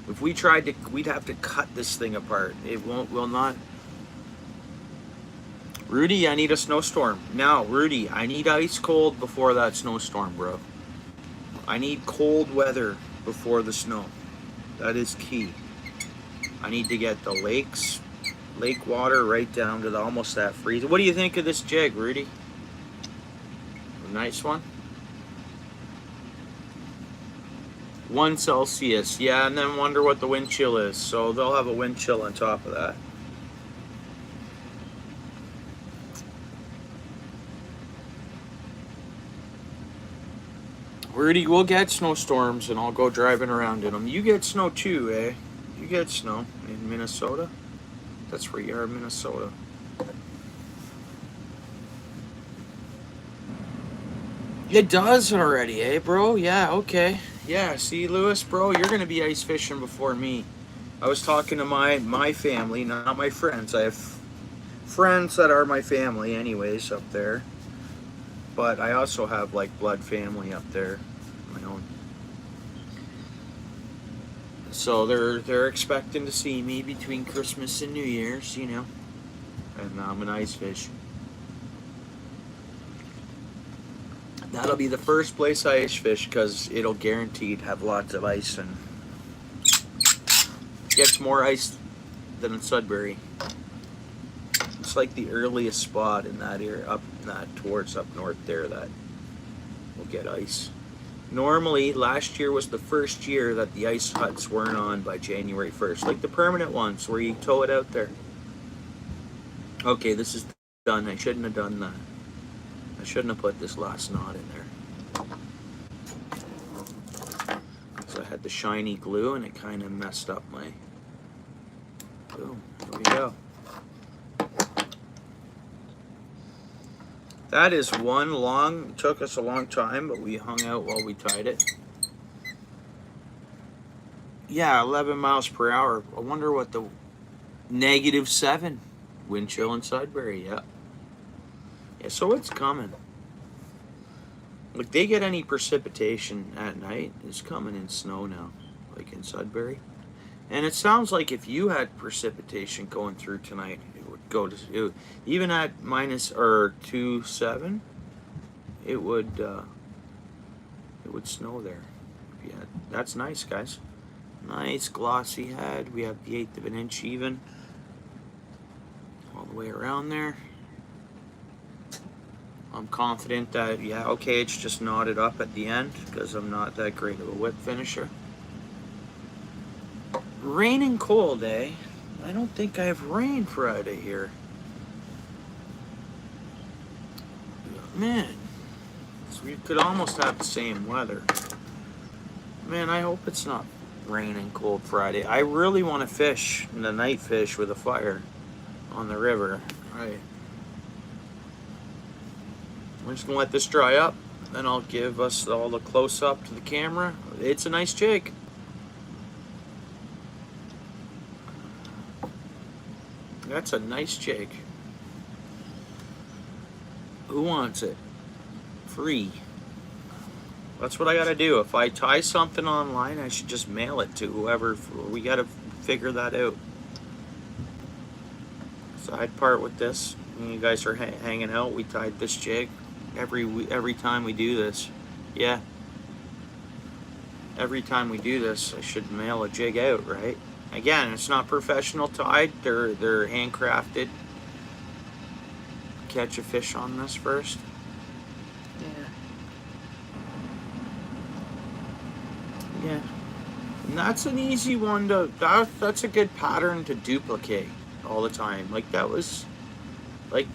If we tried to, we'd have to cut this thing apart. It will not. Rudy, I need a snowstorm. Now, Rudy, I need ice cold before that snowstorm, bro. I need cold weather before the snow. That is key. I need to get the lake water right down to almost that freeze. What do you think of this jig, Rudy? A nice one. 1 Celsius. Yeah, and then wonder what the wind chill is. So they'll have a wind chill on top of that. Rudy, we'll get snowstorms and I'll go driving around in them. You get snow too, eh? You get snow in Minnesota? That's where you are, Minnesota. It does already, eh, bro? Yeah, okay. Yeah, see, Lewis, bro, you're going to be ice fishing before me. I was talking to my family, not my friends. I have friends that are my family anyways up there. But I also have, like, blood family up there, my own. So they're expecting to see me between Christmas and New Year's, you know. And I'm an ice fish. That'll be the first place I ice fish because it'll guaranteed have lots of ice and gets more ice than in Sudbury. It's like the earliest spot in that area, up north there, that will get ice. Normally, last year was the first year that the ice huts weren't on by January 1st, like the permanent ones where you tow it out there. Okay, this is done. I shouldn't have done that. I shouldn't have put this last knot in there. So I had the shiny glue and it kind of messed up my... Boom, there we go. That is one long, took us a long time, but we hung out while we tied it. Yeah, 11 miles per hour. I wonder what the -7 wind chill in Sudbury. Yeah. Yeah, so it's coming. Like, they get any precipitation at night, it's coming in snow now, like in Sudbury. And it sounds like if you had precipitation going through tonight, it would go to, even at minus or 2.7, it would snow there. Yeah, that's nice, guys. Nice glossy head. We have the 1/8 of an inch even all the way around there. I'm confident that, yeah, okay, it's just knotted up at the end because I'm not that great of a whip finisher. Rain and cold, eh? I don't think I have rain Friday here. Man, so we could almost have the same weather. Man, I hope it's not rain and cold Friday. I really want to fish the night fish with a fire on the river. Right. We're just gonna let this dry up, then I'll give us all the close up to the camera. It's a nice jig. That's a nice jig. Who wants it? Free. That's what I gotta do. If I tie something online, I should just mail it to whoever. We gotta figure that out. Side part with this. When you guys are hanging out, we tied this jig every time we do this. Yeah. Every time we do this, I should mail a jig out, right? Again, it's not professional tied. They're handcrafted. Catch a fish on this first. Yeah. Yeah. And that's an easy one to, that's a good pattern to duplicate all the time. Like, that was, like,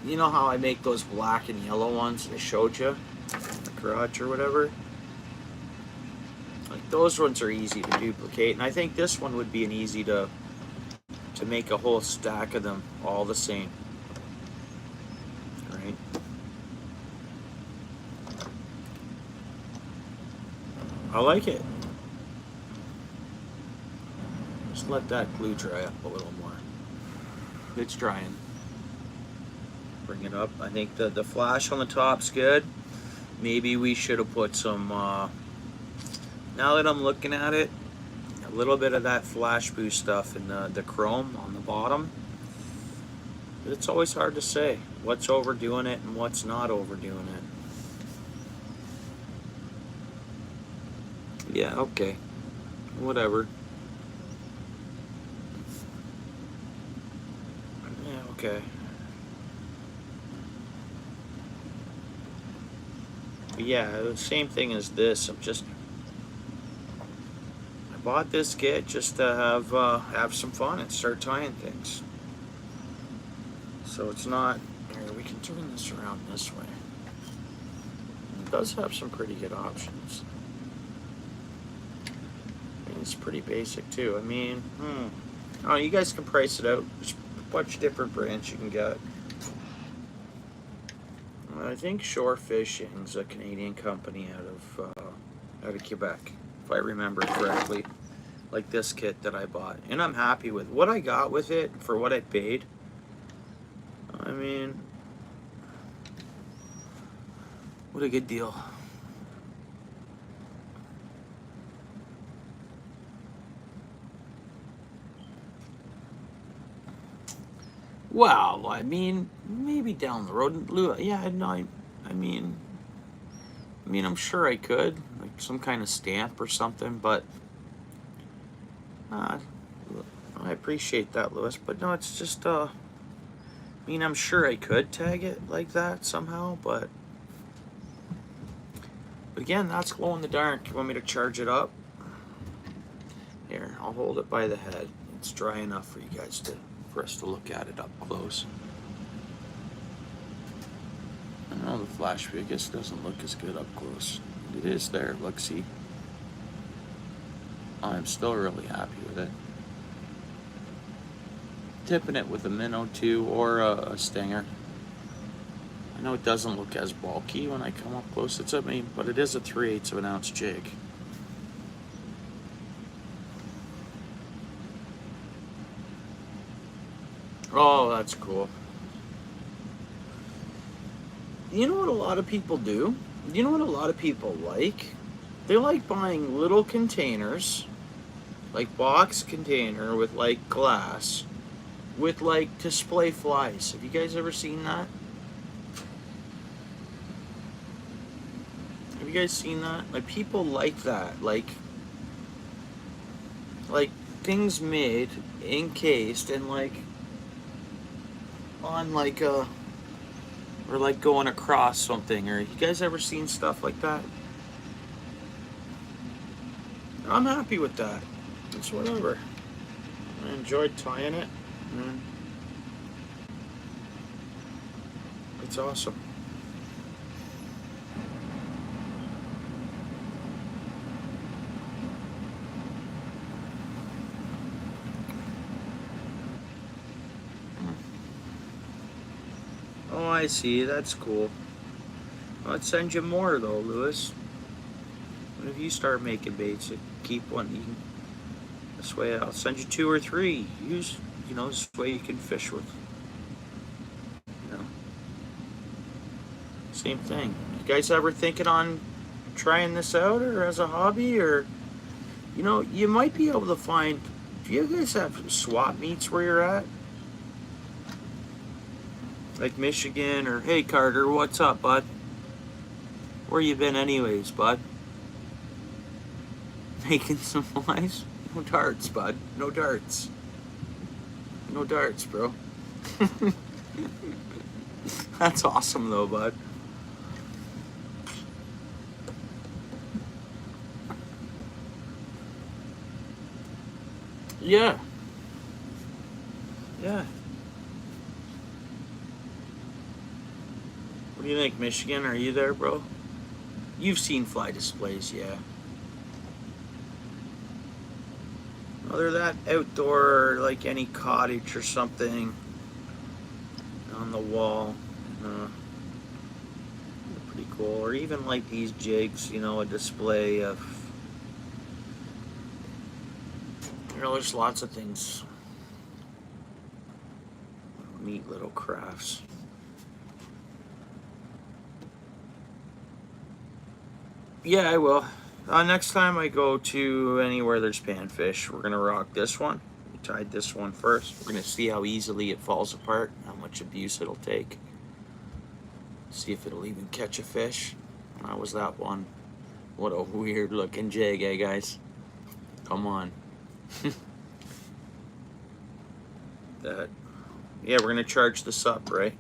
you know how I make those black and yellow ones I showed you in the garage or whatever? Like, those ones are easy to duplicate, and I think this one would be an easy to make a whole stack of them all the same. Right? I like it. Just let that glue dry up a little more. It's drying. Bring it up. I think the flash on the top's good. Maybe we should have put some, now that I'm looking at it, a little bit of that flash boost stuff in the chrome on the bottom. But it's always hard to say what's overdoing it and what's not overdoing it. Yeah, okay. Whatever. Yeah, okay. But yeah, the same thing as this. I bought this kit just to have some fun and start tying things. So it's not. Here, we can turn this around this way. It does have some pretty good options. And it's pretty basic too. I mean, oh, you guys can price it out. There's a bunch of different brands you can get. I think Shore Fishing's a Canadian company out of Quebec, if I remember correctly. Like this kit that I bought, and I'm happy with what I got with it for what I paid. I mean, what a good deal. Well, I mean, maybe down the road. Yeah, no, I mean, I'm sure I could, like some kind of stamp or something, but I appreciate that, Lewis, but no, it's just, I mean, I'm sure I could tag it like that somehow, but again, that's glow in the dark. You want me to charge it up? Here, I'll hold it by the head. It's dry enough for you guys for us to look at it up close. I know the flash, I guess, doesn't look as good up close. It is there, look, see. I'm still really happy with it. Tipping it with a minnow too, or a stinger. I know it doesn't look as bulky when I come up close. It's, I mean, but it is a 3/8 of an ounce jig. Oh, that's cool. You know what a lot of people do? You know what a lot of people like? They like buying little containers, like box container with like glass, with like display flies. Have you guys ever seen that? Have you guys seen that? Like people like that. Like things made, encased, and like on like a, or like going across something. Or you guys ever seen stuff like that? I'm happy with that. It's whatever. I enjoyed tying it. It's awesome. Oh, I see. That's cool. I'd send you more though, Lewis. What if you start making baits? Keep one. You can, this way, I'll send you 2 or 3. Use, you know, this way you can fish with. You know, same thing. You guys ever thinking on trying this out, or as a hobby, or you know, you might be able to find. Do you guys have swap meets where you're at? Like Michigan, or hey Carter, what's up, bud? Where you been anyways, bud? Making some flies? No darts, bud. No darts. No darts, bro. That's awesome though, bud. Yeah. Yeah. What do you think, Michigan? Are you there, bro? You've seen fly displays, yeah. Other than that, outdoor, like any cottage or something on the wall, pretty cool. Or even like these jigs, you know, a display of, you know, there's lots of things. Neat little crafts. Yeah, I will. Next time I go to anywhere there's panfish, we're gonna rock this one. We tied this one first. We're gonna see how easily it falls apart, how much abuse it'll take. See if it'll even catch a fish. How was that one? What a weird looking jig, eh, guys? Come on. That. Yeah, we're gonna charge this up, right?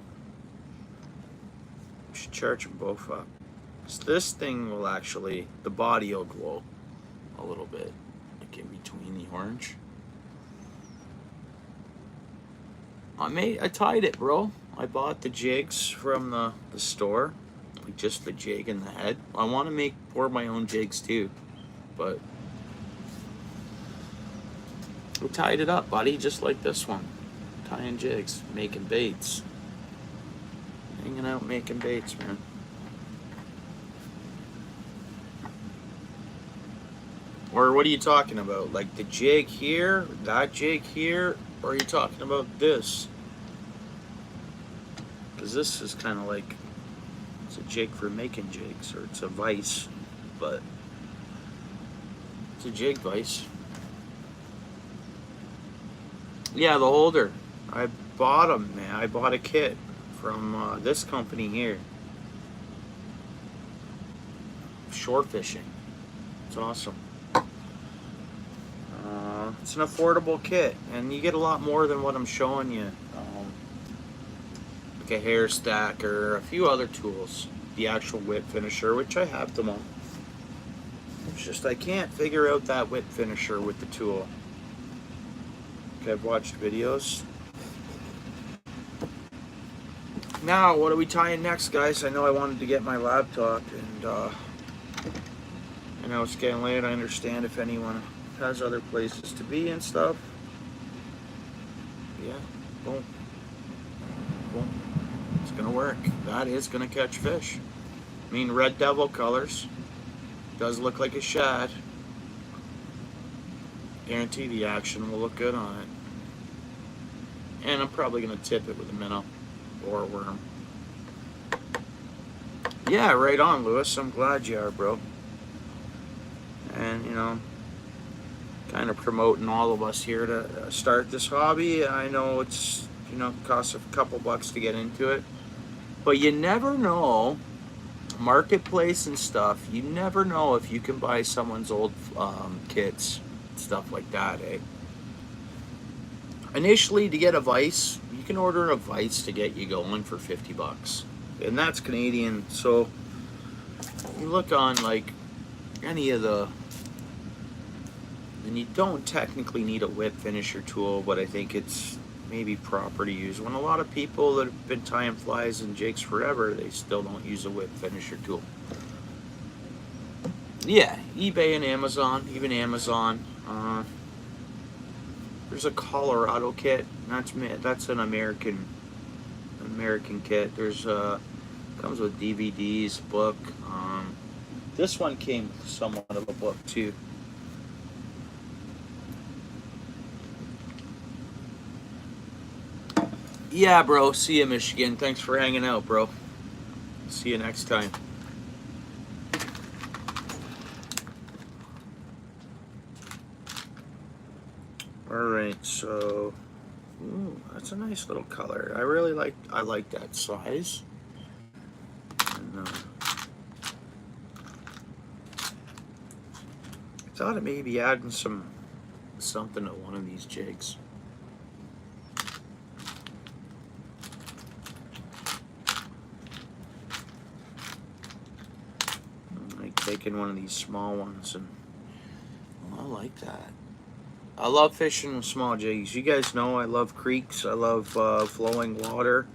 We should charge them both up. So this thing will actually, the body will glow a little bit, like in between the orange. I tied it, bro. I bought the jigs from the store, like just the jig and the head. I want to pour my own jigs too, but we tied it up, buddy, just like this one. Tying jigs, making baits. Hanging out, making baits, man. Or what are you talking about? Like the jig here, that jig here, or are you talking about this? Because this is kind of like, it's a jig for making jigs, or it's a vise, but it's a jig vise. Yeah, the holder. I bought them, man. I bought a kit from this company here. Shore fishing. It's awesome. It's an affordable kit, and you get a lot more than what I'm showing you. Like a hair stacker, a few other tools. The actual whip finisher, which I have them all. It's just I can't figure out that whip finisher with the tool. Okay, I've watched videos. Now, what are we tying next, guys? I know I wanted to get my laptop, and I know it's getting late. I understand if anyone has other places to be and stuff. Yeah, boom, boom. It's gonna work. work. That is going to catch fish. I mean, red devil colors. Does look like a shad. Guarantee the action will look good on it. And I'm probably going to tip it with a minnow or a worm. Yeah, right on, Lewis. I'm glad you are, bro. And, you know, kind of promoting all of us here to start this hobby. I know it's, you know, costs a couple bucks to get into it. But you never know. Marketplace and stuff, you never know if you can buy someone's old kits, stuff like that, eh? Initially, to get a vise, you can order a vise to get you going for 50 bucks. And that's Canadian. So you look on like any of the, and you don't technically need a whip finisher tool, but I think it's maybe proper to use. When a lot of people that have been tying flies and jigs forever, they still don't use a whip finisher tool. Yeah, eBay and Amazon, even Amazon. There's a Colorado kit. That's an American kit. There's comes with DVDs, book. This one came somewhat of a book too. Yeah, bro. See you, Michigan. Thanks for hanging out, bro. See you next time. Alright, so ooh, that's a nice little color. I like that size. And, I thought of maybe adding something to one of these jigs. Like taking one of these small ones, and I like that. I love fishing with small jigs. You guys know I love creeks. I love flowing water.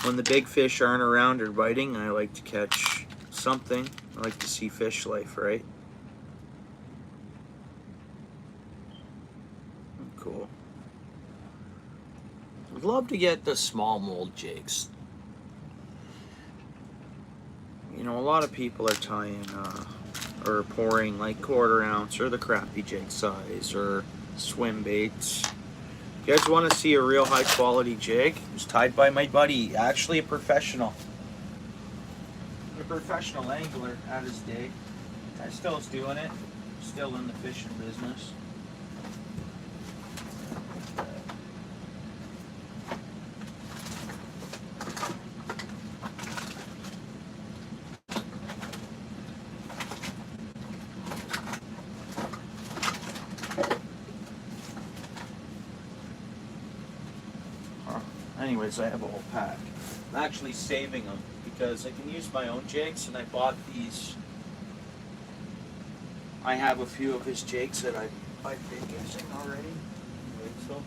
When the big fish aren't around or biting, I like to catch something. I like to see fish life, right? Cool. I'd love to get the small mold jigs. You know, a lot of people are tying or pouring like 1/4 ounce or the crappy jig size or swim baits. You guys want to see a real high quality jig? It was tied by my buddy, actually a professional angler at his day. I still is doing it, still in the fishing business. Anyways, I have a whole pack. I'm actually saving them because I can use my own jigs, and I bought these. I have a few of his jigs that I've been using already. So.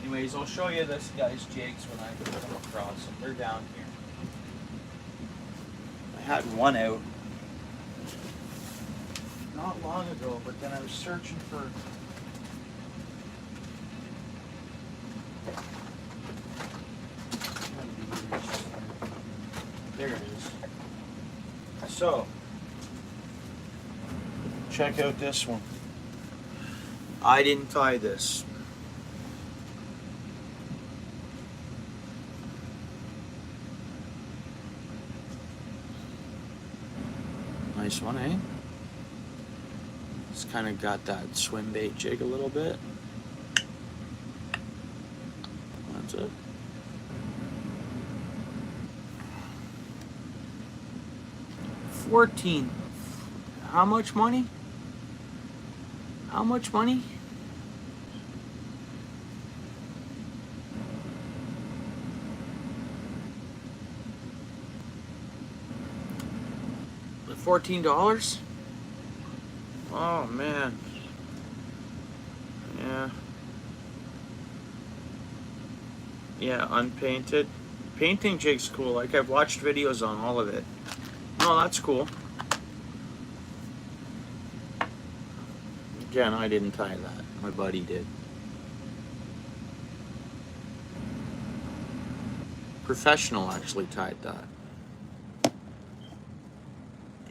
Anyways, I'll show you this guy's jigs when I come across them. They're down here. I had one out not long ago, but then I was searching for there it is. So check out this one. I didn't tie this. Nice one, eh? It's kind of got that swim bait jig a little bit. That's it. $14. How much money? How much money? $14? Oh man. Yeah. Yeah, unpainted. Painting jig's cool. Like, I've watched videos on all of it. No, that's cool. Again, I didn't tie that. My buddy did. Professional actually tied that.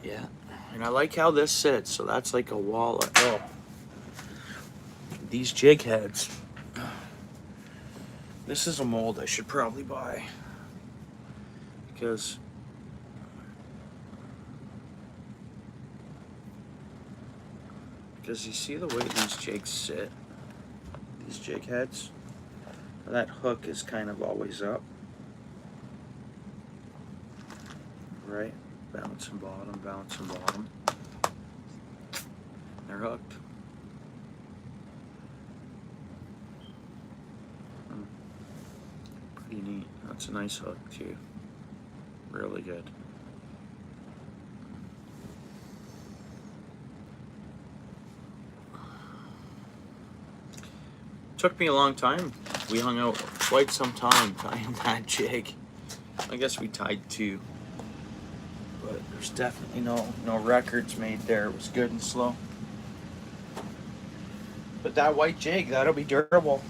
Yeah. And I like how this sits. So that's like a wall. Oh. These jig heads. This is a mold I should probably buy. Because you see the way these jigs sit? These jig heads? That hook is kind of always up. Right? Bouncing bottom, bouncing bottom. They're hooked. Pretty neat. That's a nice hook too. Really good. Took me a long time. We hung out quite some time tying that jig. I guess we tied two. But there's definitely no records made there. It was good and slow. But that white jig, that'll be durable.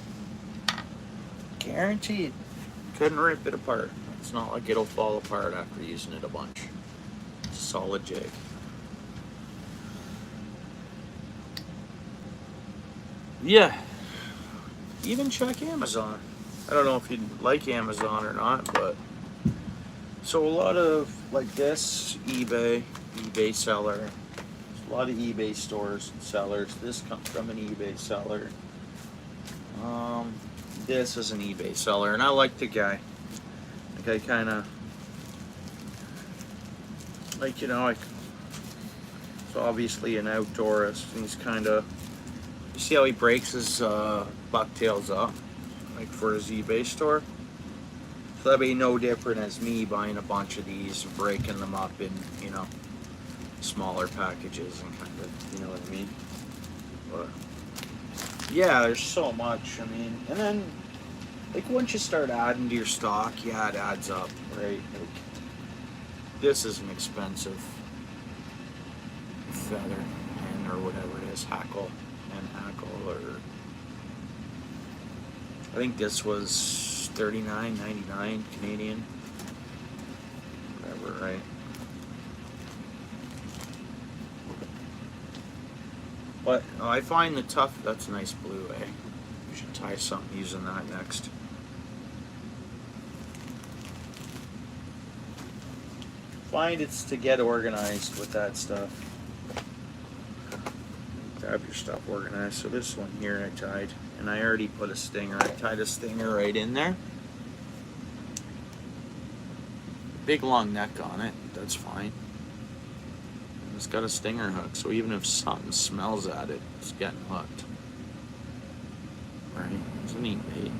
Guaranteed. Couldn't rip it apart. It's not like it'll fall apart after using it a bunch. It's a solid jig. Yeah. Even check Amazon. I don't know if you'd like Amazon or not, but so a lot of like this eBay seller. A lot of eBay stores and sellers. This comes from an eBay seller. This is an eBay seller, and I like the guy. Like, I kind of like, you know, like, so obviously an outdoorist, and he's kind of, you see how he breaks his bucktails up, like for his eBay store. So that'd be no different as me buying a bunch of these and breaking them up in, you know, smaller packages and kind of, you know what I mean? But yeah, there's so much. I mean, and then like once you start adding to your stock, yeah, it adds up, right? Like, this is an expensive feather and or whatever it is, hackle, or I think this was $39.99 Canadian, whatever, right? But I find the tough, that's a nice blue, eh? We should tie something using that next. Find it's to get organized with that stuff. Grab your stuff organized. So this one here I tied, and I already put a stinger. I tied a stinger right in there. Big long neck on it, that's fine. It's got a stinger hook, so even if something smells at it, it's getting hooked. Right? It's a neat bait.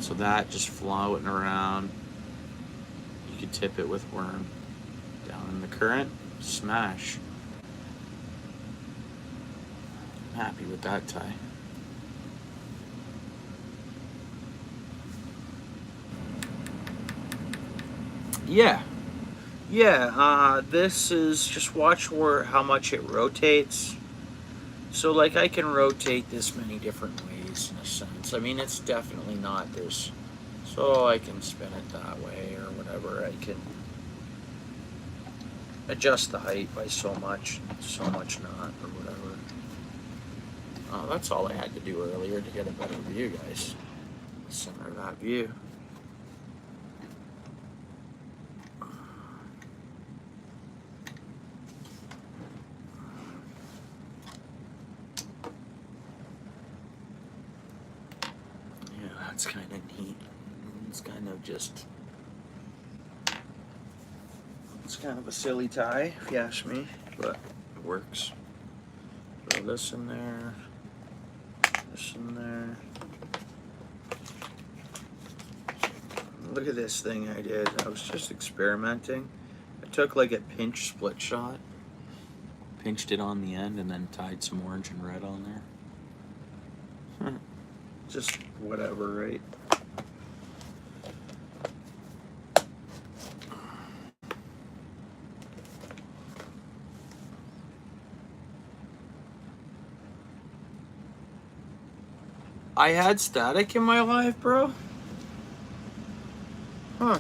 So that just floating around. You could tip it with worm. Down in the current, smash. I'm happy with that tie. Yeah. Yeah, this is, just watch how much it rotates. So like I can rotate this many different ways in a sense. I mean, it's definitely not this. So I can spin it that way or whatever. I can adjust the height by so much not, or whatever. That's all I had to do earlier to get a better view, guys. Center that view. That's kind of neat. It's kind of just, it's kind of a silly tie, if you ask me, but it works. Throw this in there, this in there. Look at this thing I did. I was just experimenting. I took like a pinch split shot pinched it on the end and then tied some orange and red on there. Just whatever, right? I had static in my life, bro? Huh.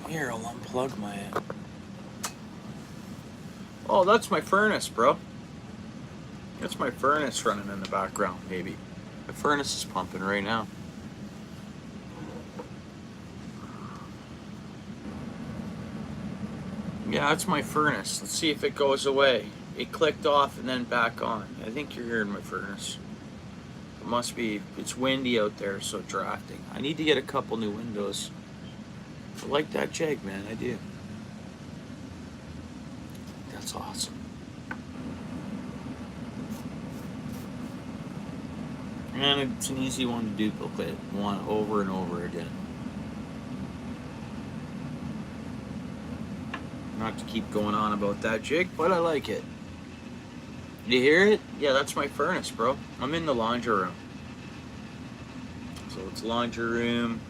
Here, I'll unplug my... Oh, that's my furnace, bro. That's my furnace running in the background, maybe. The furnace is pumping right now. Yeah, that's my furnace. Let's see if it goes away. It clicked off and then back on. I think you're hearing my furnace. It must be, it's windy out there, so drafting. I need to get a couple new windows. I like that Jag, man, I do. That's awesome. And it's an easy one to duplicate, one over and over again. Not to keep going on about that jig, but I like it. You hear it? Yeah, that's my furnace, bro. I'm in the laundry room. So it's laundry room,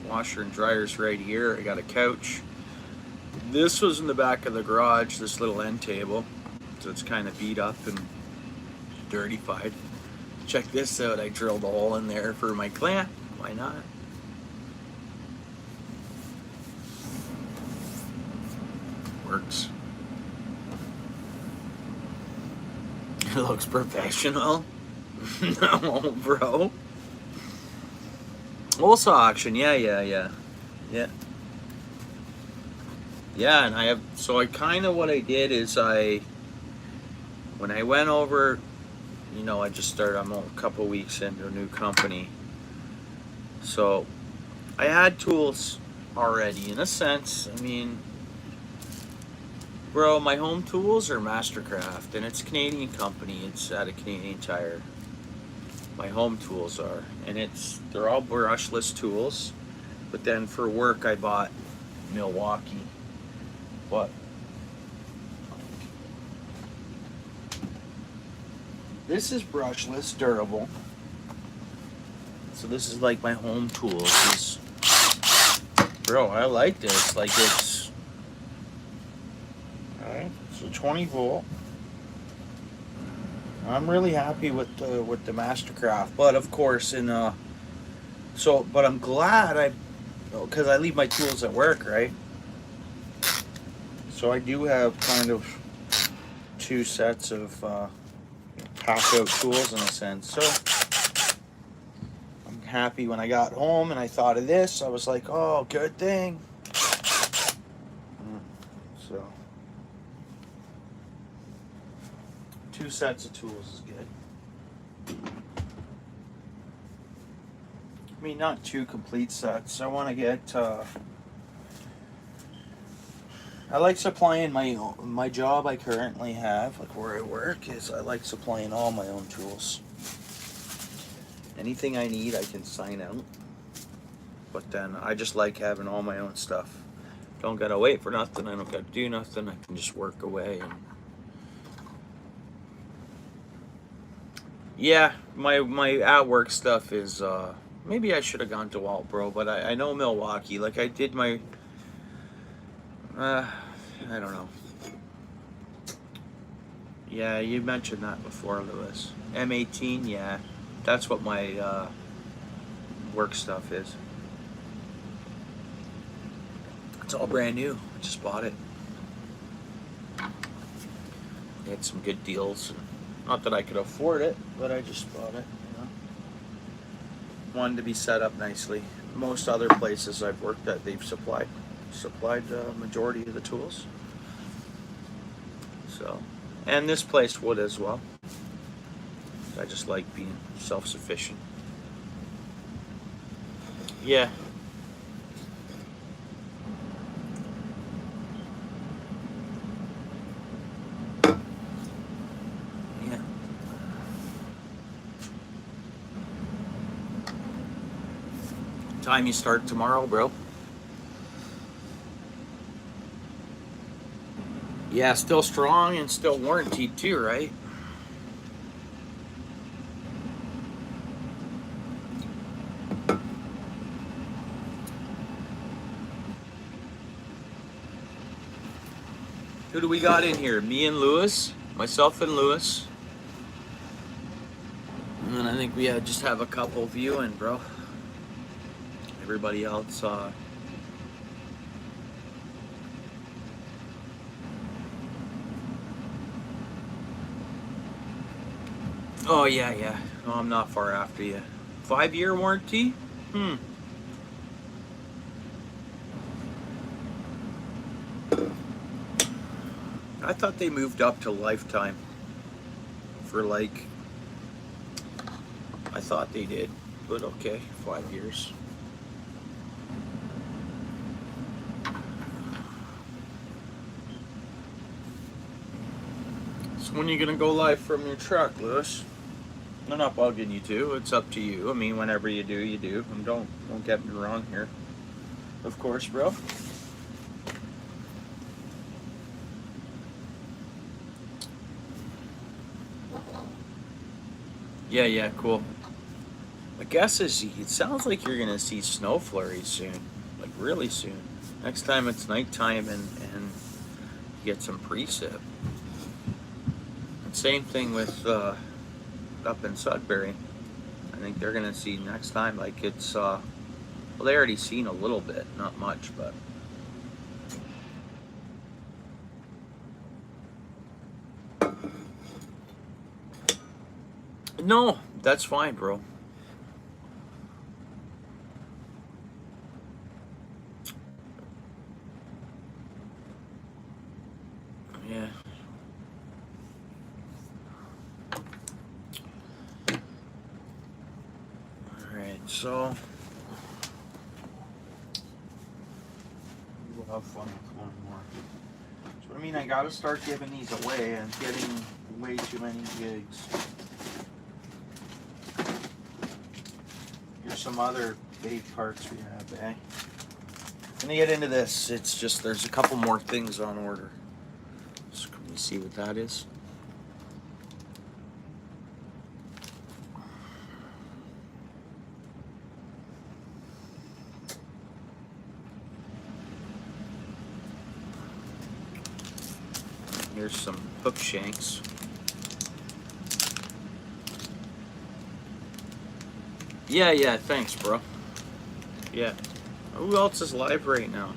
washer and dryer's right here. I got a couch. This was in the back of the garage, this little end table. So it's kind of beat up and dirtified. Check this out, I drilled a hole in there for my clamp. Why not? Works. It looks professional. No, bro. Also auction, yeah. Yeah, and I have, so I kind of, what I did is when I went over, you know, I just started, I'm a couple weeks into a new company. So I had tools already, in a sense. I mean, bro, my home tools are Mastercraft, and it's a Canadian company. It's at a Canadian Tire. My home tools are, and they're all brushless tools. But then for work, I bought Milwaukee. But this is brushless, durable. So this is like my home tools. Bro, I like this. Like it's, alright, so 20 volt. I'm really happy with the Mastercraft, but of course but I'm glad because I leave my tools at work, right? So I do have kind of 2 sets of pack out tools in a sense. So I'm happy when I got home and I thought of this. I was like, oh, good thing. So 2 sets of tools is good. I mean, not 2 complete sets. I want to get I like supplying my job I currently have, like where I work, is I like supplying all my own tools. Anything I need, I can sign out. But then I just like having all my own stuff. Don't gotta wait for nothing. I don't gotta do nothing. I can just work away. And yeah, my at work stuff is maybe I should have gone to Walt, bro. But I know Milwaukee. Like I did my. I don't know. Yeah, you mentioned that before, Lewis. M18, yeah. That's what my work stuff is. It's all brand new. I just bought it. They had some good deals. Not that I could afford it, but I just bought it, you know. Wanted to be set up nicely. Most other places I've worked at, they've supplied the majority of the tools. So, and this place would as well. I just like being self-sufficient. Yeah. time you start tomorrow, bro? Yeah, still strong and still warranted too, right? Who do we got in here? Me and Lewis, myself and Lewis. And then I think we just have a couple viewing, bro. Everybody else, oh yeah, yeah. No, I'm not far after you. 5-year warranty? I thought they moved up to lifetime for like, I thought they did, but okay, 5 years. So when are you gonna go live from your truck, Lewis? I'm not bugging you to, it's up to you. I mean, whenever you do, you do. And don't get me wrong here. Of course, bro. Yeah, yeah, cool. My guess is it sounds like you're gonna see snow flurries soon, like really soon. Next time it's nighttime and you get some precip. And same thing with up in Sudbury. I think they're gonna see next time like it's well, they already seen a little bit, not much, but. No, that's fine, bro. Yeah. Alright, so we'll have fun with one more. So I mean, I gotta start giving these away. I'm getting way too many gigs. Here's some other bait parts we have, eh? Gonna get into this. It's just there's a couple more things on order. So can we see what that is? Here's some hook shanks. Yeah, yeah, thanks, bro. Yeah. Who else is live right now?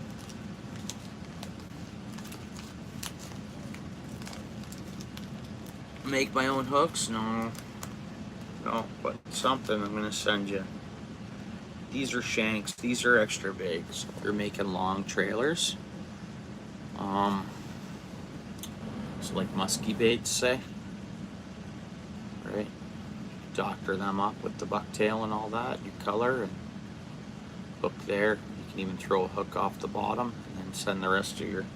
Make my own hooks? No. No, but something I'm gonna send you. These are shanks. These are extra bigs. They're making long trailers. So like musky baits, say. Right? Doctor them up with the bucktail and all that. You color and hook there. You can even throw a hook off the bottom and then send the rest of your,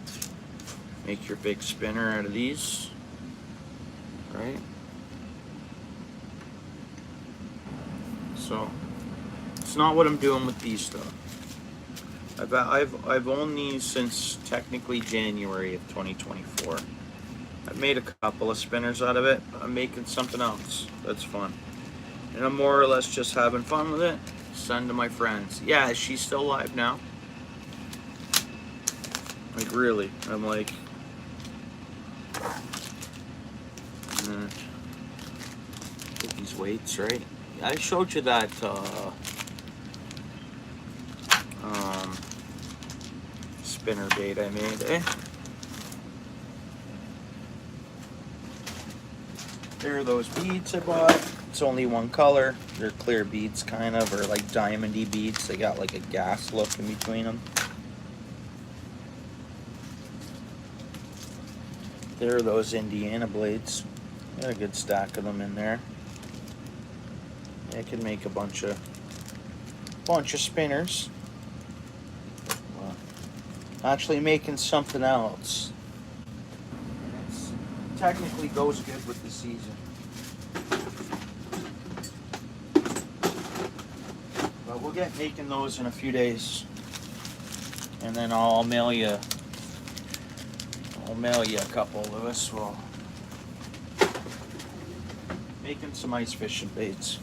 make your big spinner out of these. Right? So it's not what I'm doing with these though. I've owned these since technically January of 2024. I've made a couple of spinners out of it. I'm making something else that's fun. And I'm more or less just having fun with it. Send to my friends. Yeah, she's still live now. Like really, I'm like, get these weights right. I showed you that spinner bait I made, eh? There are those beads I bought. It's only one color. They're clear beads, kind of, or like diamondy beads. They got like a gas look in between them. There are those Indiana blades. Got a good stack of them in there. I can make a bunch of spinners. Well, actually making something else. It technically goes good with the season. we'll get making those in a few days, and then I'll mail you. I'll mail you a couple, Lewis. Well, making some ice fishing baits.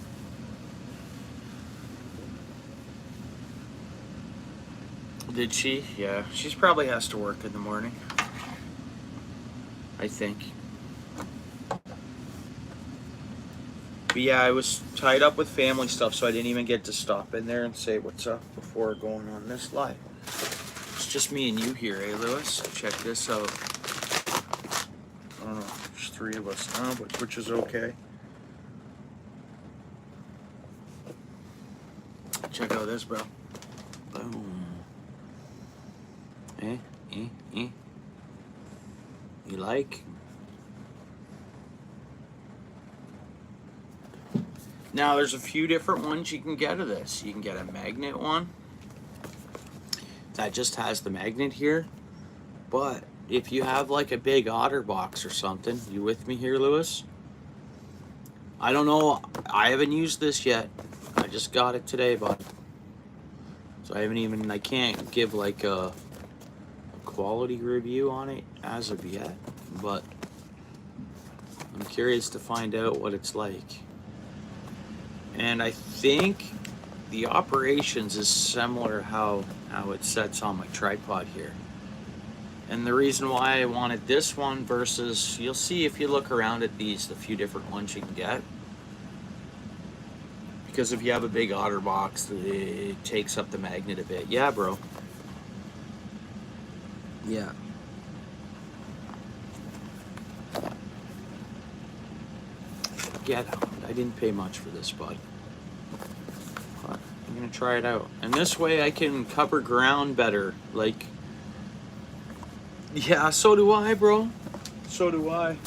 Did she? Yeah, she's probably has to work in the morning, I think. But yeah, I was tied up with family stuff, so I didn't even get to stop in there and say what's up before going on this live. It's just me and you here, eh, Lewis? Check this out. I don't know, there's 3 of us now, but which is okay. Check out this, bro. Boom. You like? Now there's a few different ones you can get of this. You can get a magnet one that just has the magnet here. But if you have like a big otter box or something, you with me here, Lewis? I don't know. I haven't used this yet. I just got it today, bud. So I can't give like a quality review on it as of yet, but I'm curious to find out what it's like. And I think the operations is similar how it sets on my tripod here. And the reason why I wanted this one versus, you'll see if you look around at these, the few different ones you can get. Because if you have a big otter box, it takes up the magnet a bit. Yeah, bro. Yeah. I didn't pay much for this, bud. But I'm gonna try it out. And this way I can cover ground better. Like, yeah, so do I, bro. So do I.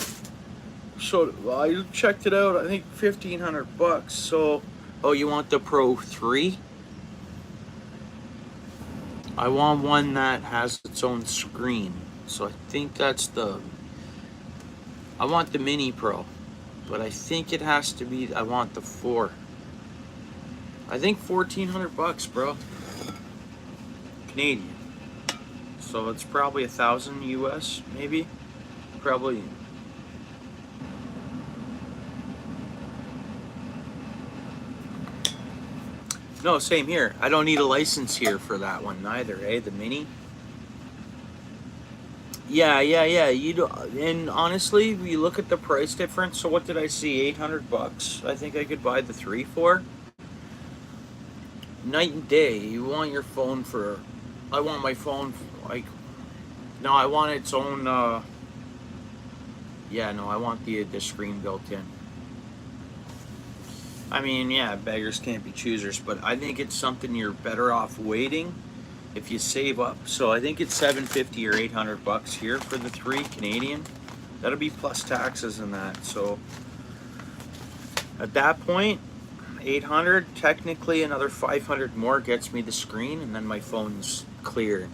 Well, I checked it out, I think $1,500. So, oh, you want the Pro 3? I want one that has its own screen. So I think that's I want the Mini Pro. But I think it has to be, I want the 4. I think $1,400, bro. Canadian. So it's probably 1,000 US, maybe. Probably. No, same here. I don't need a license here for that one neither, eh? The Mini. Yeah. You do, and honestly, we look at the price difference. So what did I see? $800. I think I could buy the 3 for. Night and day. You want your phone for? I want my phone like. No, I want its own. Yeah, no, I want the screen built in. I mean, yeah, beggars can't be choosers, but I think it's something you're better off waiting if you save up. So I think it's $750 or $800 here for the 3 Canadian. That'll be plus taxes and that. So at that point, 800, technically another 500 more gets me the screen, and then my phone's clear.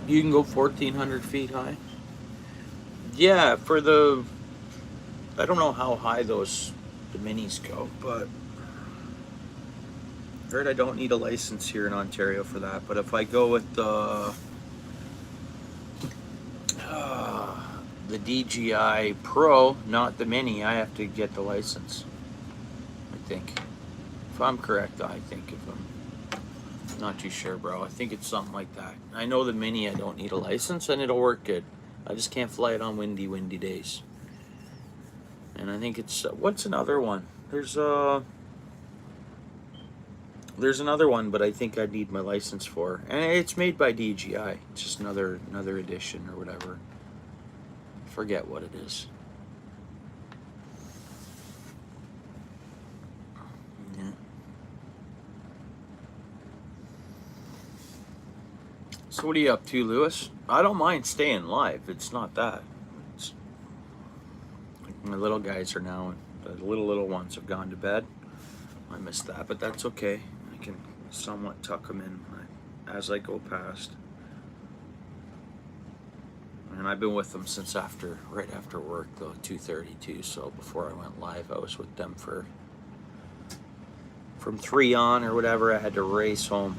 You can go 1,400 feet high. Yeah, for the, I don't know how high the minis go, but I heard I don't need a license here in Ontario for that. But if I go with the DJI Pro, not the Mini, I have to get the license, I think. If I'm correct, I think. If I'm not too sure, bro. I think it's something like that. I know the Mini, I don't need a license, and it'll work good. I just can't fly it on windy days. And I think it's, what's another one? There's another one, but I think I'd need my license for. And it's made by DJI. It's just another edition or whatever. Forget what it is. Yeah. So what are you up to, Lewis? I don't mind staying live. It's not that. It's, my little guys are now, the little ones have gone to bed. I missed that, but that's okay. I can somewhat tuck them in as I go past. And I've been with them since right after work, though, 2:32. So before I went live, I was with them from 3 on or whatever. I had to race home.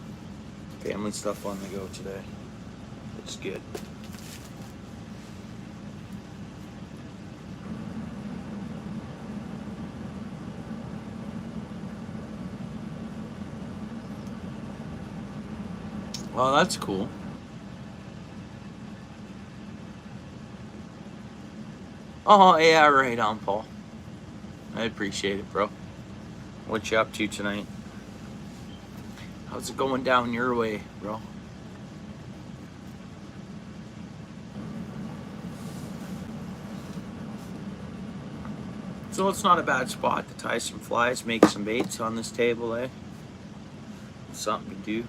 Family stuff on the go today. It's good. Well, that's cool. Oh, yeah, right on, Paul. I appreciate it, bro. What you up to tonight? How's it going down your way, bro? So it's not a bad spot to tie some flies, make some baits on this table, eh? Something to do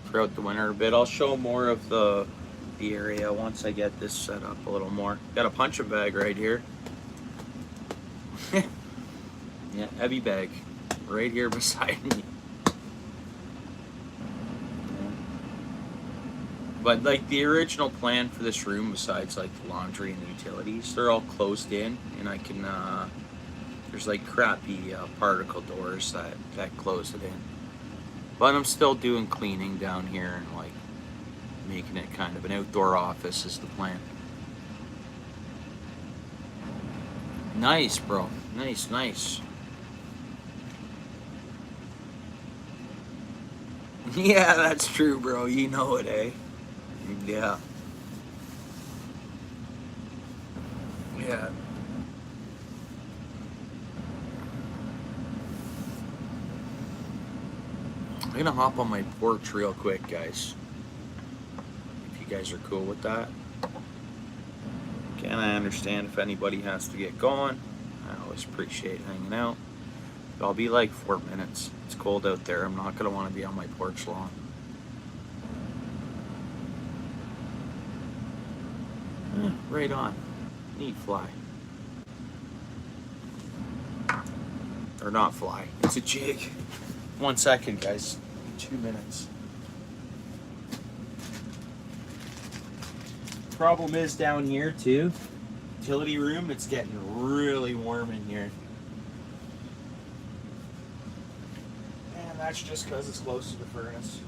throughout the winter a bit. I'll show more of the area once I get this set up a little more. Got a punching bag right here. Yeah, heavy bag right here beside me. But like the original plan for this room, besides like the laundry and the utilities, they're all closed in, and I can there's like crappy particle doors that close it in. But I'm still doing cleaning down here and like making it kind of an outdoor office is the plan. Nice, bro. Nice. Yeah, that's true, bro. You know it, eh? Yeah. I'm gonna hop on my porch real quick, guys. If you guys are cool with that. Again, I understand if anybody has to get going. I always appreciate hanging out. But I'll be like 4 minutes. It's cold out there. I'm not gonna want to be on my porch long. Right on. Neat fly. Or not fly. It's a jig. 1 second, guys. 2 minutes. Problem is down here too. Utility room, it's getting really warm in here. And that's just because it's close to the furnace.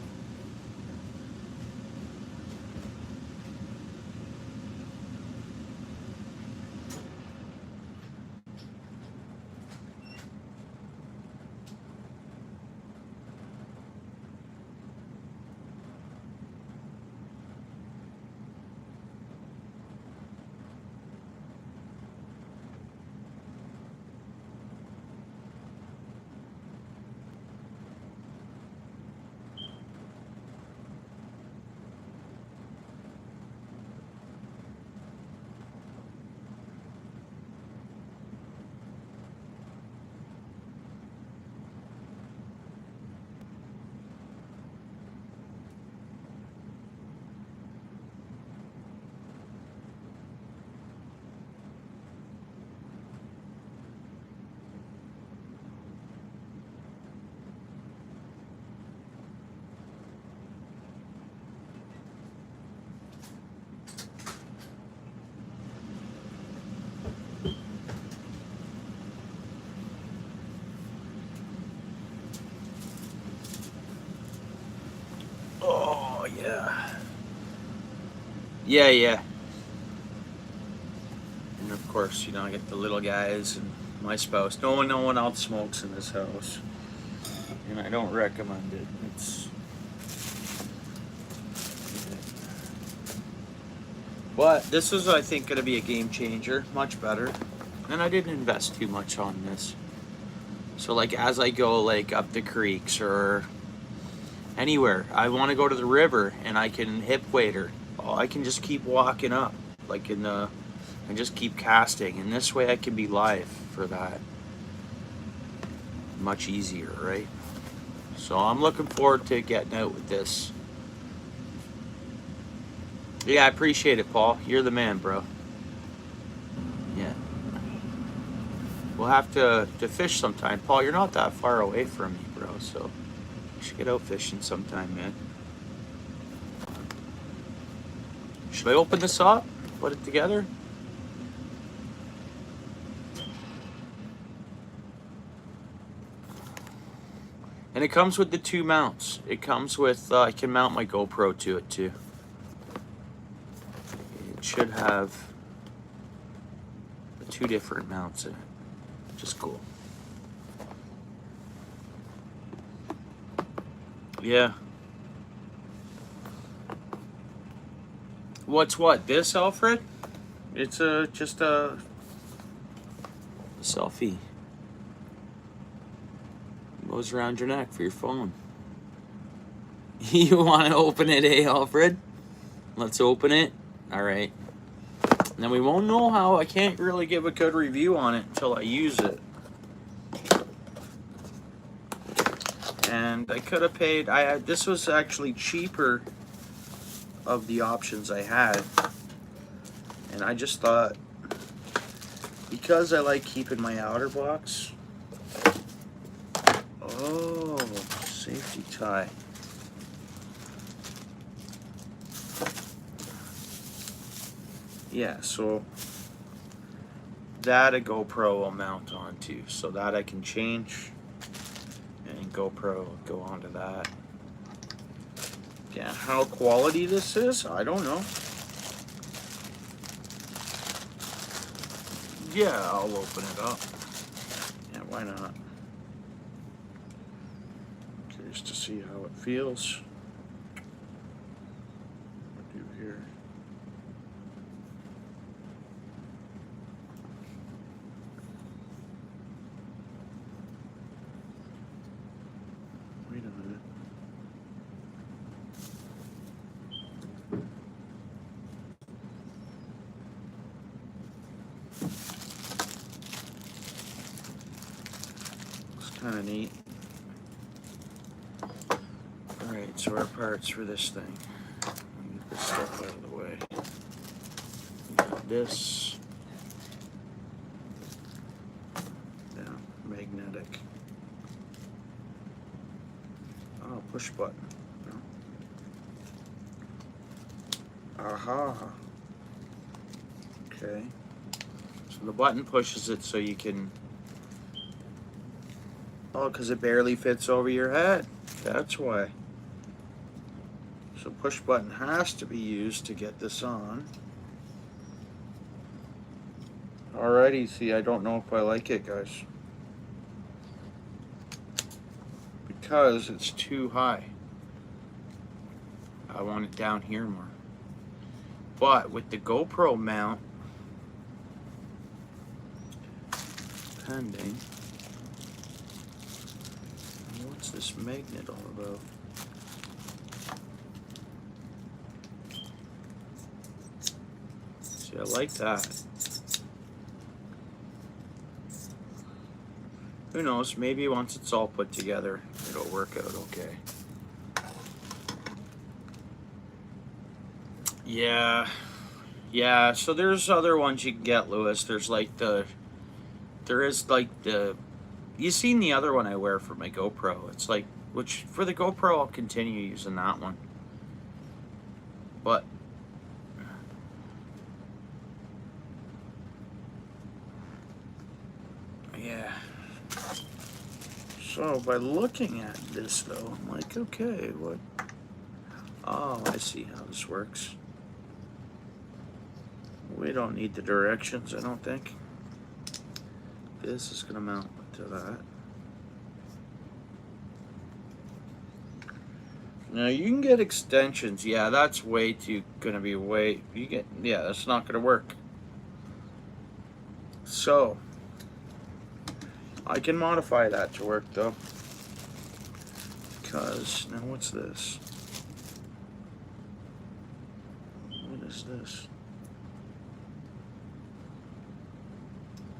Oh, yeah. Yeah. And of course, I get the little guys and my spouse. No one else smokes in this house. And I don't recommend it. But this is, I think, going to be a game changer. Much better. And I didn't invest too much on this. So, like, as I go, like, up the creeks or anywhere, I want to go to the river and I can hip wader. Oh, I can just keep walking up, like and just keep casting. And this way I can be live for that. Much easier, right? So I'm looking forward to getting out with this. Yeah, I appreciate it, Paul. You're the man, bro. Yeah. We'll have to fish sometime. Paul, you're not that far away from me, bro, so we should get out fishing sometime, man. Should I open this up? Put it together? And it comes with the 2 mounts. It comes with, I can mount my GoPro to it too. It should have the 2 different mounts in it, which is cool. Yeah. What's what? This, Alfred? It's just a selfie. Goes around your neck for your phone. You want to open it, eh, Alfred? Let's open it. All right. Now we won't know how. I can't really give a good review on it until I use it. And I could have paid. This was actually cheaper of the options I had, and I just thought, because I like keeping my outer box. Oh, safety tie. Yeah, so that a GoPro will mount onto, so that I can change, and GoPro will go onto that. Yeah, how quality this is, I don't know. Yeah, I'll open it up. Yeah, why not? Curious to see how it feels. What do you hear? Wait a minute. Kind of neat. Alright, so our parts for this thing. Get this stuff out of the way. We got this. Yeah, magnetic. Oh, push button. No. Aha. Okay. So the button pushes it so you can. Oh, because it barely fits over your head. That's why. So push button has to be used to get this on. Alrighty, see, I don't know if I like it, guys. Because it's too high. I want it down here more. But with the GoPro mount, pending. What's this magnet all about? See, I like that. Who knows, maybe once it's all put together, it'll work out okay. Yeah, so there's other ones you can get, Lewis. There's like you've seen the other one I wear for my GoPro. It's like, which for the GoPro I'll continue using that one. But yeah. So by looking at this though, I'm like, okay, what? Oh, I see how this works. We don't need the directions, I don't think. This is gonna mount to that. Now you can get extensions. Yeah, that's way too gonna be way. Yeah, that's not gonna work. So I can modify that to work though. Because now what's this? What is this?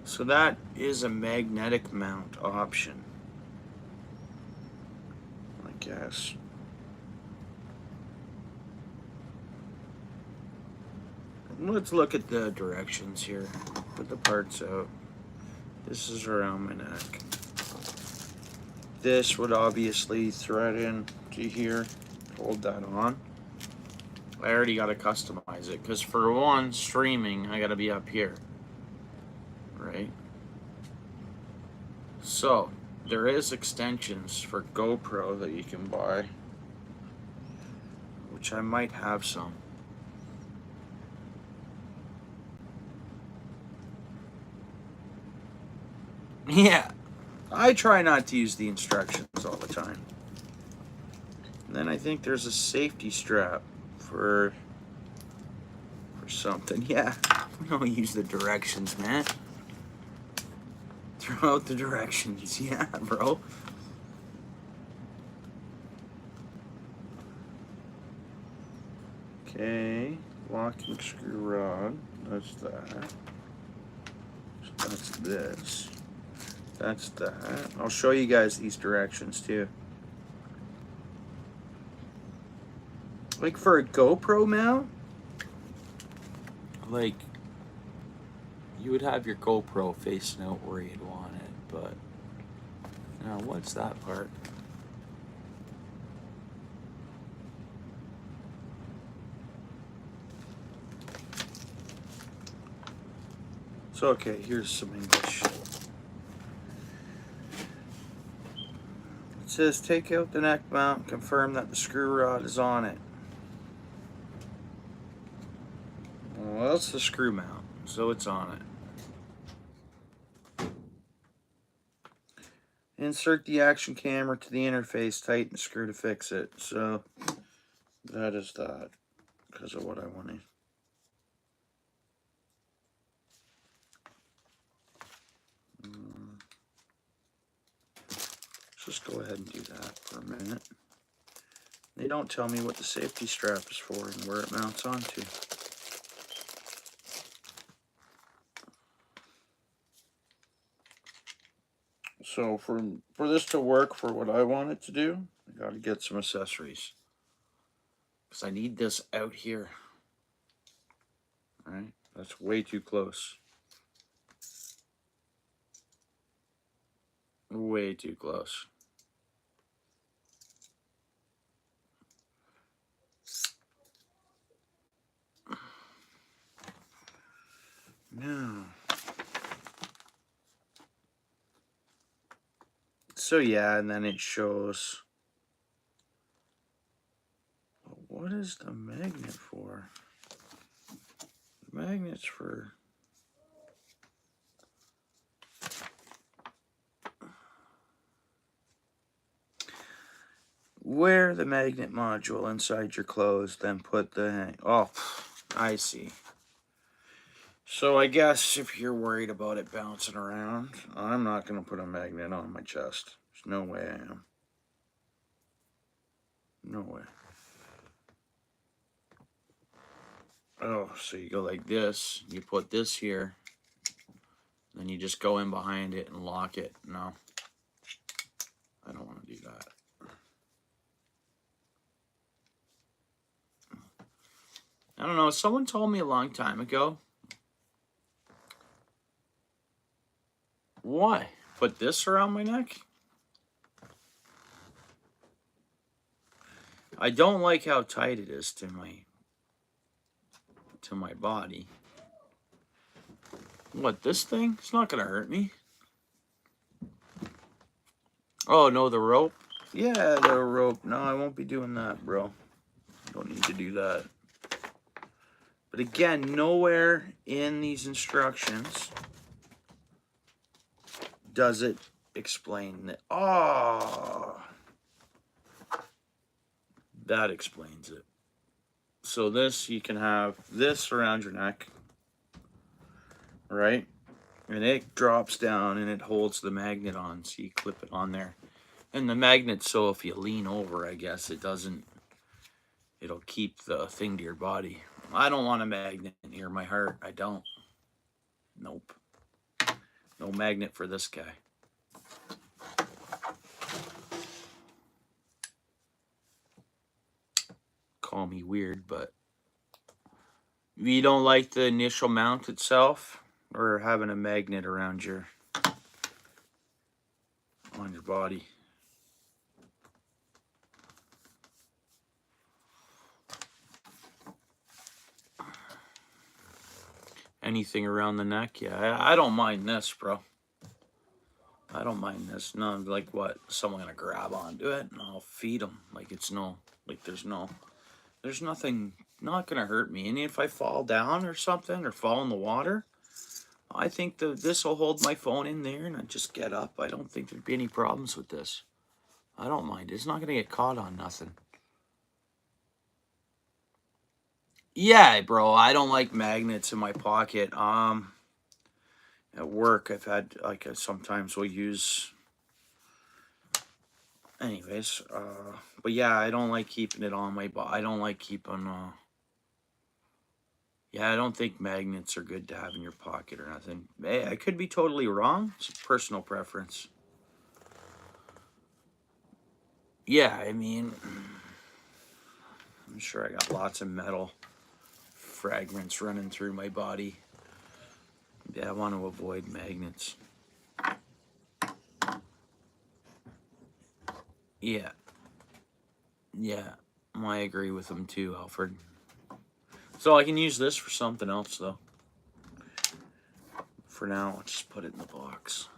So that is a magnetic mount option, I guess. Let's look at the directions here. Put the parts out. This is around my neck. This would obviously thread in to here, hold that on. I already got it customized. it, because for one, streaming, I gotta be up here, right? So there is extensions for GoPro that you can buy, which I might have some. Yeah, I try not to use the instructions all the time. And then I think there's a safety strap for something. Yeah, we don't use the directions, man. Throw out the directions. Yeah, bro. Okay, locking screw rod. That's that. So that's this. That's that. I'll show you guys these directions too. Like for a GoPro mount, like you would have your GoPro facing out where you'd want it, but now what's that part? So okay, here's some English. It says take out the neck mount, confirm that the screw rod is on it. Well, that's the screw mount, so it's on it. Insert the action camera to the interface, tighten the screw to fix it. So that is that, because of what I wanted. Let's just go ahead and do that for a minute. They don't tell me what the safety strap is for and where it mounts onto. So for this to work for what I want it to do, I got to get some accessories. Because I need this out here. All right, that's way too close. Way too close. No. So yeah, and then it shows. What is the magnet for? The magnet's for. Wear the magnet module inside your clothes, then put the. Oh, I see. So I guess if you're worried about it bouncing around, I'm not going to put a magnet on my chest. There's no way I am. No way. Oh, so you go like this, you put this here, then you just go in behind it and lock it. No, I don't want to do that. I don't know, someone told me a long time ago, why? Put this around my neck? I don't like how tight it is to my body. What, this thing? It's not gonna hurt me. Oh no, the rope? Yeah, the rope. No, I won't be doing that, bro. Don't need to do that. But again, nowhere in these instructions does it explain that. Oh, that explains it. So this, you can have this around your neck, right? And it drops down and it holds the magnet on, so you clip it on there. And the magnet, so if you lean over, I guess it doesn't, it'll keep the thing to your body. I don't want a magnet near my heart. I don't. Nope. No magnet for this guy. Call me weird, but you don't like the initial mount itself, or having a magnet around on your body. anything around the neck. Yeah, I don't mind this, bro. I don't mind this. No, like what? Someone gonna grab onto it and I'll feed them. Like it's no, like there's nothing, not gonna hurt me. And if I fall down or something or fall in the water, I think this will hold my phone in there and I just get up. I don't think there'd be any problems with this. I don't mind. It's not gonna get caught on nothing. Yeah, bro. I don't like magnets in my pocket. At work, I've had like sometimes we'll use. Anyways, but yeah, I don't like keeping it on my I don't like keeping. Yeah, I don't think magnets are good to have in your pocket or nothing. Hey, I could be totally wrong. It's a personal preference. Yeah, I mean, I'm sure I got lots of metal fragments running through my body. Yeah, I want to avoid magnets. Yeah. Yeah, I agree with them too, Alfred. So I can use this for something else, though. For now, I'll just put it in the box.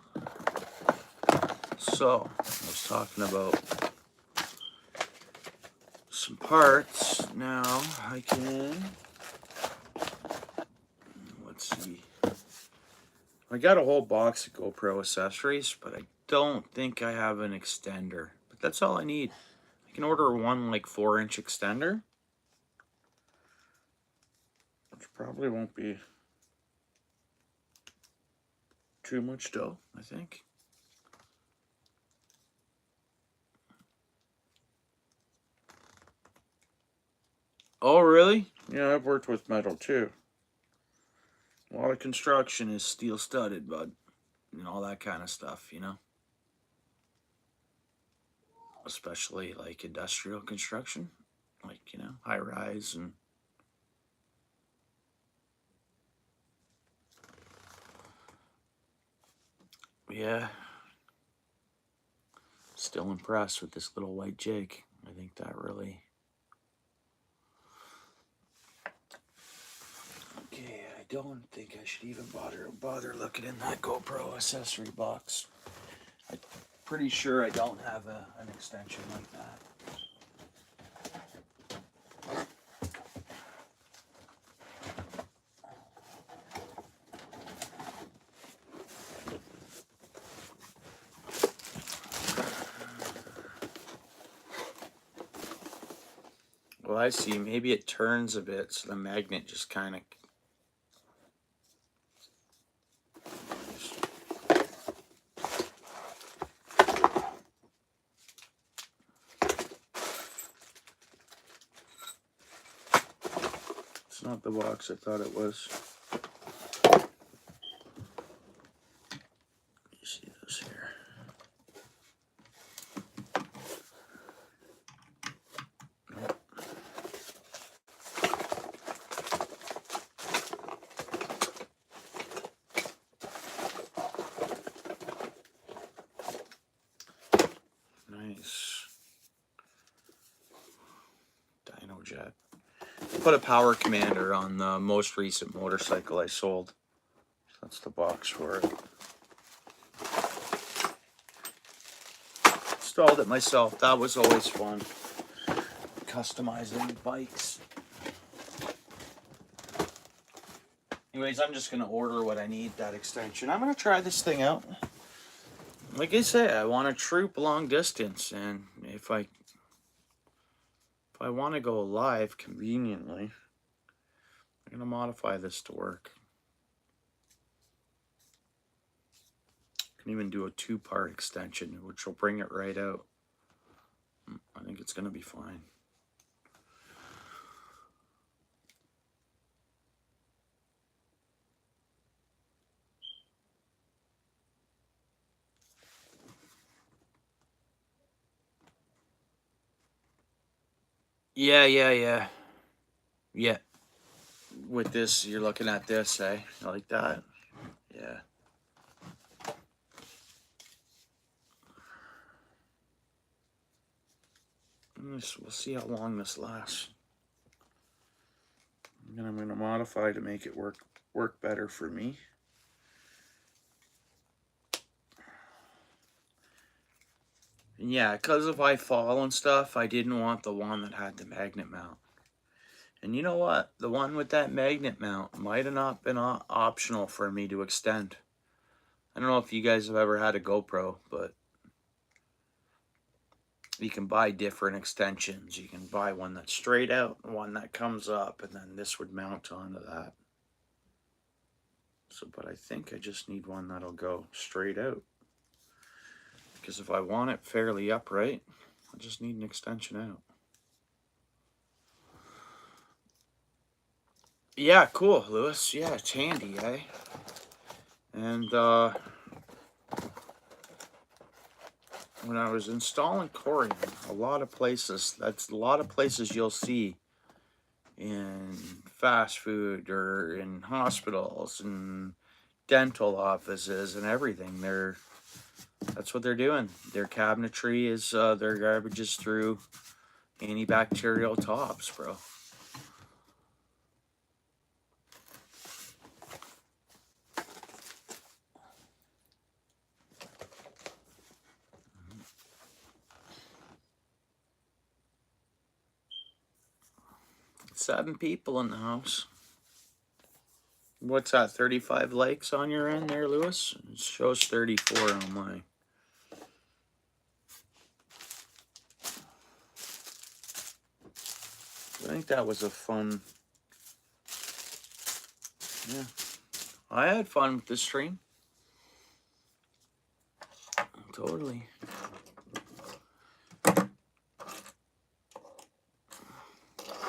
So, I was talking about some parts. Now, I can... Let's see. I got a whole box of GoPro accessories, but I don't think I have an extender. But that's all I need. I can order one, like, 4-inch extender. Which probably won't be too much dough, I think. Oh, really? Yeah, I've worked with metal, too. A lot of construction is steel studded, bud. And all that kind of stuff, you know? Especially, like, industrial construction. Like, you know, high rise and... Yeah. Still impressed with this little white jig. I think that really... Okay, I don't think I should even bother looking in that GoPro accessory box. I'm pretty sure I don't have an extension like that. Well, I see. Maybe it turns a bit, so the magnet just kind of... It's not the box I thought it was. You see this here. Nope. Nice. Dino jet. Put a power commander on the most recent motorcycle I sold. That's the box for it. Installed it myself. That was always fun. Customizing bikes. Anyways, I'm just going to order what I need, that extension. I'm going to try this thing out. Like I say, I want to troop long distance, and if I want to go live conveniently, I'm going to modify this to work. I can even do a 2-part extension, which will bring it right out. I think it's going to be fine. Yeah. Yeah. With this, you're looking at this, eh? Like that? Yeah. We'll see how long this lasts. And I'm going to modify to make it work work better for me. And yeah, because if I fall and stuff, I didn't want the one that had the magnet mount. And you know what? The one with that magnet mount might have not been optional for me to extend. I don't know if you guys have ever had a GoPro, but you can buy different extensions. You can buy one that's straight out, one that comes up, and then this would mount onto that. So, but I think I just need one that'll go straight out. Because if I want it fairly upright, I just need an extension out. Yeah, cool, Lewis. Yeah, it's handy, eh? And when I was installing corian, a lot of places you'll see in fast food or in hospitals and dental offices and everything. That's what they're doing. Their cabinetry is their garbage is through antibacterial tops, bro. Seven people in the house. What's that, 35 likes on your end there, Lewis? It shows 34 on mine. I think that was a fun... Yeah. I had fun with this stream. Totally.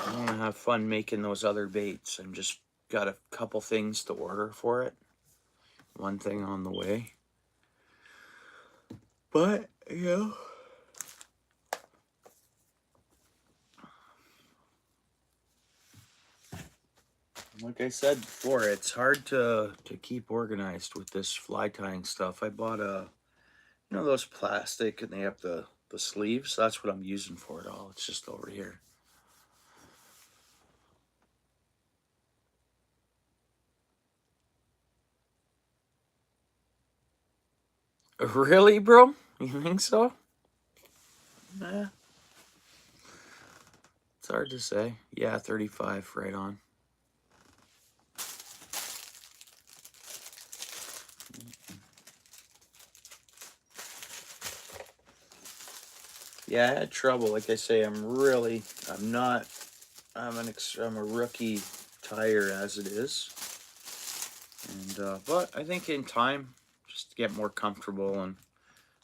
I want to have fun making those other baits. I'm just got a couple things to order for it. One thing on the way. But, you know, like I said before, it's hard to keep organized with this fly tying stuff. I bought you know, those plastic and they have the sleeves. That's what I'm using for it all. It's just over here. Really, bro? You think so? Nah. It's hard to say. Yeah, 35, right on. Yeah, I had trouble. Like I say, I'm a rookie tyer as it is. And, but I think in time, just to get more comfortable, and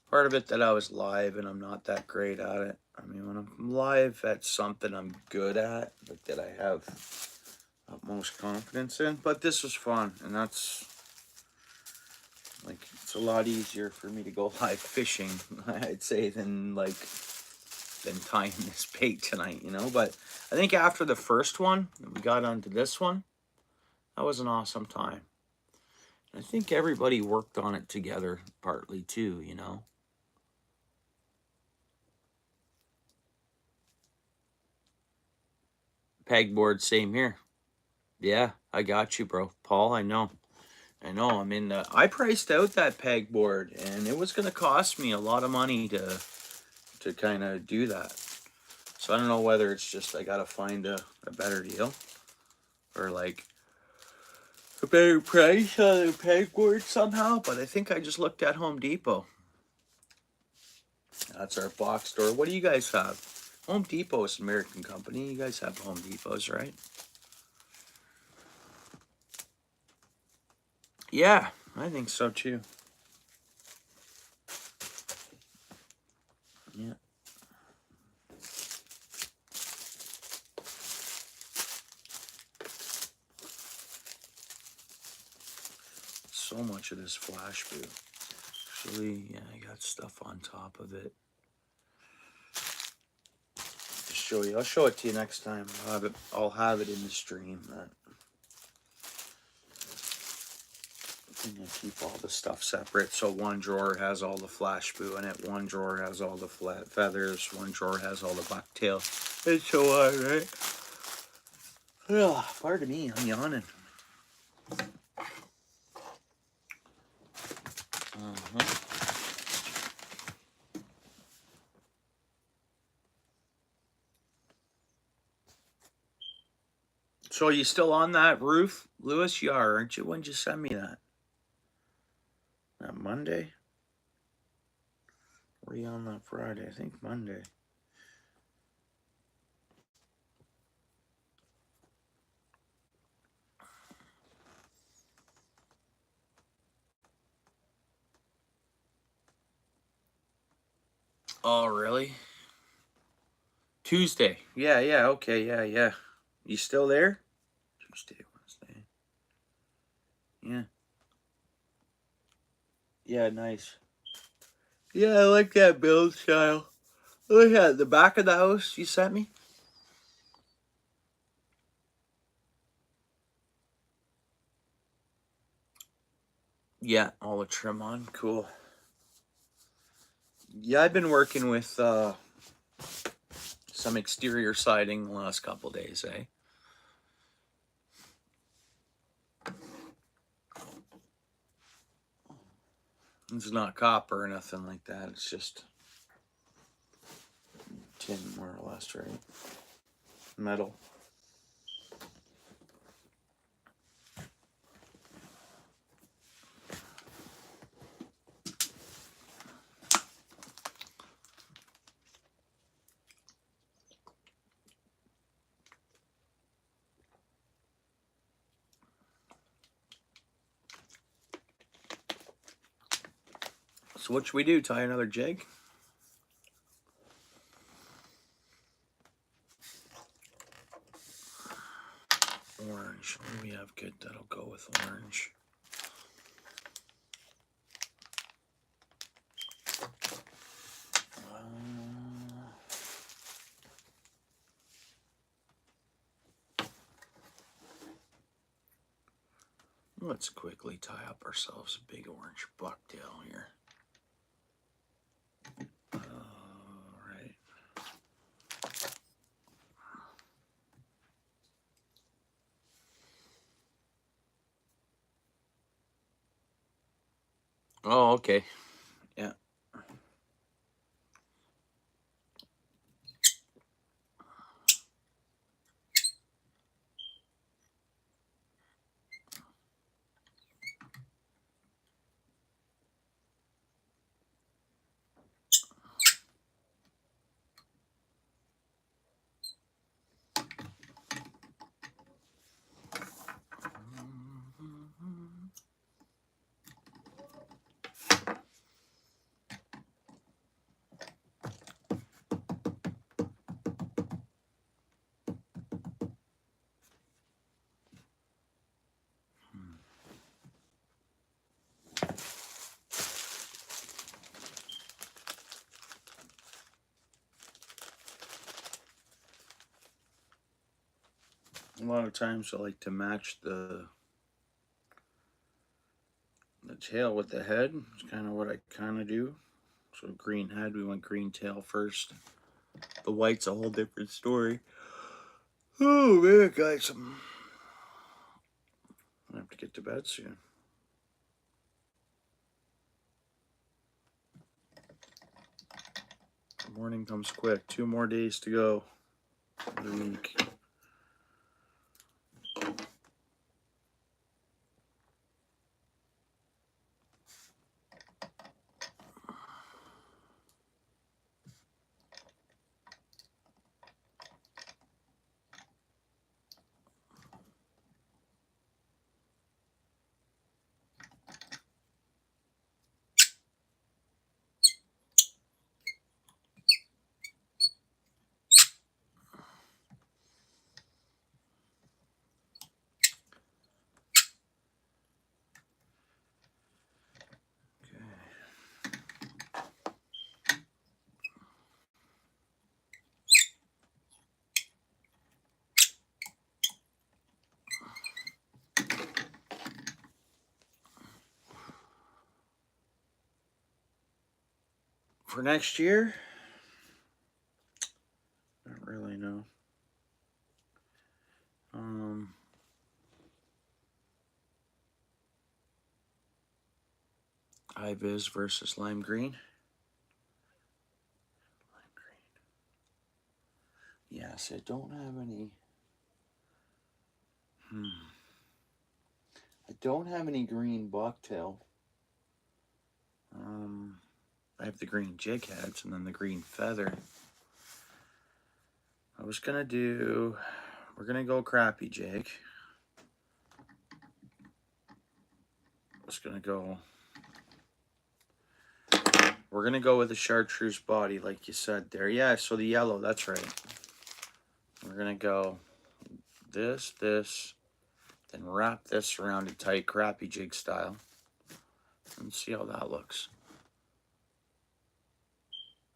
part of it that I was live and I'm not that great at it. I mean, when I'm live at something I'm good at, like that I have utmost confidence in. But this was fun, and that's, like, it's a lot easier for me to go live fishing, I'd say, than tying this bait tonight, you know. But I think after the first one, we got onto this one, that was an awesome time. I think everybody worked on it together partly too, you know. Pegboard, same here. Yeah, I got you, bro. Paul, I know. I'm in the... I priced out that pegboard, and it was going to cost me a lot of money to kind of do that. So I don't know whether it's just I got to find a better deal, or like a better price on the pegboard somehow. But I think I just looked at Home Depot. That's our box store. What do you guys have? Home Depot is an American company. You guys have Home Depots, right? Yeah, I think so too. Yeah. So much of this flash blue. Actually, yeah, I got stuff on top of it. Just show you. I'll show it to you next time. I'll have it in the stream. And I keep all the stuff separate. So one drawer has all the flash blue in it. One drawer has all the flat feathers. One drawer has all the bucktail. It's so hard, right? Ugh, pardon me, I'm yawning. So are you still on that roof, Lewis? You are, aren't you? When did you send me that? That Monday? Were you on that Friday? I think Monday. Oh, really? Tuesday. Yeah, okay, yeah. You still there? Tuesday, Wednesday. Yeah. Yeah, nice. Yeah, I like that build style. Look at the back of the house you sent me. Yeah, all the trim on. Cool. Yeah, I've been working with some exterior siding the last couple days, eh? It's not copper or nothing like that. It's just tin, more or less, right? Metal. So what should we do? Tie another jig? Orange. What do we have good that'll go with orange? Let's quickly tie up ourselves a big orange bucktail here. Alright. Oh, okay. Yeah. A lot of times I like to match the tail with the head. It's kind of what I kind of do. So green head, we went green tail first. The white's a whole different story. Oh man, guys, I have to get to bed soon. The morning comes quick. 2 more days to go for the week. For next year, I don't really know. High vis versus lime green. Lime green. Yes, I don't have any. I don't have any green bucktail. I have the green jig heads and then the green feather. I was gonna do, we're gonna go crappie jig. We're gonna go with the chartreuse body like you said there. Yeah, so the yellow, that's right. We're gonna go this, then wrap this around it tight, crappie jig style. And see how that looks.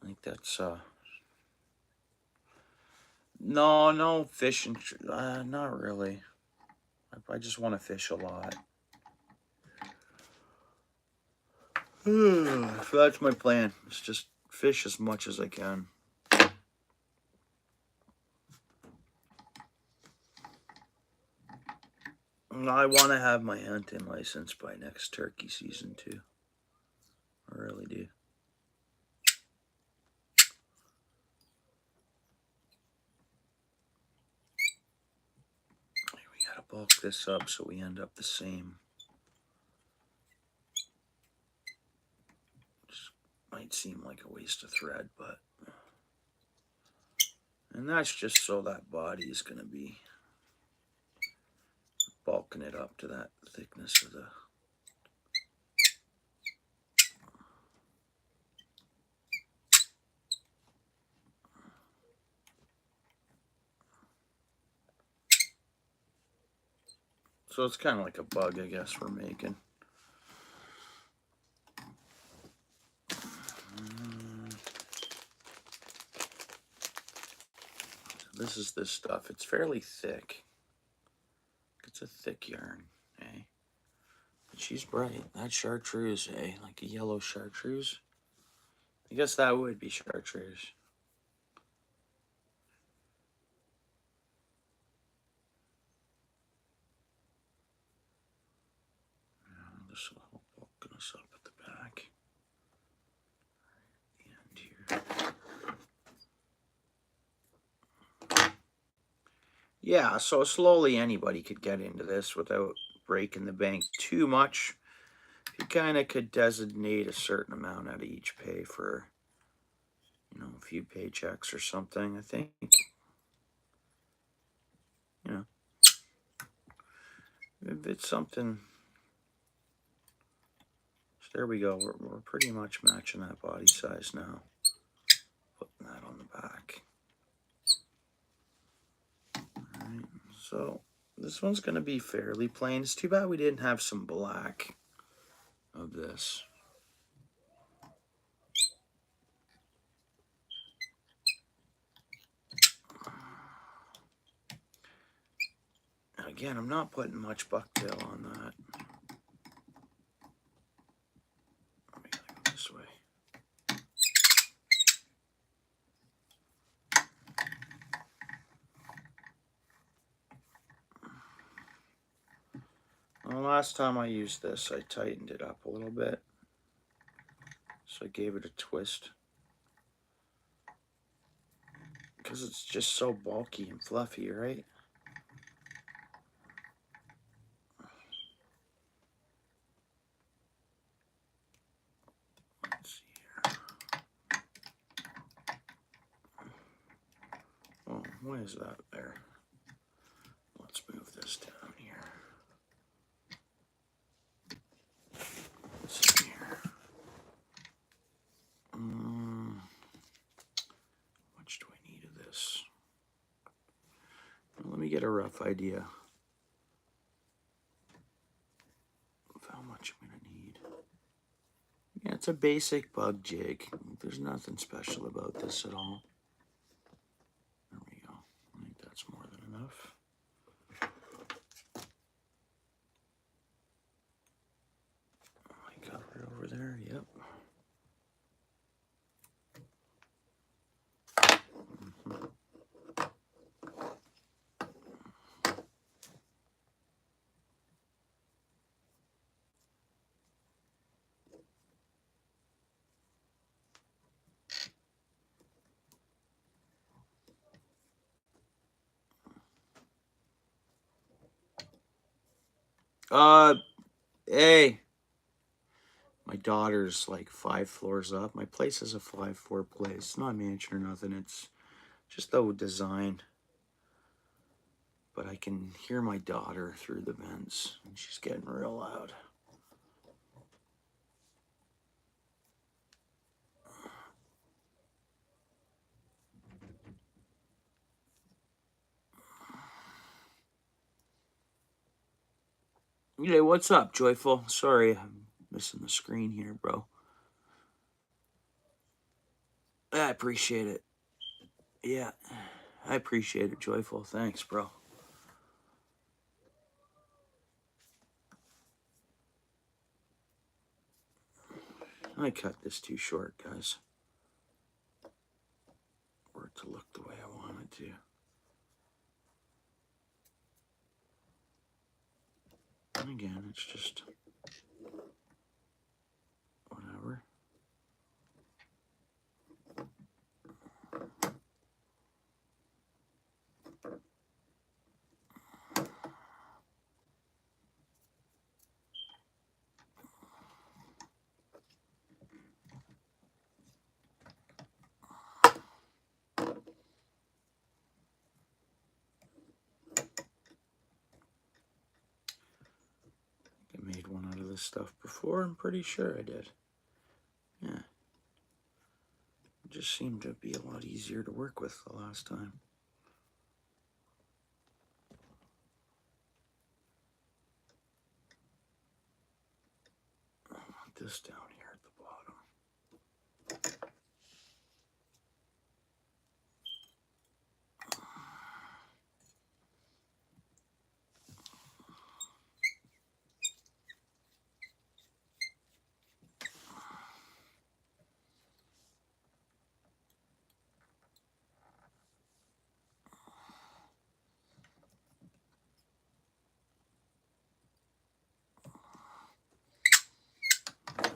I think that's, no fishing, not really. I just want to fish a lot. So that's my plan. It's just fish as much as I can. I want to have my hunting license by next turkey season too. I really do. We gotta bulk this up so we end up the same. Just might seem like a waste of thread, but... And that's just so that body is gonna be bulking it up to that thickness of the... So it's kind of like a bug, I guess, we're making. This is this stuff. It's fairly thick. It's a thick yarn, eh? But she's bright. That chartreuse, eh? Like a yellow chartreuse. I guess that would be chartreuse. This will help bulking us up at the back. And here. Yeah, so slowly anybody could get into this without breaking the bank too much. You kind of could designate a certain amount out of each pay for, you know, a few paychecks or something, I think. You know, if it's something... So there we go. We're pretty much matching that body size now. Putting that on the back. Alright, so this one's going to be fairly plain. It's too bad we didn't have some black of this. Again, I'm not putting much bucktail on that. We gotta go this way. Well, last time I used this, I tightened it up a little bit. So I gave it a twist. Because it's just so bulky and fluffy, right? Let's see here. Oh, why is that there? Let's move this down here. Let's see here. How much do I need of this? Well, let me get a rough idea of how much I'm going to need. Yeah, it's a basic bug jig. There's nothing special about this at all. There we go. I think that's more than enough. I cover it over there, yep. Hey, my daughter's like 5 floors up. My place is a 5-floor place. It's not a mansion or nothing. It's just the design. But I can hear my daughter through the vents, and she's getting real loud. Hey, what's up, Joyful? Sorry, I'm missing the screen here, bro. I appreciate it. Yeah, I appreciate it, Joyful. Thanks, bro. I cut this too short, guys. For it to look the way I want it to. And again, it's just whatever. I made one out of this stuff before, I'm pretty sure I did. Yeah. It just seemed to be a lot easier to work with the last time. I want this down here at the bottom.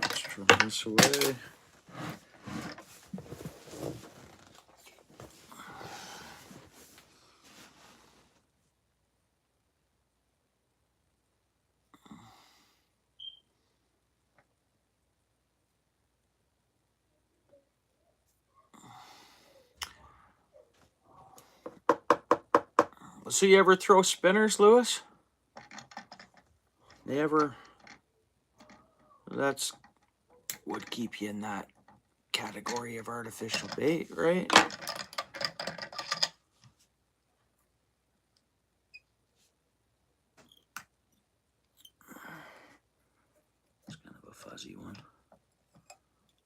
Let's trim this away. So you ever throw spinners, Lewis? They ever... That's would keep you in that category of artificial bait, right? It's kind of a fuzzy one.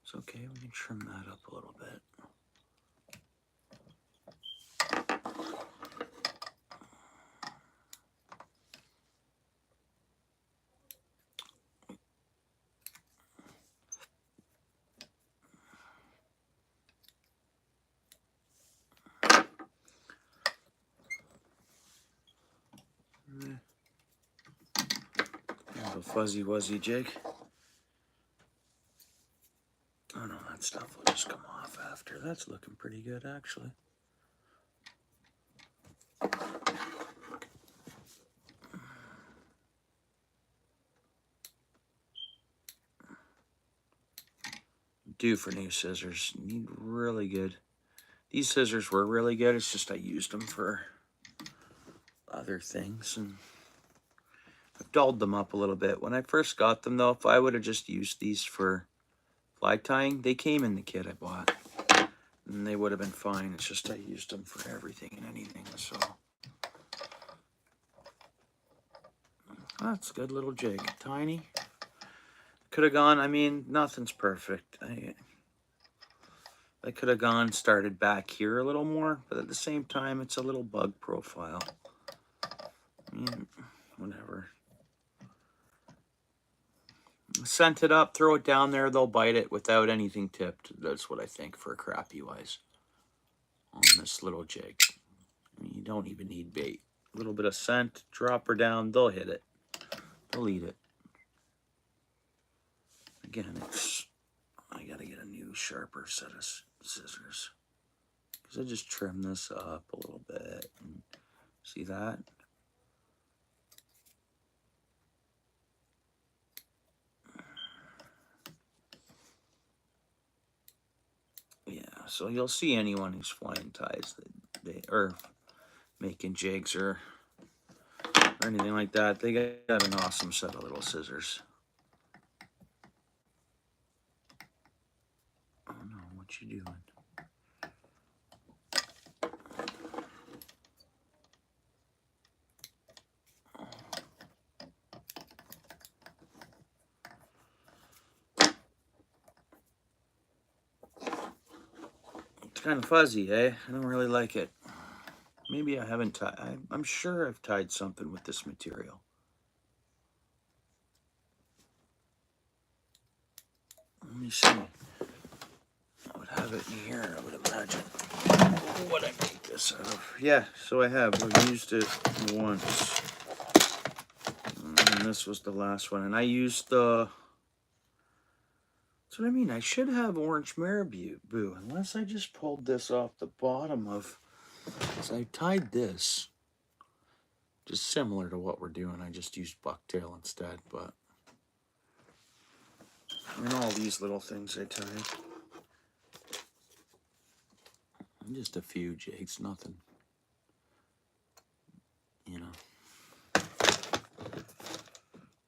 It's okay, we can trim that up a little bit. Kind of a fuzzy wuzzy jig. Oh no, that stuff will just come off after. That's looking pretty good, actually. Due for new scissors. Need really good. These scissors were really good. It's just I used them for other things, and I've dulled them up a little bit. When I first got them, though, if I would have just used these for fly tying, they came in the kit I bought, and they would have been fine. It's just I used them for everything and anything, so. That's a good little jig. Tiny. Could have gone, I mean, nothing's perfect. I could have gone, started back here a little more, but at the same time, it's a little bug profile. I mean, whatever. Scent it up, throw it down there, they'll bite it without anything tipped. That's what I think for crappie wise on this little jig. I mean, you don't even need bait. A little bit of scent, drop her down, they'll hit it. They'll eat it. Again, I gotta get a new sharper set of scissors. Because I just trim this up a little bit. And see that? so you'll see anyone who's flying ties or making jigs or anything like that, they got an awesome set of little scissors. Oh no, what you doing? It's kind of fuzzy, eh? I don't really like it. Maybe I haven't tied. I'm sure I've tied something with this material. Let me see. I would have it in here, I would imagine. What I make this out of? Yeah, so I have. I've used it once. And this was the last one. And I used the... That's what I mean. I should have orange marabou, unless I just pulled this off the bottom of... So I tied this. Just similar to what we're doing. I just used bucktail instead, but... And all these little things I tied. Just a few jigs, nothing. You know.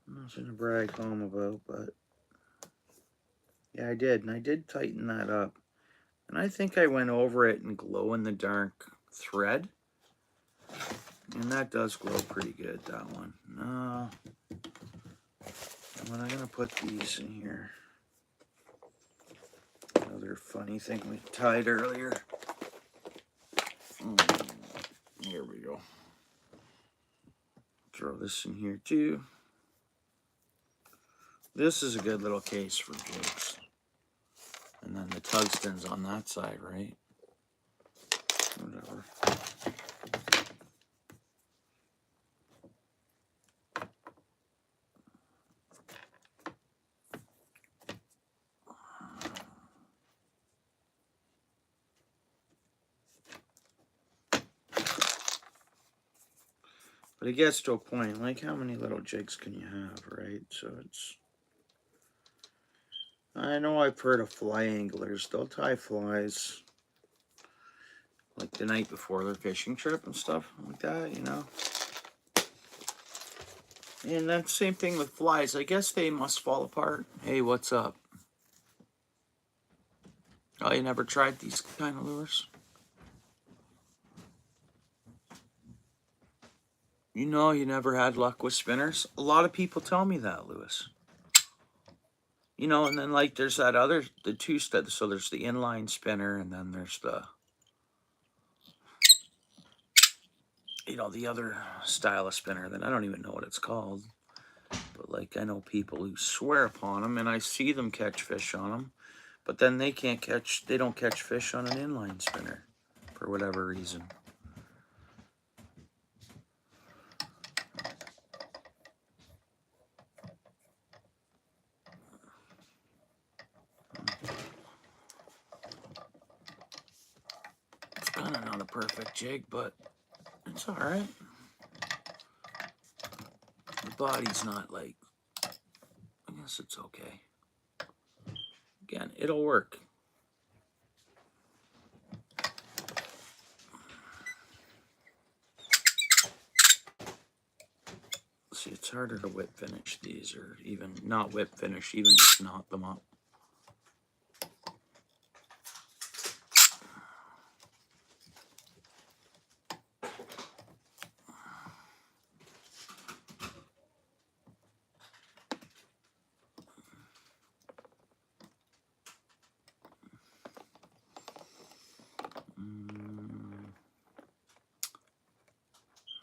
Nothing to brag home about, but... Yeah, I did. And I did tighten that up. And I think I went over it in glow-in-the-dark thread. And that does glow pretty good, that one. No. I'm going to put these in here. Another funny thing we tied earlier. Here we go. Throw this in here too. This is a good little case for jigs. And then the tungsten's on that side, right? Whatever. But it gets to a point, like how many little jigs can you have, right? So it's... I know I've heard of fly anglers. They'll tie flies like the night before their fishing trip and stuff like that, you know. And that's the same thing with flies. I guess they must fall apart. Hey, what's up? Oh, you never tried these kind of lures? You know, you never had luck with spinners? A lot of people tell me that, Lewis. You know, and then like there's that other, the two studs. So there's the inline spinner, and then there's the, you know, the other style of spinner that I don't even know what it's called. But like I know people who swear upon them, and I see them catch fish on them, but then they don't catch fish on an inline spinner for whatever reason. It's kind of not a perfect jig, but it's all right. The body's not like, I guess it's okay. Again, it'll work. See, it's harder to whip finish these, or even not whip finish, even just knot them up.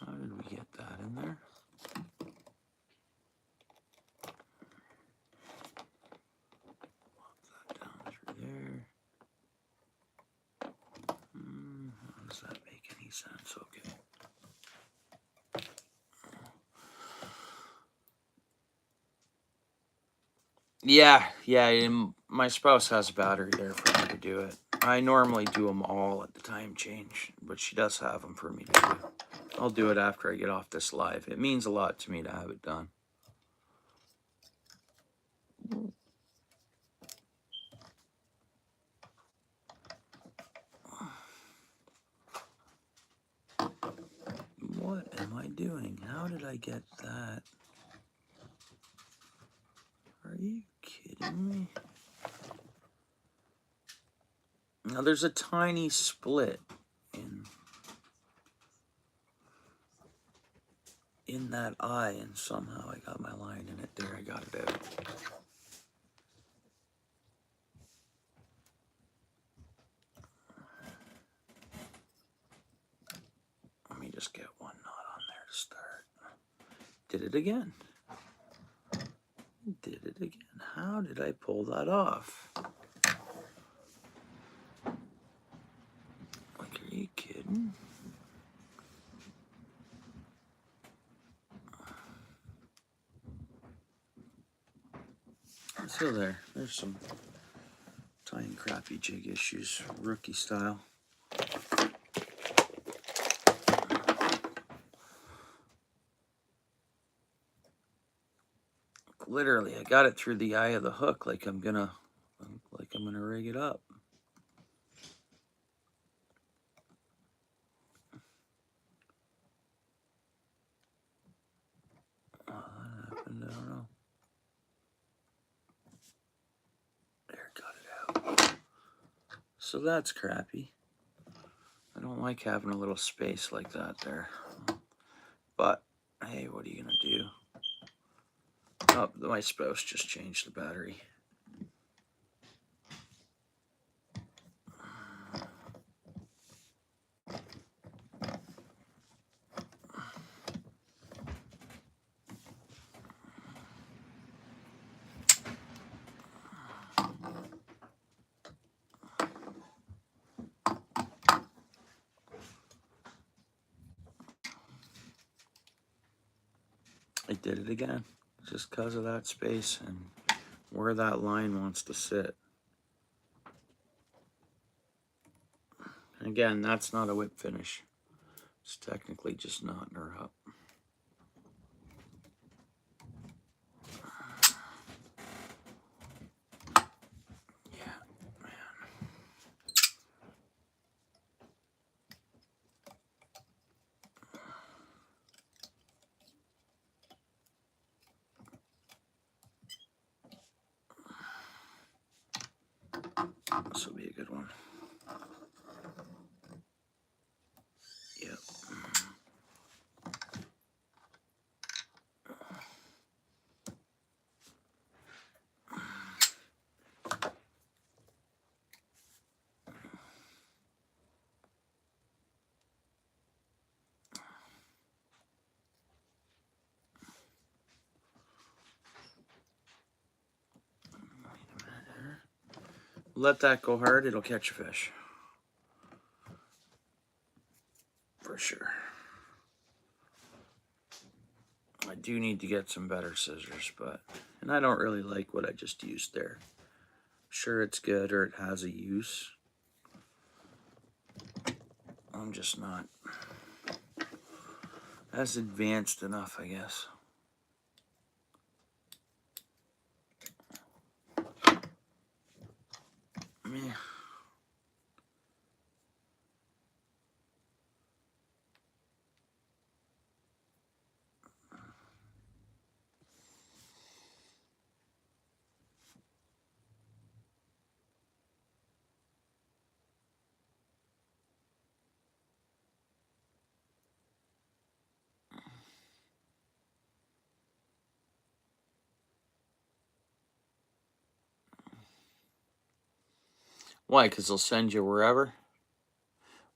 How did we get that in there? Pop that down through there. How does that make any sense? Okay. Yeah, and my spouse has a battery there for me to do it. I normally do them all at the time change, but she does have them for me to do. I'll do it after I get off this live. It means a lot to me to have it done. What am I doing? How did I get that? Are you kidding me? Now there's a tiny split in that eye, and somehow I got my line in it. There, I got it out. Let me just get one knot on there to start. Did it again. Did it again. How did I pull that off? Like, are you kidding? So there's some tying crappy jig issues, rookie style. Literally, I got it through the eye of the hook, like I'm gonna rig it up. Oh, that happened, I don't know. There, got it out. So that's crappy. I don't like having a little space like that there. But, hey, what are you gonna do? Oh, my spouse just changed the battery. I did it again, just because of that space and where that line wants to sit. And again, that's not a whip finish. It's technically just knotting her up. Yeah, man. This will be a good one. Yep. Let that go hard, it'll catch a fish. For sure. I do need to get some better scissors, and I don't really like what I just used there. Sure, it's good or it has a use. I'm just not as advanced enough, I guess. Meh. Why? Because they'll send you wherever?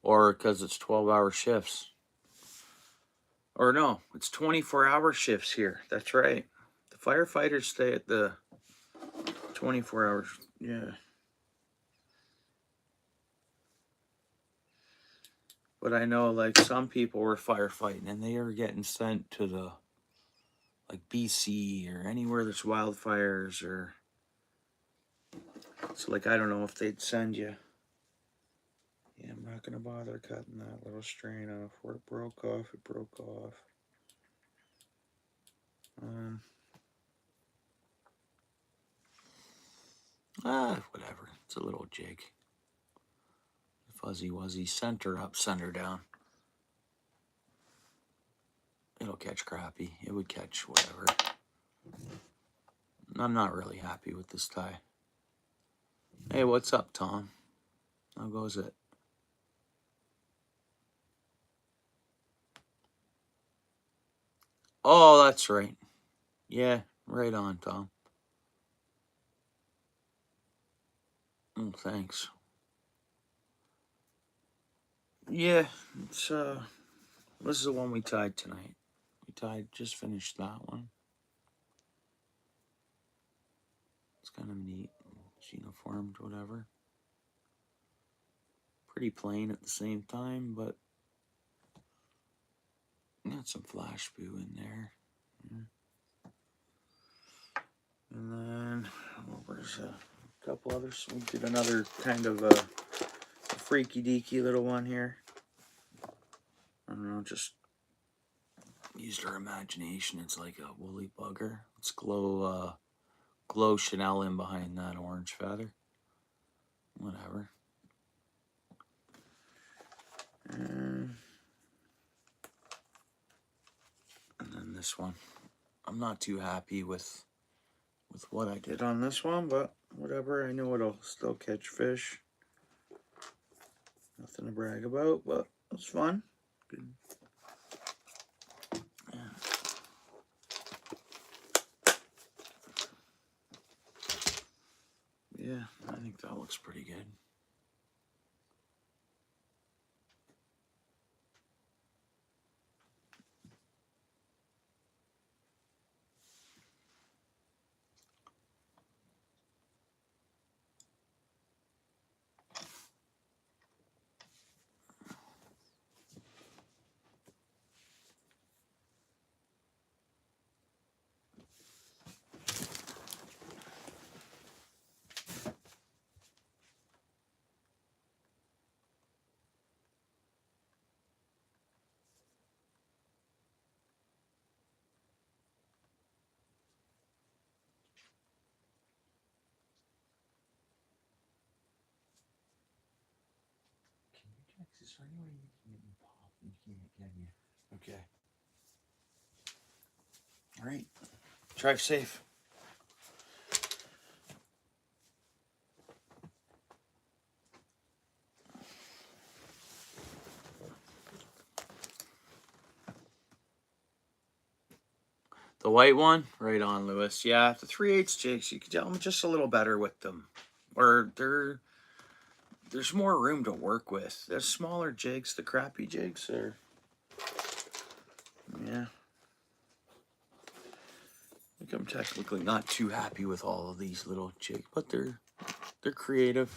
Or because it's 12-hour shifts? Or no, it's 24-hour shifts here. That's right. The firefighters stay at the 24 hours. Yeah. But I know, like, some people were firefighting and they were getting sent to the, like, BC or anywhere there's wildfires or... So, like, I don't know if they'd send you. Yeah, I'm not going to bother cutting that little strain off. Where it broke off, it broke off. Whatever. It's a little jig. Fuzzy wuzzy, center up, center down. it'll catch crappie. It would catch whatever. I'm not really happy with this tie. Hey, what's up, Tom? How goes it? Oh, that's right. Yeah, right on, Tom. Oh, thanks. Yeah, it's this is the one we tied tonight. Just finished that one. It's kind of neat. It's uniformed, whatever. Pretty plain at the same time, but got some flash boo in there. Yeah. And then, where's a couple others? We did another kind of a freaky deaky little one here. I don't know, just used our imagination. It's like a woolly bugger. Let's glow Chanel in behind that orange feather. Whatever. And then this one. I'm not too happy with what I did on this one, but whatever. I know it'll still catch fish. Nothing to brag about, but it was fun. Good. Yeah, I think that looks pretty good. Is there any way you can get me pop? You can't, can you? Okay. All right. Drive safe. The white one, right on, Lewis. Yeah, the 3/8 jigs, you can tell I'm just a little better with them. Or there's more room to work with. The smaller jigs, the crappy jigs, are, yeah. I think I'm technically not too happy with all of these little jigs, but they're creative.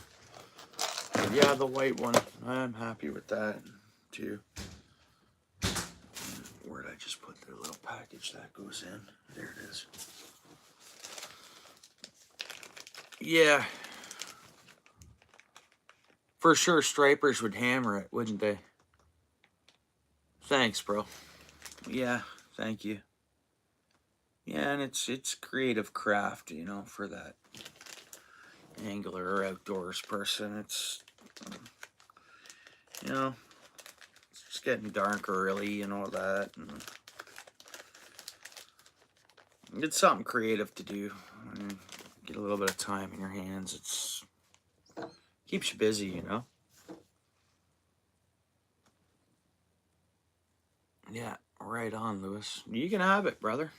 Yeah, the white one, I'm happy with that too. Where did I just put the little package that goes in? There it is. Yeah. For sure, stripers would hammer it, wouldn't they? Thanks, bro. Yeah, thank you. Yeah, and it's creative craft, you know, for that angler or outdoors person. It's, you know, it's just getting dark early and all that. And it's something creative to do. And get a little bit of time in your hands. It's keeps you busy, you know. Yeah, right on, Lewis. You can have it, brother.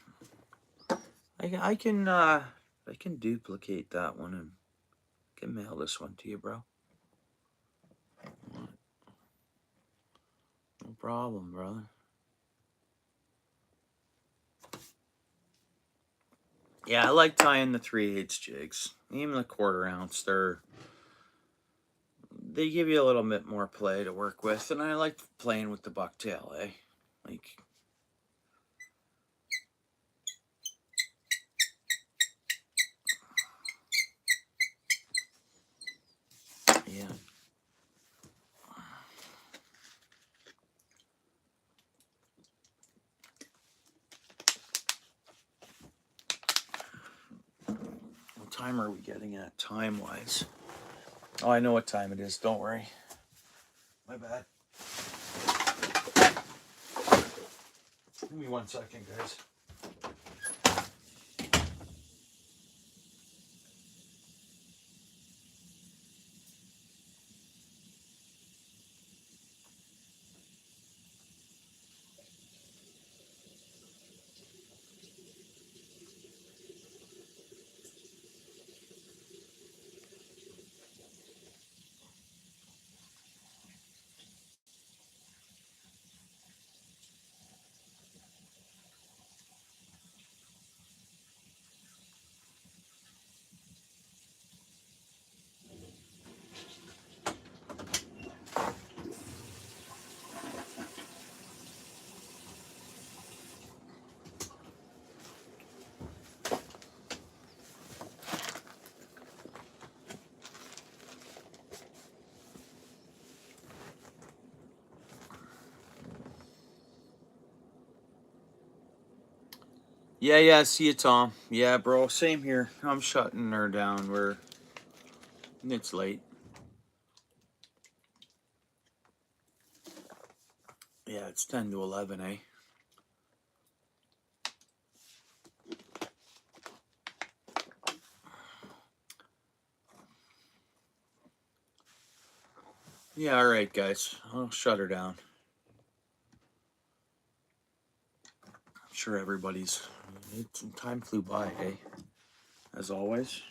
I can duplicate that one and can mail this one to you, bro. No problem, brother. Yeah, I like tying the 3/8 jigs. Even the 1/4 ounce, they give you a little bit more play to work with, and I like playing with the bucktail, eh? Like, yeah. What time are we getting at time-wise? Oh, I know what time it is. Don't worry. My bad. Give me 1 second, guys. Yeah, see you, Tom. Yeah, bro, same here. I'm shutting her down. It's late. Yeah, it's 10 to 11, eh? Yeah, all right, guys. I'll shut her down. I'm sure everybody's... Time flew by, eh? As always.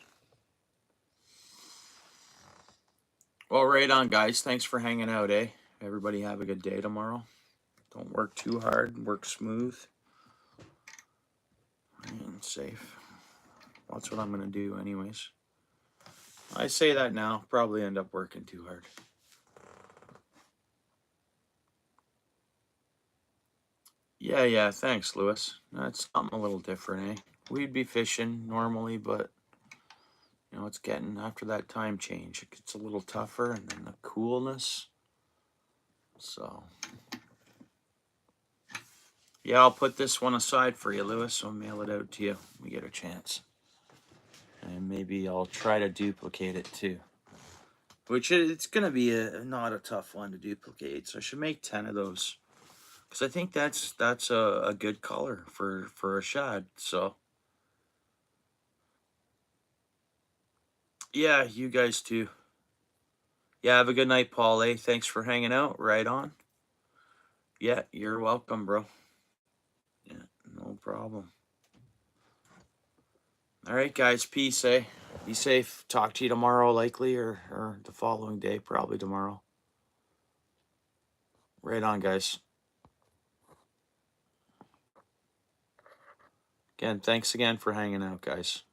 Well, right on, guys. Thanks for hanging out, eh? Everybody have a good day tomorrow. Don't work too hard. Work smooth. And safe. That's what I'm going to do anyways. I say that now. Probably end up working too hard. Yeah. Thanks, Lewis. That's something a little different, eh? We'd be fishing normally, but... You know, it's getting... After that time change, it gets a little tougher. And then the coolness... So... Yeah, I'll put this one aside for you, Lewis. I'll mail it out to you when we get a chance. And maybe I'll try to duplicate it too. Which it's going to be not a tough one to duplicate. So I should make 10 of those. Because I think that's a good color for a shad. So, yeah, you guys too. Yeah, have a good night, Paul. Thanks for hanging out. Right on. Yeah, you're welcome, bro. Yeah, no problem. All right, guys. Peace, eh? Be safe. Talk to you tomorrow, likely, or the following day, probably tomorrow. Right on, guys. Again, thanks again for hanging out, guys.